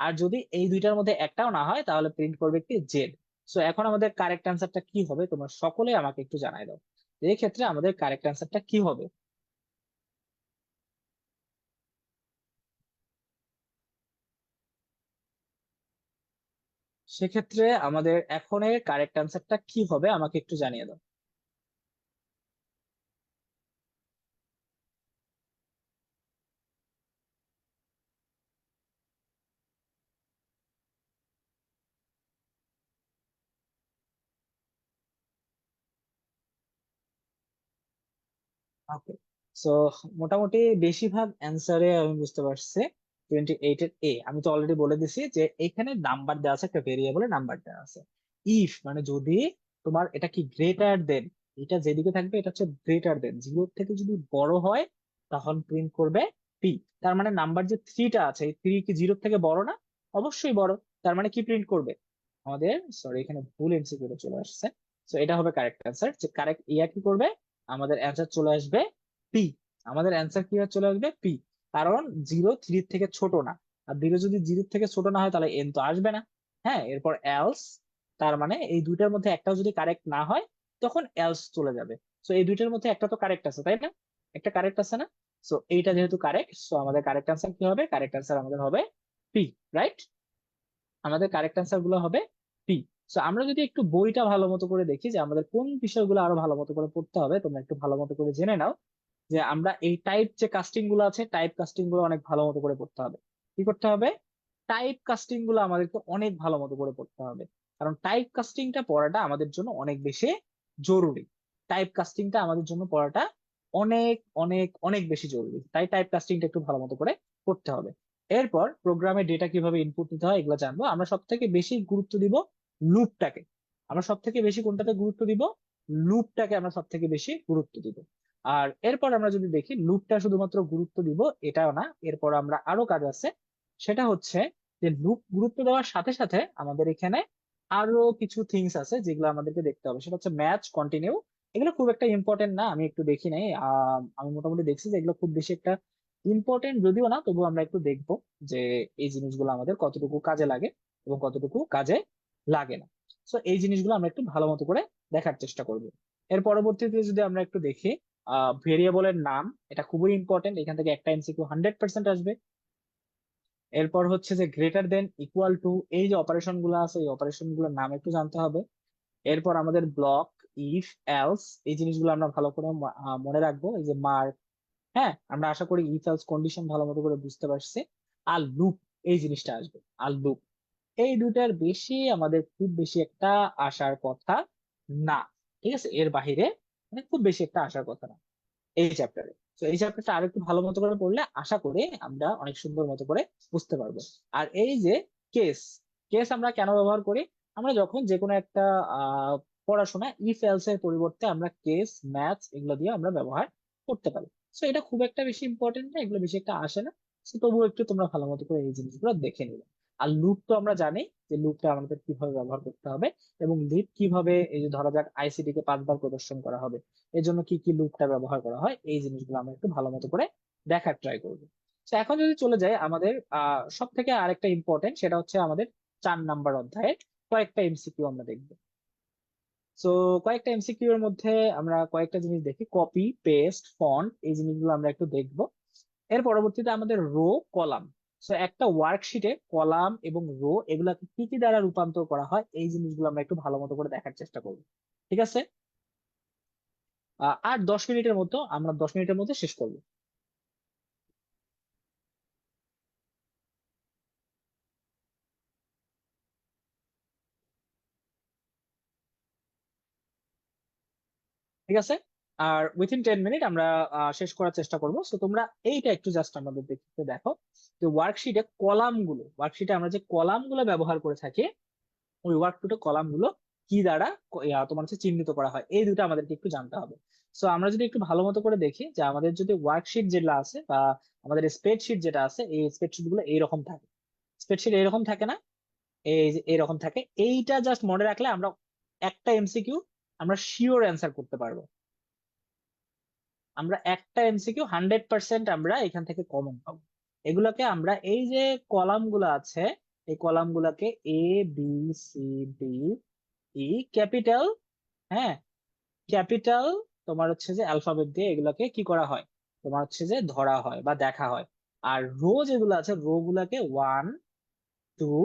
আর যদি এই দুইটার মধ্যে একটাও না হয় তাহলে প্রিন্ট করবে কি জেড। সো এখন আমাদের কারেক্ট আনসারটা কি হবে তোমরা সকলে আমাকে একটু জানাই দাও। এই ক্ষেত্রে আমাদের কারেক্ট আনসারটা কি হবে? সেক্ষেত্রে আমাদের এখনের কারেক্ট আনসারটা কি হবে আমাকে একটু জানিয়ে দাও। ওকে। সো মোটামুটি বেশিরভাগ অ্যান্সারে আমি বুঝতে পারছি 28 এর এ। আমি তো অলরেডি বলে দিছি যে এখানে নাম্বার দেওয়া আছে, একটা ভেরিয়েবলে নাম্বার দেওয়া আছে। ইফ মানে যদি তোমার এটা কি গ্রেটার দেন, এটা যেদিকে থাকবে এটা হচ্ছে গ্রেটার দেন 0 থেকে যদি বড় হয় তখন প্রিন্ট করবে পি। তার মানে নাম্বার যে 3টা আছে, এই 3 কি 0 থেকে বড় না? অবশ্যই বড়। তার মানে কি প্রিন্ট করবে আমাদের, সরি এখানে ভুল এমসিকিউ চলে আসছে। তো এটা হবে কারেক্ট অ্যান্সার, যে কারেক্ট ইয়া কি করবে, আমাদের অ্যান্সার চলে আসবে পি। আমাদের অ্যান্সার কি চলে আসবে পি। কারণ 0 3 থেকে ছোট না। আর 0 যদি 0 থেকে ছোট না হয় তাহলে এন তো আসবে না। হ্যাঁ, এরপর এলস, তার মানে এই দুইটার মধ্যে একটাও যদি কারেক্ট না হয় তখন এলস চলে যাবে। সো এই দুইটার মধ্যে একটা তো কারেক্ট আছে, তাই না? একটা কারেক্ট আছে না? সো এইটা যেহেতু কারেক্ট, সো আমাদের কারেক্ট আনসার কি হবে, কারেক্ট আনসার আমাদের হবে পি। রাইট, আমাদের কারেক্ট আনসার গুলো হবে পি। সো আমরা যদি একটু বইটা ভালো মতো করে দেখি যে আমাদের কোন বিষয়গুলো আরো ভালো মতো করে পড়তে হবে, তোমরা একটু ভালো মতো করে জেনে নাও যে আমরা এই টাইপ যে কাস্টিং গুলো আছে, টাইপ কাস্টিং গুলো অনেক ভালো মতো করে পড়তে হবে। কি করতে হবে? টাইপ কাস্টিং গুলো আমাদেরকে অনেক ভালো মতো করে পড়তে হবে। কারণ টাইপ কাস্টিংটা পড়াটা আমাদের জন্য অনেক বেশি জরুরি। টাইপ কাস্টিংটা আমাদের জন্য পড়াটা অনেক অনেক অনেক বেশি জরুরি, তাই টাইপ কাস্টিংটা একটু ভালো মতো করে করতে হবে। এরপর প্রোগ্রামে ডেটা কিভাবে ইনপুট নিতে হয় এগুলো জানবো। আমরা সব থেকে বেশি গুরুত্ব দিব লুপটাকে। আমরা সব থেকে বেশি কোনটাতে গুরুত্ব দিব? লুপটাকে আমরা সব থেকে বেশি গুরুত্ব দিব। আর এরপর আমরা যদি দেখি লুপটা শুধুমাত্র গুরুত্ব দিব এটাও না, এরপর আমরা আরো কাজ আছে। সেটা হচ্ছে যে লুপ গুরুত্ব দেওয়ার সাথে সাথে আমাদের এখানে আরো কিছু থিংস আছে যেগুলো আমাদেরকে দেখতে হবে। সেটা হচ্ছে ম্যাচ, কন্টিনিউ। এগুলো খুব একটা ইম্পর্টেন্ট না, আমি একটু দেখি নাই। আমি মোটামুটি দেখছি যে এগুলো খুব বেশি একটা ইম্পর্টেন্ট যদিও না, তবু আমরা একটু দেখবো যে এই জিনিসগুলো আমাদের কতটুকু কাজে লাগে এবং কতটুকু কাজে লাগে না। তো এই জিনিসগুলো আমরা একটু ভালো মতো করে দেখার চেষ্টা করব। এর পরবর্তীতে যদি আমরা একটু দেখি ভেরিয়েবলের নাম, এটা খুবই ইম্পর্টেন্ট, এখান থেকে একটা এমসিকিউ 100% আসবে। এরপর হচ্ছে যে গ্রেটার দেন, ইকুয়াল টু, এই যে অপারেশন গুলো আছে এই অপারেশন গুলোর নাম একটু জানতে হবে। এরপর আমাদের ব্লক, ইফ, এলস, এই জিনিসগুলো আমরা ভালো করে মনে রাখবো। এই যে মার্ক, হ্যাঁ আমরা আশা করি ইফ এলস কন্ডিশন ভালো মতো করে বুঝতে পারছি। আর লুপ, এই জিনিসটা আসবে। আর লুপ, এই দুটার বেশি আমাদের খুব বেশি একটা আসার কথা না। ঠিক আছে, এর বাহিরে মানে খুব বেশি একটা আসার কথা না এই চ্যাপ্টারে। তো এই চ্যাপ্টারটা আর একটু ভালো মতো করে পড়লে আশা করি আমরা অনেক সুন্দর মতো করে বুঝতে পারবো। আর এই যে কেস, কেস আমরা কেন ব্যবহার করি? আমরা যখন যে কোনো একটা আহ পড়াশোনা ইফ এলস এর পরিবর্তে আমরা কেস, ম্যাথস এগুলো দিয়ে আমরা ব্যবহার করতে পারি। তো এটা খুব একটা বেশি ইম্পর্টেন্ট না, এগুলো বেশি একটা আসে না। তো তবুও একটু তোমরা ভালো মতো করে এই জিনিসগুলো দেখে নিবে। আর লুপ তো আমরা জানি যে লুপটা আমাদের কিভাবে ব্যবহার করতে হবে, এবং লিপ কিভাবে, এই যে ধরা যাক আইসিটি কে 5 বার প্রদর্শন করা হবে, এর জন্য কি কি লুপটা ব্যবহার করা হয়, এই জিনিসগুলো আমরা একটু ভালো মতো করে দেখার ট্রাই করবো। তো এখন যদি চলে যাই আমাদের সব থেকে আরেকটা ইম্পর্টেন্ট, সেটা হচ্ছে আমাদের 4 নাম্বার অধ্যায়ের কয়েকটা এমসিকিউ আমরা দেখবো। তো কয়েকটা এমসিকিউ এর মধ্যে আমরা কয়েকটা জিনিস দেখি, কপি, পেস্ট, ফন্ট, এই জিনিসগুলো আমরা একটু দেখবো। এর পরবর্তীতে আমাদের রো, কলাম, সো একটা ওয়ার্কশিটে কলাম এবং রো এগুলাকে কি কি দ্বারা রূপান্তর করা হয় এই জিনিসগুলো আমরা একটু ভালো মতো করে দেখার চেষ্টা করবো। ঠিক আছে? আর 10 মিনিটের মতো, আমরা 10 মিনিটের মধ্যে শেষ করবো। ঠিক আছে? আর উইথিন 10 মিনিট আমরা শেষ করার চেষ্টা করবো। তো তোমরা এইটা একটু জাস্ট আমাদের দেখতে দেখো যে ওয়ার্কশিটে আমরা যে কলাম গুলো ব্যবহার করে থাকি, ওই ওয়ার্কশিটে কলাম গুলো কি দ্বারা তোমার হচ্ছে চিহ্নিত করা হয়, এই দুটো আমাদেরকে একটু জানতে হবে। সো আমরা যদি একটু ভালো মতো করে দেখি যে আমাদের যদি ওয়ার্কশিট যেটা আছে বা আমাদের স্প্রেডশিট যেটা আছে, এই স্প্রেডশিট গুলো এইরকম থাকে। স্প্রেডশিট এইরকম থাকে না? এই যে এইরকম থাকে। এইটা জাস্ট মনে রাখলে আমরা একটা এমসিকিউ আমরা শিওর অ্যান্সার করতে পারবো। আমরা একটা এমসিকিউ 100% আমরা এখান থেকে কমন পাবো। এগুলাকে আমরা এই যে কলাম গুলো আছে, এই কলাম গুলাকে A B C D E capital, হ্যাঁ, ক্যাপিটাল তোমার হচ্ছে যে অ্যালফাবেট দিয়ে এগুলাকে কি করা হয়, তোমার হচ্ছে যে ধরা হয় বা দেখা হয়। আর রো যেগুলো আছে, রো গুলাকে 1 2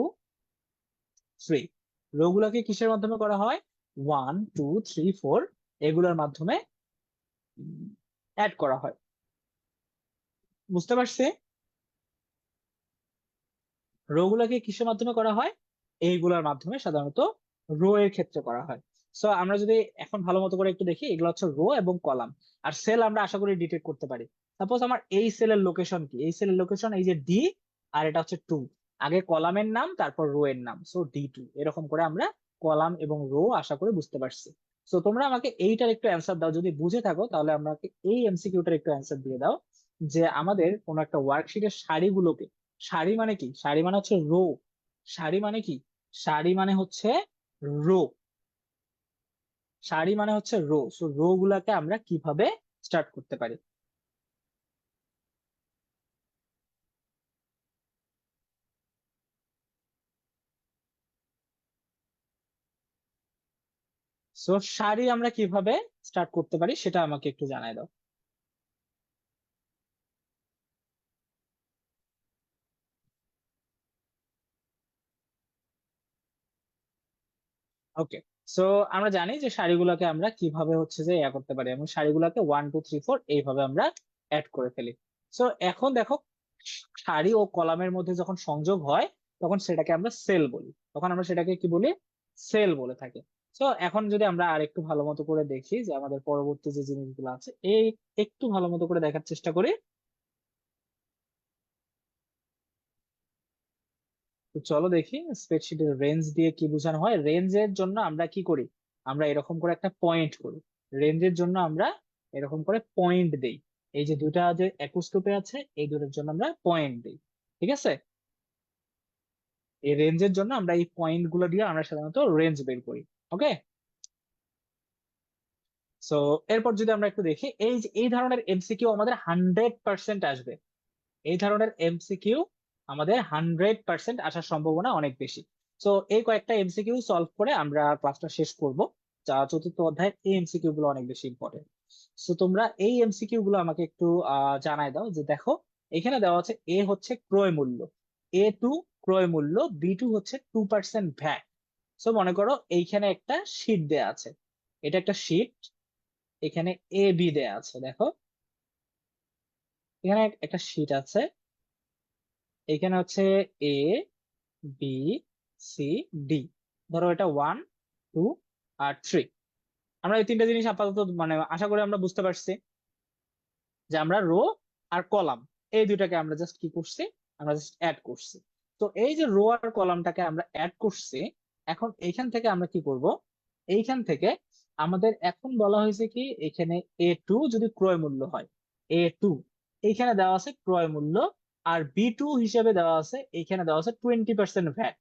3, রো গুলাকে কিসের মাধ্যমে করা হয়? 1 2 3 4 এগুলোর মাধ্যমে অ্যাড করা হয়। বুঝতে পারছি? রো গুলাকে কিসের মাধ্যমে করা হয়? এইগুলোর মাধ্যমে সাধারণত রো এর ক্ষেত্রে করা হয়। সো আমরা যদি এখন ভালো মতো করে একটু দেখি, এগুলো হচ্ছে রো এবং কলাম। আর সেল আমরা আশা করি ডিটেক্ট করতে পারি। সাপোজ আমার এই সেলের লোকেশন কি, এই সেলের লোকেশন এই যে ডি, আর এটা হচ্ছে 2। আগে কলামের নাম তারপর রো এর নাম, সো D2। এরকম করে আমরা কলাম এবং রো আশা করি বুঝতে পারছি। সো তোমরা আমাকে এইটার একটু অ্যান্সার দাও, যদি বুঝে থাকো তাহলে আমাকে এই এমসিকিউটার একটু অ্যান্সার দিয়ে দাও যে আমাদের কোন একটা ওয়ার্কশিটের সারিগুলোকে, সারি মানে কি, সারি মানে হচ্ছে রো, সারি মানে কি, সারি মানে হচ্ছে রো, সারি মানে হচ্ছে রো। সো রো গুলাকে আমরা কিভাবে স্টার্ট করতে পারি? সো সারি আমরা কিভাবে স্টার্ট করতে পারি সেটা আমাকে একটু জানাই দাও। ওকে। সো আমরা জানি যে সারিগুলোকে আমরা কিভাবে হচ্ছে যে ইয়া করতে পারি, এবং সারিগুলোকে 1 2 3 4 এইভাবে আমরা অ্যাড করে ফেলি। সো এখন দেখো, সারি ও কলামের মধ্যে যখন সংযোগ হয় তখন সেটাকে আমরা সেল বলি, তখন আমরা সেটাকে কি বলি? সেল বলে থাকি। সো এখন যদি আমরা আর একটু ভালো মতো করে দেখি যে আমাদের পরবর্তী যে জিনিসগুলো আছে, এই একটু ভালো মতো করে দেখার চেষ্টা করি। তো চলো দেখি স্প্রেডশিটের রেঞ্জ দিয়ে কি বোঝানো হয়। রেঞ্জের জন্য আমরা কি করি? আমরা এরকম করে একটা পয়েন্ট করি। রেঞ্জের জন্য আমরা এরকম করে পয়েন্ট দেই। এই যে দুটা যে একই স্তূপে আছে, এই দুটোর জন্য আমরা পয়েন্ট দিই। ঠিক আছে? এই রেঞ্জের জন্য আমরা এই পয়েন্ট গুলো দিয়ে আমরা সাধারণত রেঞ্জ বের করি। ওকে। সো এরপর যদি আমরা একটু দেখি, এই যে এই ধরনের এমসিকিউ আমাদের 100% আসবে। এই ধরনের এমসিকিউ আমাদের 100% আসার সম্ভাবনা অনেক বেশি। তো এই কয়েকটা এমসিকিউ সলভ করে আমরা ক্লাসটা শেষ করব। যা চতুর্থ অধ্যায়ের এই এমসিকিউ গুলো অনেক বেশি ইম্পর্টেন্ট। তো তোমরা এই এমসিকিউ গুলো আমাকে একটু জানাই দাও যে দেখো, এখানে দেওয়া আছে এ হচ্ছে ক্রয় মূল্য, A2 ক্রয় মূল্য, B2 হচ্ছে 2% ভ্যাট। সো মনে করো এইখানে একটা শীট দেয়া আছে, এটা একটা শীট, এখানে AB দেয়া আছে। দেখো এখানে একটা শীট আছে, এখানে হচ্ছে A, B, C, D। ধরো এটা 1 2 আর 3। আমরা এই তিনটা জিনিস আপাতত মানে আশা করি আমরা বুঝতে পারছি যে আমরা রো আর কলাম এই দুইটাকে আমরা জাস্ট কি করছি, আমরা জাস্ট অ্যাড করছি। তো এই যে রো আর কলামটাকে আমরা অ্যাড করছি, এখন এইখান থেকে আমরা কি করব? এইখান থেকে আমাদের এখন বলা হয়েছে কি, এখানে A2 যদি ক্রয় মূল্য হয়, A2 এইখানে দেওয়া আছে ক্রয় মূল্য, আর B2 হিসেবে দেওয়া আছে, এইখানে দেওয়া আছে 20% ভ্যাট,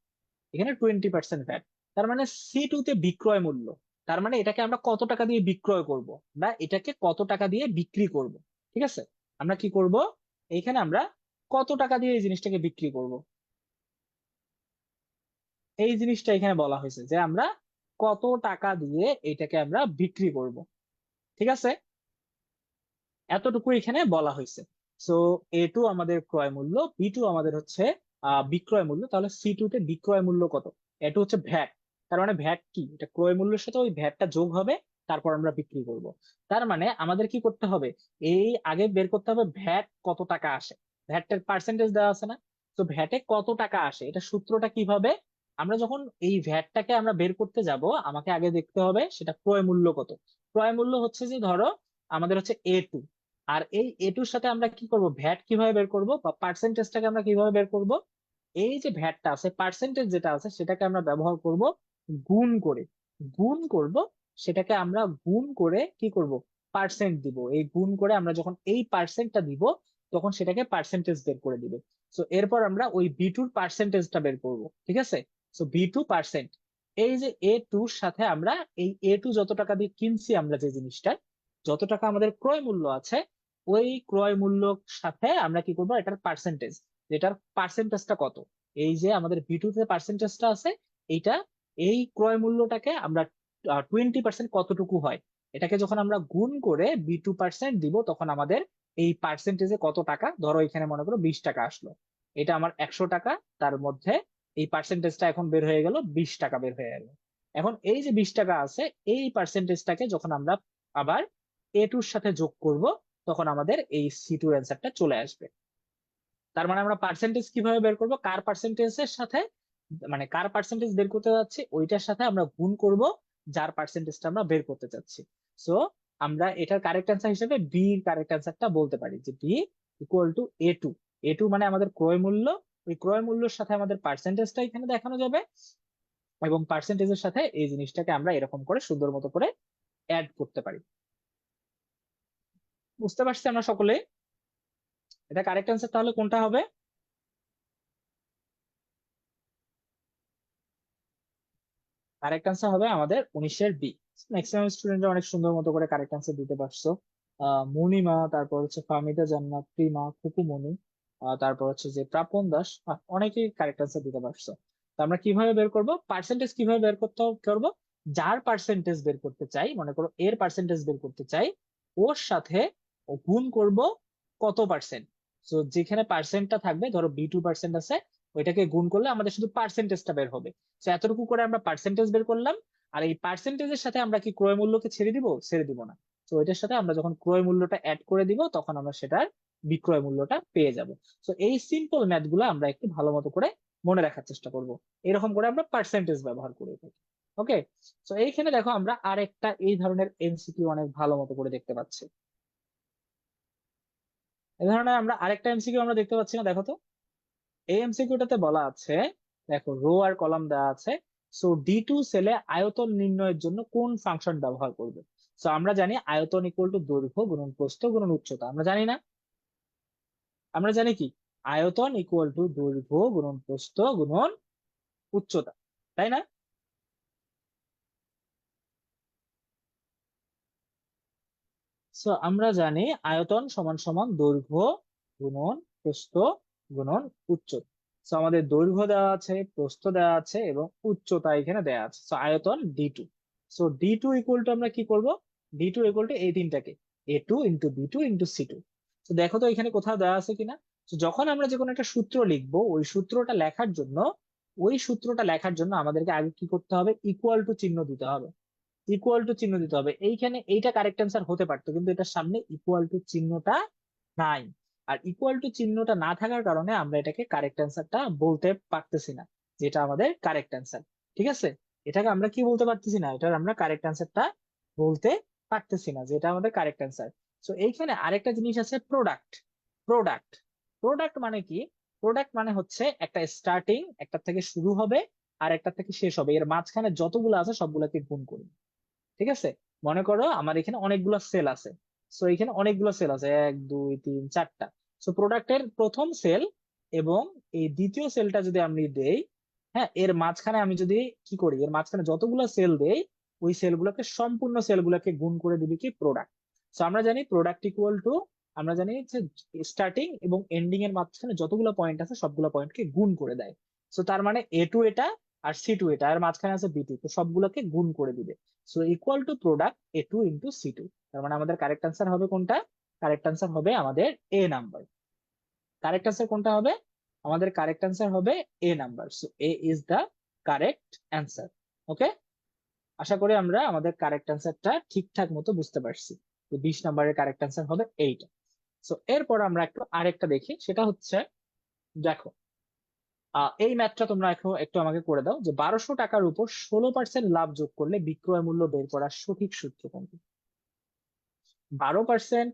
এখানে 20% ভ্যাট। তার মানে C2 তে বিক্রয় মূল্য, তার মানে এটাকে আমরা কত টাকা দিয়ে বিক্রয় করব, বা এটাকে কত টাকা দিয়ে বিক্রি করব। ঠিক আছে? আমরা কি করব, এইখানে আমরা কত টাকা দিয়ে এই জিনিসটাকে বিক্রি করব, এই জিনিসটা এখানে বলা হয়েছে যে আমরা কত টাকা দিয়ে এটাকে আমরা বিক্রি করব। ঠিক আছে? এতটুকু এখানে বলা হয়েছে। সো A2 আমাদের ক্রয় মূল্য, B2 আমাদের হচ্ছে বিক্রয় মূল্য। তাহলে C2 তে বিক্রয় মূল্য কত? এটা হচ্ছে ভ্যাট। তার মানে ভ্যাট কি, এটা ক্রয় মূল্যের সাথে ওই ভ্যাটটা যোগ হবে, তারপর আমরা বিক্রি করব। তার মানে আমাদের কি করতে হবে, এই আগে বের করতে হবে ভ্যাট কত টাকা আসে। ভ্যাটের পার্সেন্টেজ দেওয়া আছে না? তো ভ্যাটে কত টাকা আসে, এটা সূত্রটা কিভাবে, আমরা যখন এই ভ্যাটটাকে আমরা বের করতে যাব, আমাকে আগে দেখতে হবে সেটা ক্রয় মূল্য কত। ক্রয় মূল্য হচ্ছে যে ধরো আমাদের হচ্ছে A2, আর এই A2-র সাথে আমরা কি করব, ভ্যাট কিভাবে বের করব বা পার্সেন্টেজটাকে আমরা কিভাবে বের করব, এই যে ভ্যাটটা আছে, পার্সেন্টেজ যেটা আছে সেটাকে আমরা ব্যবহার করব গুণ করে। গুণ করব, সেটাকে আমরা গুণ করে কি করব, পার্সেন্ট দিব। এই গুণ করে আমরা যখন এই পার্সেন্টটা দিব, তখন সেটাকে পার্সেন্টেজ বের করে দিবে। সো এরপর আমরা ওই B2-র পার্সেন্টেজটা বের করব, ঠিক আছে? সো B2%, এই যে A2-র সাথে আমরা এই A2 যত টাকা দিয়ে কিনছি আমরা যে জিনিসটা, যত টাকা আমাদের ক্রয় মূল্য আছে, ওই ক্রয় মূল্যর সাথে আমরা কি করব, এটার পার্সেন্টেজ, যেটার পার্সেন্টেজটা কত, এই যে আমাদের B2 তে পার্সেন্টেজটা আছে, এইটা, এই ক্রয় মূল্যটাকে আমরা 20% কতটুকু হয়, এটাকে যখন আমরা গুণ করে B2% দিব, তখন আমাদের এই পার্সেন্টেজে কত টাকা, ধরো এখানে মনে করো 20 টাকা আসলো, এটা আমার 100 টাকা, তার মধ্যে এই পার্সেন্টেজটা এখন বের হয়ে গেল 20 টাকা বের হয়ে গেল। এখন এই যে 20 টাকা আছে, এই পার্সেন্টেজটাকে যখন আমরা আবার A2-র সাথে যোগ করব, তখন আমাদের এই C2-র অ্যান্সারটা চলে আসবে। তার মানে আমরা পার্সেন্টেজ কিভাবে বের করব, কার পার্সেন্টেজের সাথে, মানে কার পার্সেন্টেজ বের করতে যাচ্ছি ওইটার সাথে আমরা গুণ করব যার পার্সেন্টেজটা আমরা বের করতে চাচ্ছি। সো আমরা এটার কারেক্ট অ্যান্সার হিসেবে বি এর কারেক্ট অ্যান্সারটা বলতে পারি যে B equal to A2। A2 মানে আমাদের ক্রয় মূল্য, ওই ক্রয় মূল্যের সাথে আমাদের পার্সেন্টেজটা এখানে দেখানো যাবে, এবং পার্সেন্টেজের সাথে এই জিনিসটাকে আমরা এরকম করে সুন্দর মতো করে অ্যাড করতে পারি। বুঝতে পারছি আমরা সকলে? এটা কারেক্ট অ্যান্সার তাহলে কোনটা হবে? কারেক্ট আনসার হবে আমাদের 19-এর বি। ম্যাক্সিমাম স্টুডেন্টরা অনেক সুন্দর মতো করে কারেক্ট আনসার দিতে পারছো। মনিমা, তারপর হচ্ছে ফাহমিদা জান্নাত, প্রিমা, খুকুমনি, তারপর হচ্ছে যে প্রাপন দাস, অনেকেই কারেক্ট আনসার দিতে পারছো। তো আমরা কিভাবে বের করব, পার্সেন্টেজ কিভাবে বের করব, যার পার্সেন্টেজ বের করতে চাই, মনে করো এর পার্সেন্টেজ বের করতে চাই, ওর সাথে গুণ করব কত পার্সেন্ট। তো যেখানে পার্সেন্টটা থাকবে, ধরো B2% আছে, ওইটাকে গুণ করলে আমাদের শুধু পার্সেন্টেজটা বের হবে। তো এতটুকু করে আমরা পার্সেন্টেজ বের করলাম। আর এই পার্সেন্টেজের সাথে আমরা কি ক্রয় মূল্যকে ছেড়ে দিব? ছেড়ে দিব না। তো এটার সাথে আমরা যখন ক্রয় মূল্যটা অ্যাড করে দিব, তখন আমরা সেটার বিক্রয় মূল্যটা পেয়ে যাব। তো এই সিম্পল ম্যাথ গুলো আমরা একটু ভালো মতো করে মনে রাখার চেষ্টা করব। এরকম করে আমরা পার্সেন্টেজ ব্যবহার করে থাকি। ওকে। তো এইখানে দেখো আমরা আরেকটা এই ধরনের এমসিকিউ অনেক ভালো মতো করে দেখতে পাচ্ছি। এই ধরনের আমরা আরেকটা এমসিকিউ আমরা দেখতে পাচ্ছি না, দেখো তো। এই এমসিকিউটাতে বলা আছে, দেখো রো আর কলাম দেওয়া আছে। সো D2 সেলে আয়তন নির্ণয়ের জন্য কোন ফাংশন ব্যবহার করবে? সো আমরা জানি আয়তন ইকুয়াল টু দৈর্ঘ্য গুণন প্রস্থ গুণন উচ্চতা, আমরা জানি না? আমরা জানি কি, আয়তন ইকুয়াল টু দৈর্ঘ্য গুণন প্রস্থ গুণন উচ্চতা, তাই না? সো আমরা জানি আয়তন সমান সমান দৈর্ঘ্য গুণন প্রস্থ গুণন উচ্চতা। সো আমাদের দৈর্ঘ্য দেওয়া আছে, প্রস্থ দেওয়া আছে, এবং উচ্চতা এখানে দেওয়া আছে। সো আয়তন D2। So D2 equal to আমরা কি করব, D2 ইকুয়াল টু এই তিনটাকে, A2 into B2 into C2। তো দেখো তো এখানে কোথাও দেওয়া আছে কিনা। তো যখন আমরা যে কোনো একটা সূত্র লিখবো, ওই সূত্রটা লেখার জন্য আমাদেরকে আগে কি করতে হবে, ইকুয়াল টু চিহ্ন দিতে হবে। ইকুয়াল টু চিহ্ন দিতে হবে, এইখানে এইটা কারেক্ট অ্যান্সার হতে পারতো, কিন্তু এটার সামনে ইকুয়াল টু চিহ্নটা নাই। আর ইকুয়াল টু চিহ্নটা না থাকার কারণে আমরা এটাকে কারেক্ট অ্যান্সারটা বলতে পারতেছি না, যেটা আমাদের কারেক্ট অ্যান্সার। ঠিক আছে, এটাকে আমরা কি বলতে পারতেছি না, এটার আমরা কারেক্ট অ্যান্সারটা বলতে পারতেছি না, যেটা আমাদের কারেক্ট অ্যান্সার। তো এইখানে আরেকটা জিনিস আছে, প্রোডাক্ট। প্রোডাক্ট প্রোডাক্ট মানে কি, প্রোডাক্ট মানে হচ্ছে একটা স্টার্টিং, একটা থেকে শুরু হবে আর একটা থেকে শেষ হবে, এর মাঝখানে যতগুলো আছে সবগুলোকে গুণ করি। ঠিক আছে, মনে করো আমার এখানে অনেকগুলো সেল আছে। সো এখানে অনেকগুলো সেল আছে, 1 2 3 4টা। সো প্রোডাক্টের প্রথম সেল এবং এই দ্বিতীয় সেলটা যদি আমি দেই, হ্যাঁ, এর মাঝখানে আমি যদি কি করি, এর মাঝখানে যতগুলো সেল দেই, ওই সেলগুলোকে, সম্পূর্ণ সেলগুলোকে গুণ করে দিবি কি, প্রোডাক্ট। সো আমরা জানি প্রোডাক্ট ইকুয়াল টু, আমরা জানি যে স্টার্টিং এবং এন্ডিং এর মাঝখানে যতগুলো পয়েন্ট আছে সবগুলো পয়েন্টকে গুণ করে দেয়। সো তার মানে A2 এটা, আর C2 এটা, আর মাঝখানে আছে B2, তো সবগুলোকে গুণ করে দিবে। So equal to product A2 into C2। তার মানে আমাদের কারেক্ট আনসার হবে কোনটা, কারেক্ট আনসার হবে আমাদের এ নাম্বার। কারেক্ট আনসার কোনটা হবে? আমাদের কারেক্ট আনসার হবে A number. So A is the correct answer. Okay, আশা করি আমরা আমাদের কারেক্ট অ্যান্সারটা ঠিকঠাক মতো বুঝতে পারছি। তো 20 নাম্বারের কারেক্ট অ্যান্সার হবে এইটা। সো এরপর আমরা একটু আরেকটা দেখি, সেটা হচ্ছে দেখো এই ম্যাথটা তোমরা একটু একটু আমাকে করে দাও যে 1200 টাকার উপর 16% লাভ যোগ করলে বিক্রয় মূল্য বের করার সঠিক সূত্র কোনটি? 12%,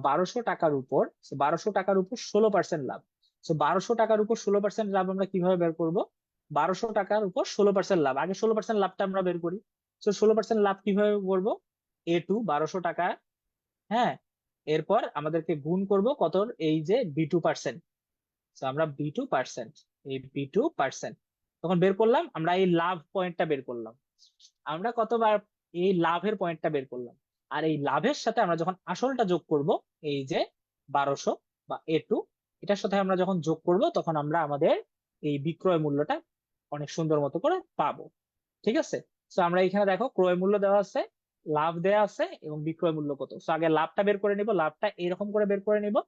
1200 টাকার উপর, 1200 টাকার উপর 16% লাভ। 1200 টাকার উপর 16% লাভ আমরা কিভাবে বের করব? 1200 টাকার উপর 16% লাভ, আগে 16% লাভটা আমরা বের করি। 16% লাভ কিভাবে করবো? A2 1200 টাকা, হ্যাঁ, এরপর আমাদেরকে গুণ করব কত, এই যে B2%। আমরা B2%, এই B2%, তখন বের করলাম আমরা এই লাভ পয়েন্টটা বের করলাম। আমরা কতবার এই লাভের পয়েন্টটা বের করলাম, আর এই লাভের সাথে আমরা যখন আসলটা যোগ করব, এই যে 1200 বা A2, এটার সাথে আমরা যখন যোগ করব তখন আমরা আমাদের এই বিক্রয় মূল্যটা অনেক সুন্দর মতো করে পাবো। ঠিক আছে, তো আমরা এখানে দেখো ক্রয় মূল্য দেওয়া আছে, লাভ দেওয়া আছে এবং বিক্রয় মূল্য কত। তো আগে লাভটা বের করে নিব, লাভটা এরকম করে বের করে নিব।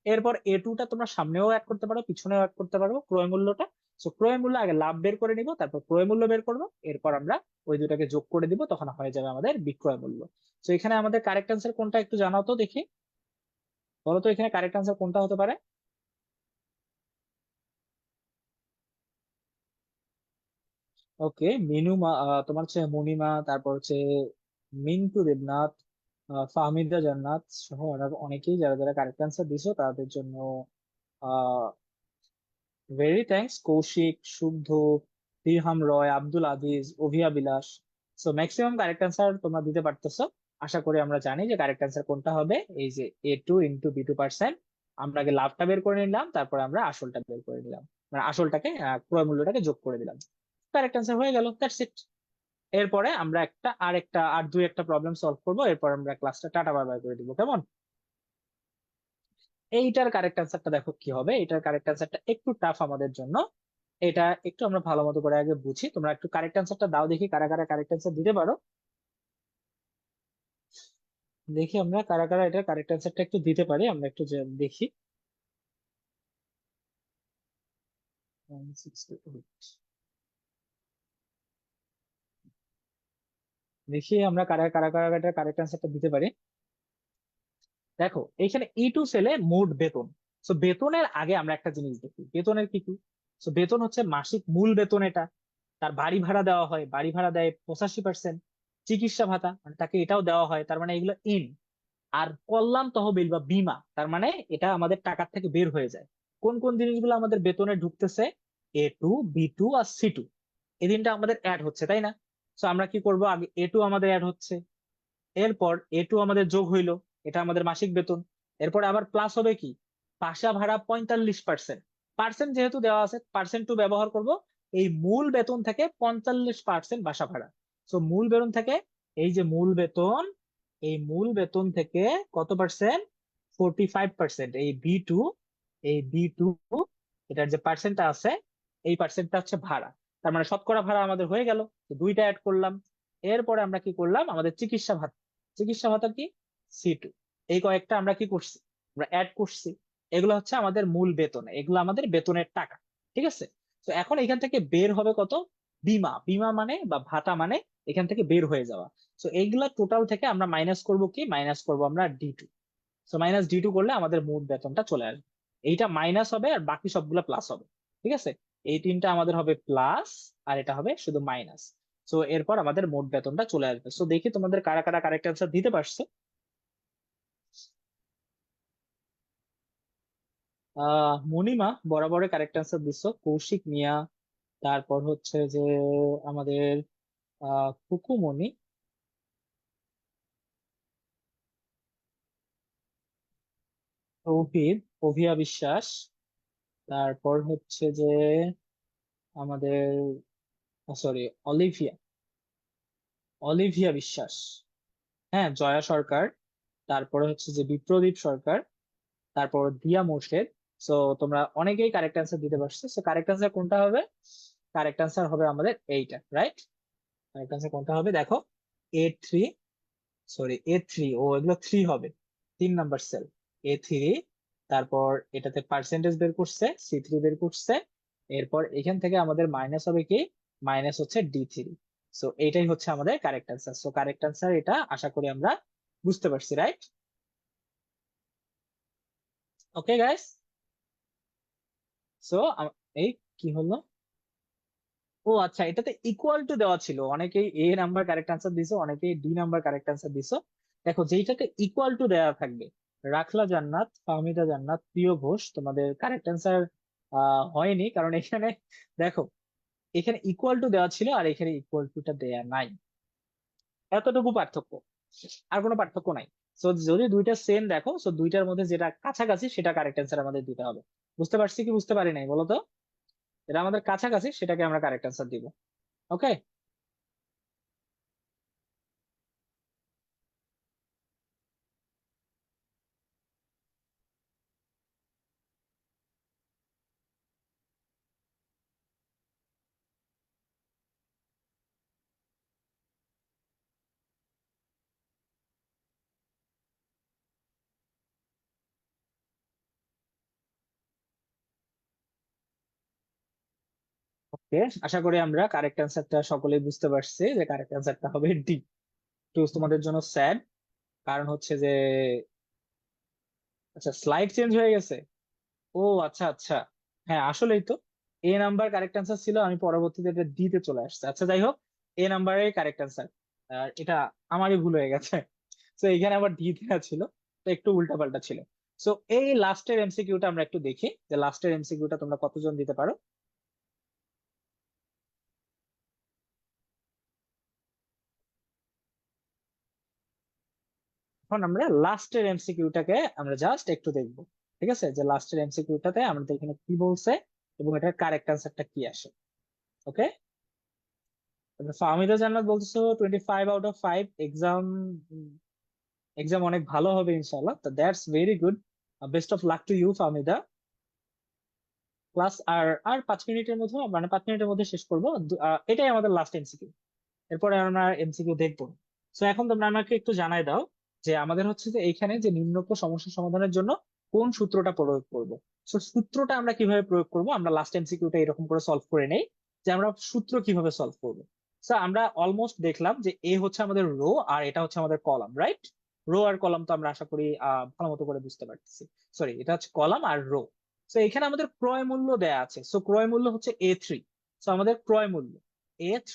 এরপর A2টা তোমরা সামনেও অ্যাড করতে পারো, পিছনেও অ্যাড করতে পারো ক্রয় মূল্যটা। তো ক্রয় মূল্য আগে লাভ বের করে নিব, তারপর ক্রয় মূল্য বের করব, এরপর আমরা ওই দুটাকে যোগ করে দিব, তখন হয়ে যাবে আমাদের বিক্রয় মূল্য। তো এখানে আমাদের কারেক্ট অ্যান্সার কোনটা একটু জানাও তো দেখি, বলো তো এখানে কারেক্ট অ্যান্সার কোনটা হতে পারে? ওকে, তোমার হচ্ছে মনিমা, তারপর হচ্ছে মিন্টু দেবনাথ, ফাহমিদা জান্নাত সহ আরো অনেকেই যারা যারা কারেক্ট অ্যান্সার দিছো তাদের জন্য ভেরি থ্যাঙ্কস। কৌশিক, শুদ্ধ, দিরহাম রয়, আব্দুল আজিজ, ওভিয়া বিলাস। সো ম্যাক্সিমাম কারেক্ট অ্যান্সার তোমরা দিতে পারতেছো। আশা করি আমরা জানি যে কারেক্ট অ্যান্সার কোনটা হবে, এই যে A2 × B2%। আমরা আগে লাভটা বের করে নিলাম, তারপরে আমরা আসলটা বের করে নিলাম, মানে আসলটাকে ক্রয় মূল্যটাকে যোগ করে দিলাম। কারেক্ট অ্যান্সার হয়ে গেল, দ্যাটস ইট। এরপরে আমরা আর দুই একটা প্রবলেম সলভ করবো, এরপর আমরা ক্লাসটা টাটা বাই বাই করে দিব, কেমন? এইটার কারেক্ট অ্যান্সারটা দেখো কি হবে, এটার কারেক্ট অ্যান্সারটা একটু টাফ আমাদের জন্য। এটা একটু আমরা ভালো মতো করে আগে বুঝি, তোমরা একটু কারেক্ট অ্যান্সারটা দাও দেখি, কারা কারা কারেক্ট অ্যান্সার দিতে পারো। দেখি আমরা কারা কারা এটার কারেক্ট অ্যান্সারটা একটু দিতে পারি, আমরা একটু দেখি। 168, দেখি আমরা কারা কারা কারা এটার কারেক্ট অ্যান্সারটা দিতে পারি। দেখো এখানে E2 সেলে মোট বেতন। তো বেতনের আগে আমরা একটা জিনিস দেখি, বেতনের কি কি। তো বেতন হচ্ছে মাসিক মূল বেতন এটা। তার বাড়ি ভাড়া দেওয়া হয়, বাড়ি ভাড়া দেয় 85%। চিকিৎসা ভাতা মানে তাকে এটাও দেওয়া হয়, তার মানে এগুলো ইন। আর কল্যাণ তহবিল বা বীমা, তার মানে এটা আমাদের টাকার থেকে বের হয়ে যায়। কোন কোন জিনিসগুলো আমাদের বেতনে ঢুকতেছে? A2, B2 আর C2, এই তিনটা আমাদের অ্যাড হচ্ছে, তাই না? তো আমরা কি করব, আগে A2 আমাদের অ্যাড হচ্ছে, এরপর A2 আমাদের যোগ হইলো, এটা আমাদের মাসিক বেতন। এরপর আবার প্লাস হবে কি, বাসা ভাড়া 45%। পার্সেন্ট যেহেতু দেওয়া আছে, পার্সেন্ট টু ব্যবহার করব। এই মূল বেতন থেকে 45% বাসা ভাড়া। তো মূল বেতন থেকে, এই যে মূল বেতন, এই মূল বেতন থেকে কত পার্সেন্ট? 45%। এই বি টু এটার যে পার্সেন্টটা আছে, এই পার্সেন্টটা হচ্ছে ভাড়া। তার মানে শতকরা ভাড়া আমাদের হয়ে গেল, তো দুইটা অ্যাড করলাম। এরপরে আমরা কি করলাম, আমাদের চিকিৎসা ভাতা, চিকিৎসা ভাতা কি, C2। এই কয়েকটা আমরা কি করছি, আমরা অ্যাড করছি। এগুলো হচ্ছে আমাদের মূল বেতন, এগুলো আমাদের বেতনের টাকা। ঠিক আছে, তো এখন এখান থেকে বের হবে কত? বিমা, বিমা মানে বা ভাতা মানে এখান থেকে বের হয়ে যাওয়া। তো এইগুলা টোটাল থেকে আমরা মাইনাস করব কি, মাইনাস করব আমরা D2। তো -D2 করলে আমাদের মূল বেতনটা চলে আসবে। এইটা মাইনাস হবে আর বাকি সবগুলো প্লাস হবে। ঠিক আছে, এই তিনটা আমাদের হবে প্লাস, আর এটা হবে শুধু মাইনাস। তো এরপর আমাদের মোট বেতনটা চলে আসবে। তো দেখি তোমাদের কারা কারা কারেক্ট অ্যান্সার দিতে পারছে। মনিমা বরাবরের কারেক্ট অ্যান্সার দিছো, কৌশিক মিয়া, তারপর হচ্ছে যে আমাদের কুকুমনি, তৌহিদ, অভিয়া বিশ্বাস, তারপর হচ্ছে যে আমাদের সরি, অলিভিয়া, অলিভিয়া বিশ্বাস, হ্যাঁ, জয়া সরকার, তারপরে হচ্ছে যে বিপ্রদীপ সরকার, তারপর দিয়া মোর্শেদ। সো তোমরা অনেকেই কারেক্ট অ্যান্সার দিতে পারছো। সো কারেক্ট অ্যান্সার কোনটা হবে? কারেক্ট অ্যান্সার হবে আমাদের এইটা, রাইট? কারেক্ট অ্যান্সার কোনটা হবে দেখো, A3, সরি A3, ও এগুলো থ্রি হবে, 3 নাম্বার সেল। A3, তারপর এটাতে পার্সেন্টেজ বের করছে, C3 বের করছে। এরপর এখান থেকে আমাদের মাইনাস হবে কি, মাইনাস হচ্ছে D3। সো এটাই হচ্ছে আমাদের correct answer. So correct answer এটা, আশা করি আমরা বুঝতে পারছি, রাইট? Okay guys. সো এই কি হলো? ও আচ্ছা, এটাতে ইকুয়াল টু দেওয়া ছিল, অনেকেই এ নাম্বার কারেক্ট আনসার দিছো, অনেকেই ডি নাম্বার কারেক্ট আনসার দিছো। দেখো, যেইটাতে ইকুয়াল টু দেওয়া থাকবে, রাখলা জান্নাত, ফাহমিদা জান্নাত, প্রিয় ঘোষ, তোমাদের কারেক্ট আনসার হয়নি, কারণ এখানে দেখো, এখানে ইকুয়াল টু দেওয়া ছিল আর এখানে ইকুয়াল টুটা দেয়া নাই, এতটুকু পার্থক্য, আর কোনো পার্থক্য নাই। সো যদি দুইটা সেম দেখো, সো দুইটার মধ্যে যেটা কাছাকাছি সেটা কারেক্ট অ্যান্সার আমাদের দিতে হবে। বুঝতে পারছি কি বুঝতে পারি নাই বলো তো? এটা আমাদের কাছাকাছি, সেটাকে আমরা কারেক্ট অ্যান্সার দিব। ওকে। ওকে, আশা করি আমরা কারেক্ট অ্যান্সারটা সকলেই বুঝতে পারছি, যে কারেক্ট অ্যান্সারটা হবে ডি। তো তোমাদের জন্য স্যাড, কারণ হচ্ছে যে, আচ্ছা স্লাইড চেঞ্জ হয়ে গেছে। ও আচ্ছা আচ্ছা, হ্যাঁ আসলেই তো, এ নাম্বার কারেক্ট অ্যান্সার ছিল, আমি পরবর্তীতে এটা দিতে চলে আসছে। আচ্ছা যাই হোক, এ নাম্বারের কারেক্ট অ্যান্সার, আর এটা আমারই ভুল হয়ে গেছে। তো এখানে আবার ডি দেওয়া ছিল, তো একটু উল্টাপাল্টা ছিল। সো এই লাস্টের এমসিকিউটা আমরা একটু দেখি, যে লাস্টের এমসিকিউটা তোমরা কতজন দিতে পারো। এখন আমরা লাস্টের এমসিকিউটাকে আমরা জাস্ট একটু দেখবো। ঠিক আছে, যে লাস্টের এমসিকিউটাতে আমাদের এখানে কি বলছে এবং এটার কারেক্ট অ্যান্সারটা কি আসে। ওকে। ফাহমিদা জান্নাত বলছো 25 আউট অফ 5, এক্সাম, এক্সাম অনেক ভালো হবে ইনশাল্লাহ, তো that's very good. Best of luck to you Fahmida. Class আর আর 5 মিনিটের মধ্যে, মানে 5 মিনিটের মধ্যে শেষ করবো। এটাই আমাদের লাস্ট এমসিকিউ, এরপরে আমরা এমসিকিউ দেখবো। তো এখন তোমরা আমাকে একটু জানাই দাও, যে আমাদের হচ্ছে যে এইখানে যে নিম্নোক্ত সমস্যা সমাধানের জন্য কোন সূত্রটা প্রয়োগ করব। তো সূত্রটা আমরা কিভাবে প্রয়োগ করব, আমরা লাস্ট এমসিকিউটা এরকম করে সলভ করে নেই, যে আমরা সূত্র কিভাবে সলভ করব। তো আমরা অলমোস্ট দেখলাম যে এ হচ্ছে আমাদের রো আর এটা হচ্ছে আমাদের কলাম, রাইট? রো আর কলাম তো আমরা আশা করি ভালো মতো করে বুঝতে পারতেছি। সরি, এটা হচ্ছে কলাম আর রো। তো এখানে আমাদের ক্রয় মূল্য দেয়া আছে, সো ক্রয় মূল্য হচ্ছে A3। তো আমাদের ক্রয় মূল্য A3।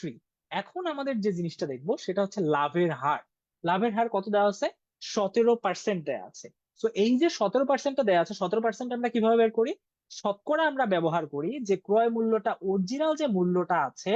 এখন আমাদের যে জিনিসটা দেখবো সেটা হচ্ছে লাভের হার। লাভের হার কত দেওয়া আছে? 17% দেওয়া আছে। তো এই যে 17%টা দেওয়া আছে, 17% আমরা কিভাবে বের করি? শতকরা আমরা ব্যবহার করি, যে ক্রয় মূল্যটা, অরিজিনাল যে মূল্যটা আছে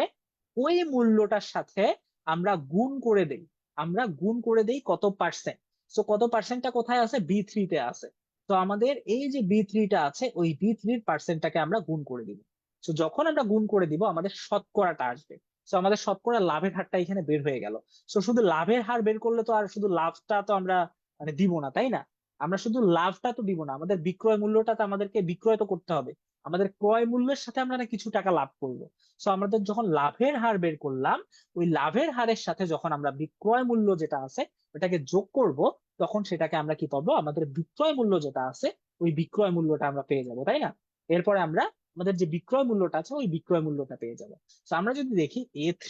ওই মূল্যটার সাথে আমরা গুণ করে দেই। আমরা গুণ করে দেই কত পার্সেন্ট। তো কত পার্সেন্টটা কোথায় আছে? B3 তে আছে। তো আমাদের এই যে B3টা আছে, ওই B3-র পার্সেন্টটাকে আমরা গুণ করে দিব। তো যখন আমরা গুণ করে দিব, আমাদের শতকরাটা আসবে। তো আমাদের শতকরা লাভের হারটা এখানে বের হয়ে গেল। তো শুধু লাভের হার বের করলে তো আর শুধু লাভটা তো আমরা মানে দিব না, তাই না? আমরা শুধু লাভটা তো দিব না, আমাদের বিক্রয় মূল্যটা তো আমাদেরকে বিক্রয় তো করতে হবে। আমাদের ক্রয় মূল্যের সাথে আমরা না কিছু টাকা লাভ করবো। তো আমাদের যখন লাভের হার বের করলাম, ওই লাভের হারের সাথে যখন আমরা বিক্রয় মূল্য যেটা আছে ওটাকে যোগ করব, তখন সেটাকে আমরা কি পাবো? আমাদের বিক্রয় মূল্য যেটা আছে ওই বিক্রয় মূল্যটা আমরা পেয়ে যাব, তাই না? এরপরে আমরা আমাদের যে বিক্রয় মূল্যটা আছে ওই বিক্রয় মূল্যটা পেয়ে যাব। তো আমরা যদি দেখি A3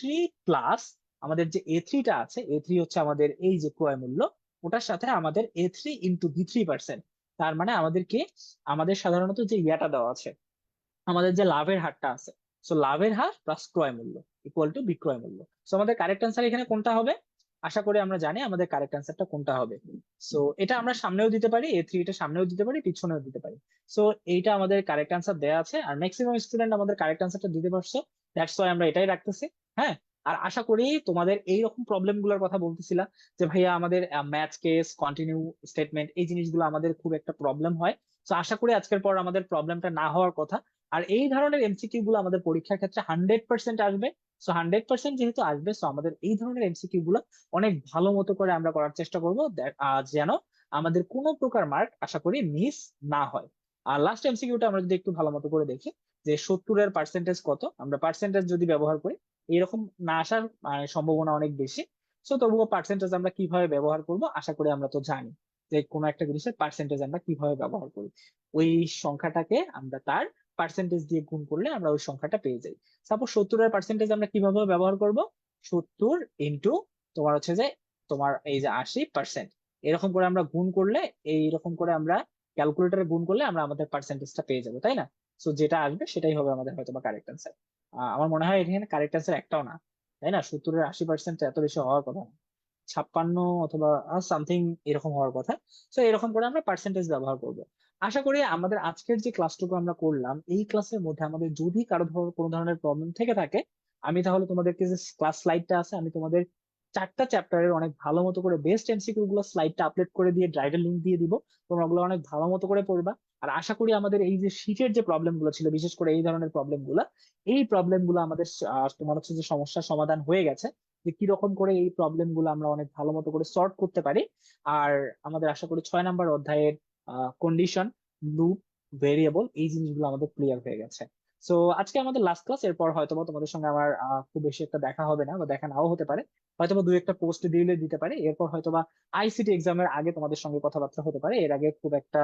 প্লাস আমাদের যে A3টা আছে, A3 হচ্ছে আমাদের এই যে ক্রয় মূল্য, ওটার সাথে আমাদের A3 × B3%, তার মানে আমাদেরকে, আমাদের সাধারণত যে ইয়াটা দেওয়া আছে, আমাদের যে লাভের হারটা আছে, সো লাভের হার প্লাস ক্রয় মূল্য ইকুয়াল টু বিক্রয় মূল্য। সো আমাদের কারেক্ট অ্যান্সার এখানে কোনটা হবে? আশা করি আমরা জানি আমাদের কারেক্ট অ্যান্সারটা কোনটা হবে। সো এটা আমরা সামনেও দিতে পারি, A3 এটা সামনেও দিতে পারি, পিছনেও দিতে পারি। সো এইটা আমাদের কারেক্ট অ্যান্সার দেওয়া আছে, আর ম্যাক্সিমাম স্টুডেন্ট আমাদের কারেক্ট অ্যান্সারটা দিতে পারছো। দ্যাটস ওয়াই আমরা এটাই রাখতেছি। হ্যাঁ। আর আশা করি তোমাদের এইরকম প্রবলেম গুলোর কথা বলতেছিলা, যে ভাইয়া আমাদের ম্যাচ কেস, কন্টিনিউ স্টেটমেন্ট, এই জিনিসগুলো আমাদের খুব একটা প্রবলেম হয়। তো আশা করি আজকের পর আমাদের প্রবলেমটা না হওয়ার কথা। আর এই ধরনের এমসিকিউ গুলো আমাদের পরীক্ষার ক্ষেত্রে 100% আসবে। সো 100% যেহেতু আসবে, সো আমাদের এই ধরনের এমসিকিউ গুলো অনেক ভালো মতো করে আমরা করার চেষ্টা করবো, যেন আমাদের কোনো প্রকার মার্ক আশা করি মিস না হয়। আর লাস্ট এমসিকিউটা আমরা যদি একটু ভালো মতো করে দেখি, যে 70-এর পার্সেন্টেজ কত, আমরা পার্সেন্টেজ যদি ব্যবহার করি, এরকম না আসার সম্ভাবনা অনেক বেশি। সো তবুও পার্সেন্টেজ আমরা কিভাবে ব্যবহার করব আশা করি আমরা তো জানি। যে কোনো একটা জিনিসের পার্সেন্টেজ আমরা কিভাবে ব্যবহার করি। ওই সংখ্যাটাকে আমরা তার পার্সেন্টেজ দিয়ে গুণ করলে আমরা ওই সংখ্যাটা পেয়ে যাই। সাপোজ 70-এর পার্সেন্টেজ আমরা কিভাবে ব্যবহার করব, 70 ইন্টু তোমার হচ্ছে যে তোমার এই যে 80%, এরকম করে আমরা গুণ করলে, এইরকম করে আমরা ক্যালকুলেটরে গুণ করলে আমরা আমাদের পার্সেন্টেজটা পেয়ে যাবো, তাই না? সো যেটা আসবে সেটাই হবে আমাদের হয়তো বা কারেক্ট অ্যান্সার। আমার মনে হয় এখানে কারেক্ট অ্যান্সার একটাও না, তাই না? 70-এর 80% এত বেশি হওয়ার কথা না, 56 অথবা সামথিং এরকম হওয়ার কথা। তো এরকম করে আমরা পার্সেন্টেজ ব্যবহার করব। আশা করি আমাদের আজকের যে ক্লাসটুকু আমরা করলাম, এই ক্লাসের মধ্যে আমাদের যদি কারো কোনো ধরনের প্রবলেম থেকে থাকে, আমি তাহলে তোমাদেরকে যে ক্লাস স্লাইডটা আছে, আমি তোমাদের 4টা চ্যাপ্টারের অনেক ভালো মতো করে বেস্ট এমসিকিউ গুলো স্লাইডটা আপলোড করে দিয়ে ড্রাইভের লিঙ্ক দিয়ে দিব। তোমরা ওগুলো অনেক ভালো মতো করে পড়বা। আর আশা করি আমাদের এই যে শীটের যে প্রবলেম গুলো ছিল, বিশেষ করে এই ধরনের প্রবলেম গুলো, এই প্রবলেম গুলো আমাদের তোমার হচ্ছে যে সমস্যার সমাধান হয়ে গেছে, যে কিরকম করে এই প্রবলেম গুলো আমরা অনেক ভালো মতো করে সর্ট করতে পারি। আর আমাদের আশা করি 6 নম্বর অধ্যায়ের কন্ডিশন, লুপ, ভেরিয়েবল, এই জিনিসগুলো আমাদের ক্লিয়ার হয়ে গেছে। সো আজকে আমাদের লাস্ট ক্লাস, এরপর হয়তো বা তোমাদের সঙ্গে আমার খুব বেশি একটা দেখা হবে না, বা দেখা নাও হতে পারে। হয়তো বা 2-একটা পোস্ট দিলে দিতে পারে, এরপর হয়তো বা আইসিটি এক্সামের আগে তোমাদের সঙ্গে কথাবার্তা হতে পারে, এর আগে খুব একটা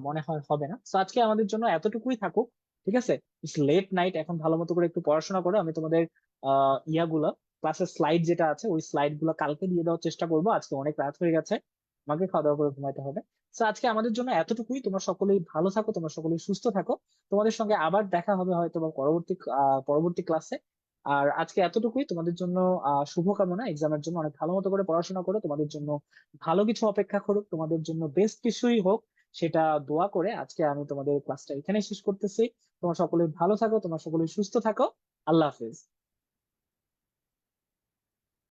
মনে হয় হবে না। তো আজকে আমাদের জন্য এতটুকুই থাকুক, ঠিক আছে? ইটস লেট নাইট, এখন ভালো মতো করে একটু পড়াশোনা করো। আমি তোমাদের ইয়াগুলো, ক্লাসের স্লাইড যেটা আছে ওই স্লাইড গুলো কালকে দিয়ে দেওয়ার চেষ্টা করবো, আজকে অনেক রাত হয়ে গেছে, আমাকে খাওয়া দাওয়া করে ঘুমাইতে হবে। তো আজকে আমাদের জন্য এতটুকুই। তোমরা সকলেই ভালো থাকো, তোমরা সকলেই সুস্থ থাকো। তোমাদের সঙ্গে আবার দেখা হবে হয়তো বা পরবর্তী ক্লাসে। আর আজকে এতটুকুই তোমাদের জন্য। শুভকামনা এক্সামের জন্য, অনেক ভালো মতো করে পড়াশোনা করো, তোমাদের জন্য ভালো কিছু অপেক্ষা করুক, তোমাদের জন্য বেস্ট কিছুই হোক, সেটা দোয়া করে আজকে আমি তোমাদের ক্লাসটা এখানে শেষ করতেছি। তোমরা সকলে ভালো থাকো, তোমরা সকলে সুস্থ থাকো। আল্লাহ হাফেজ।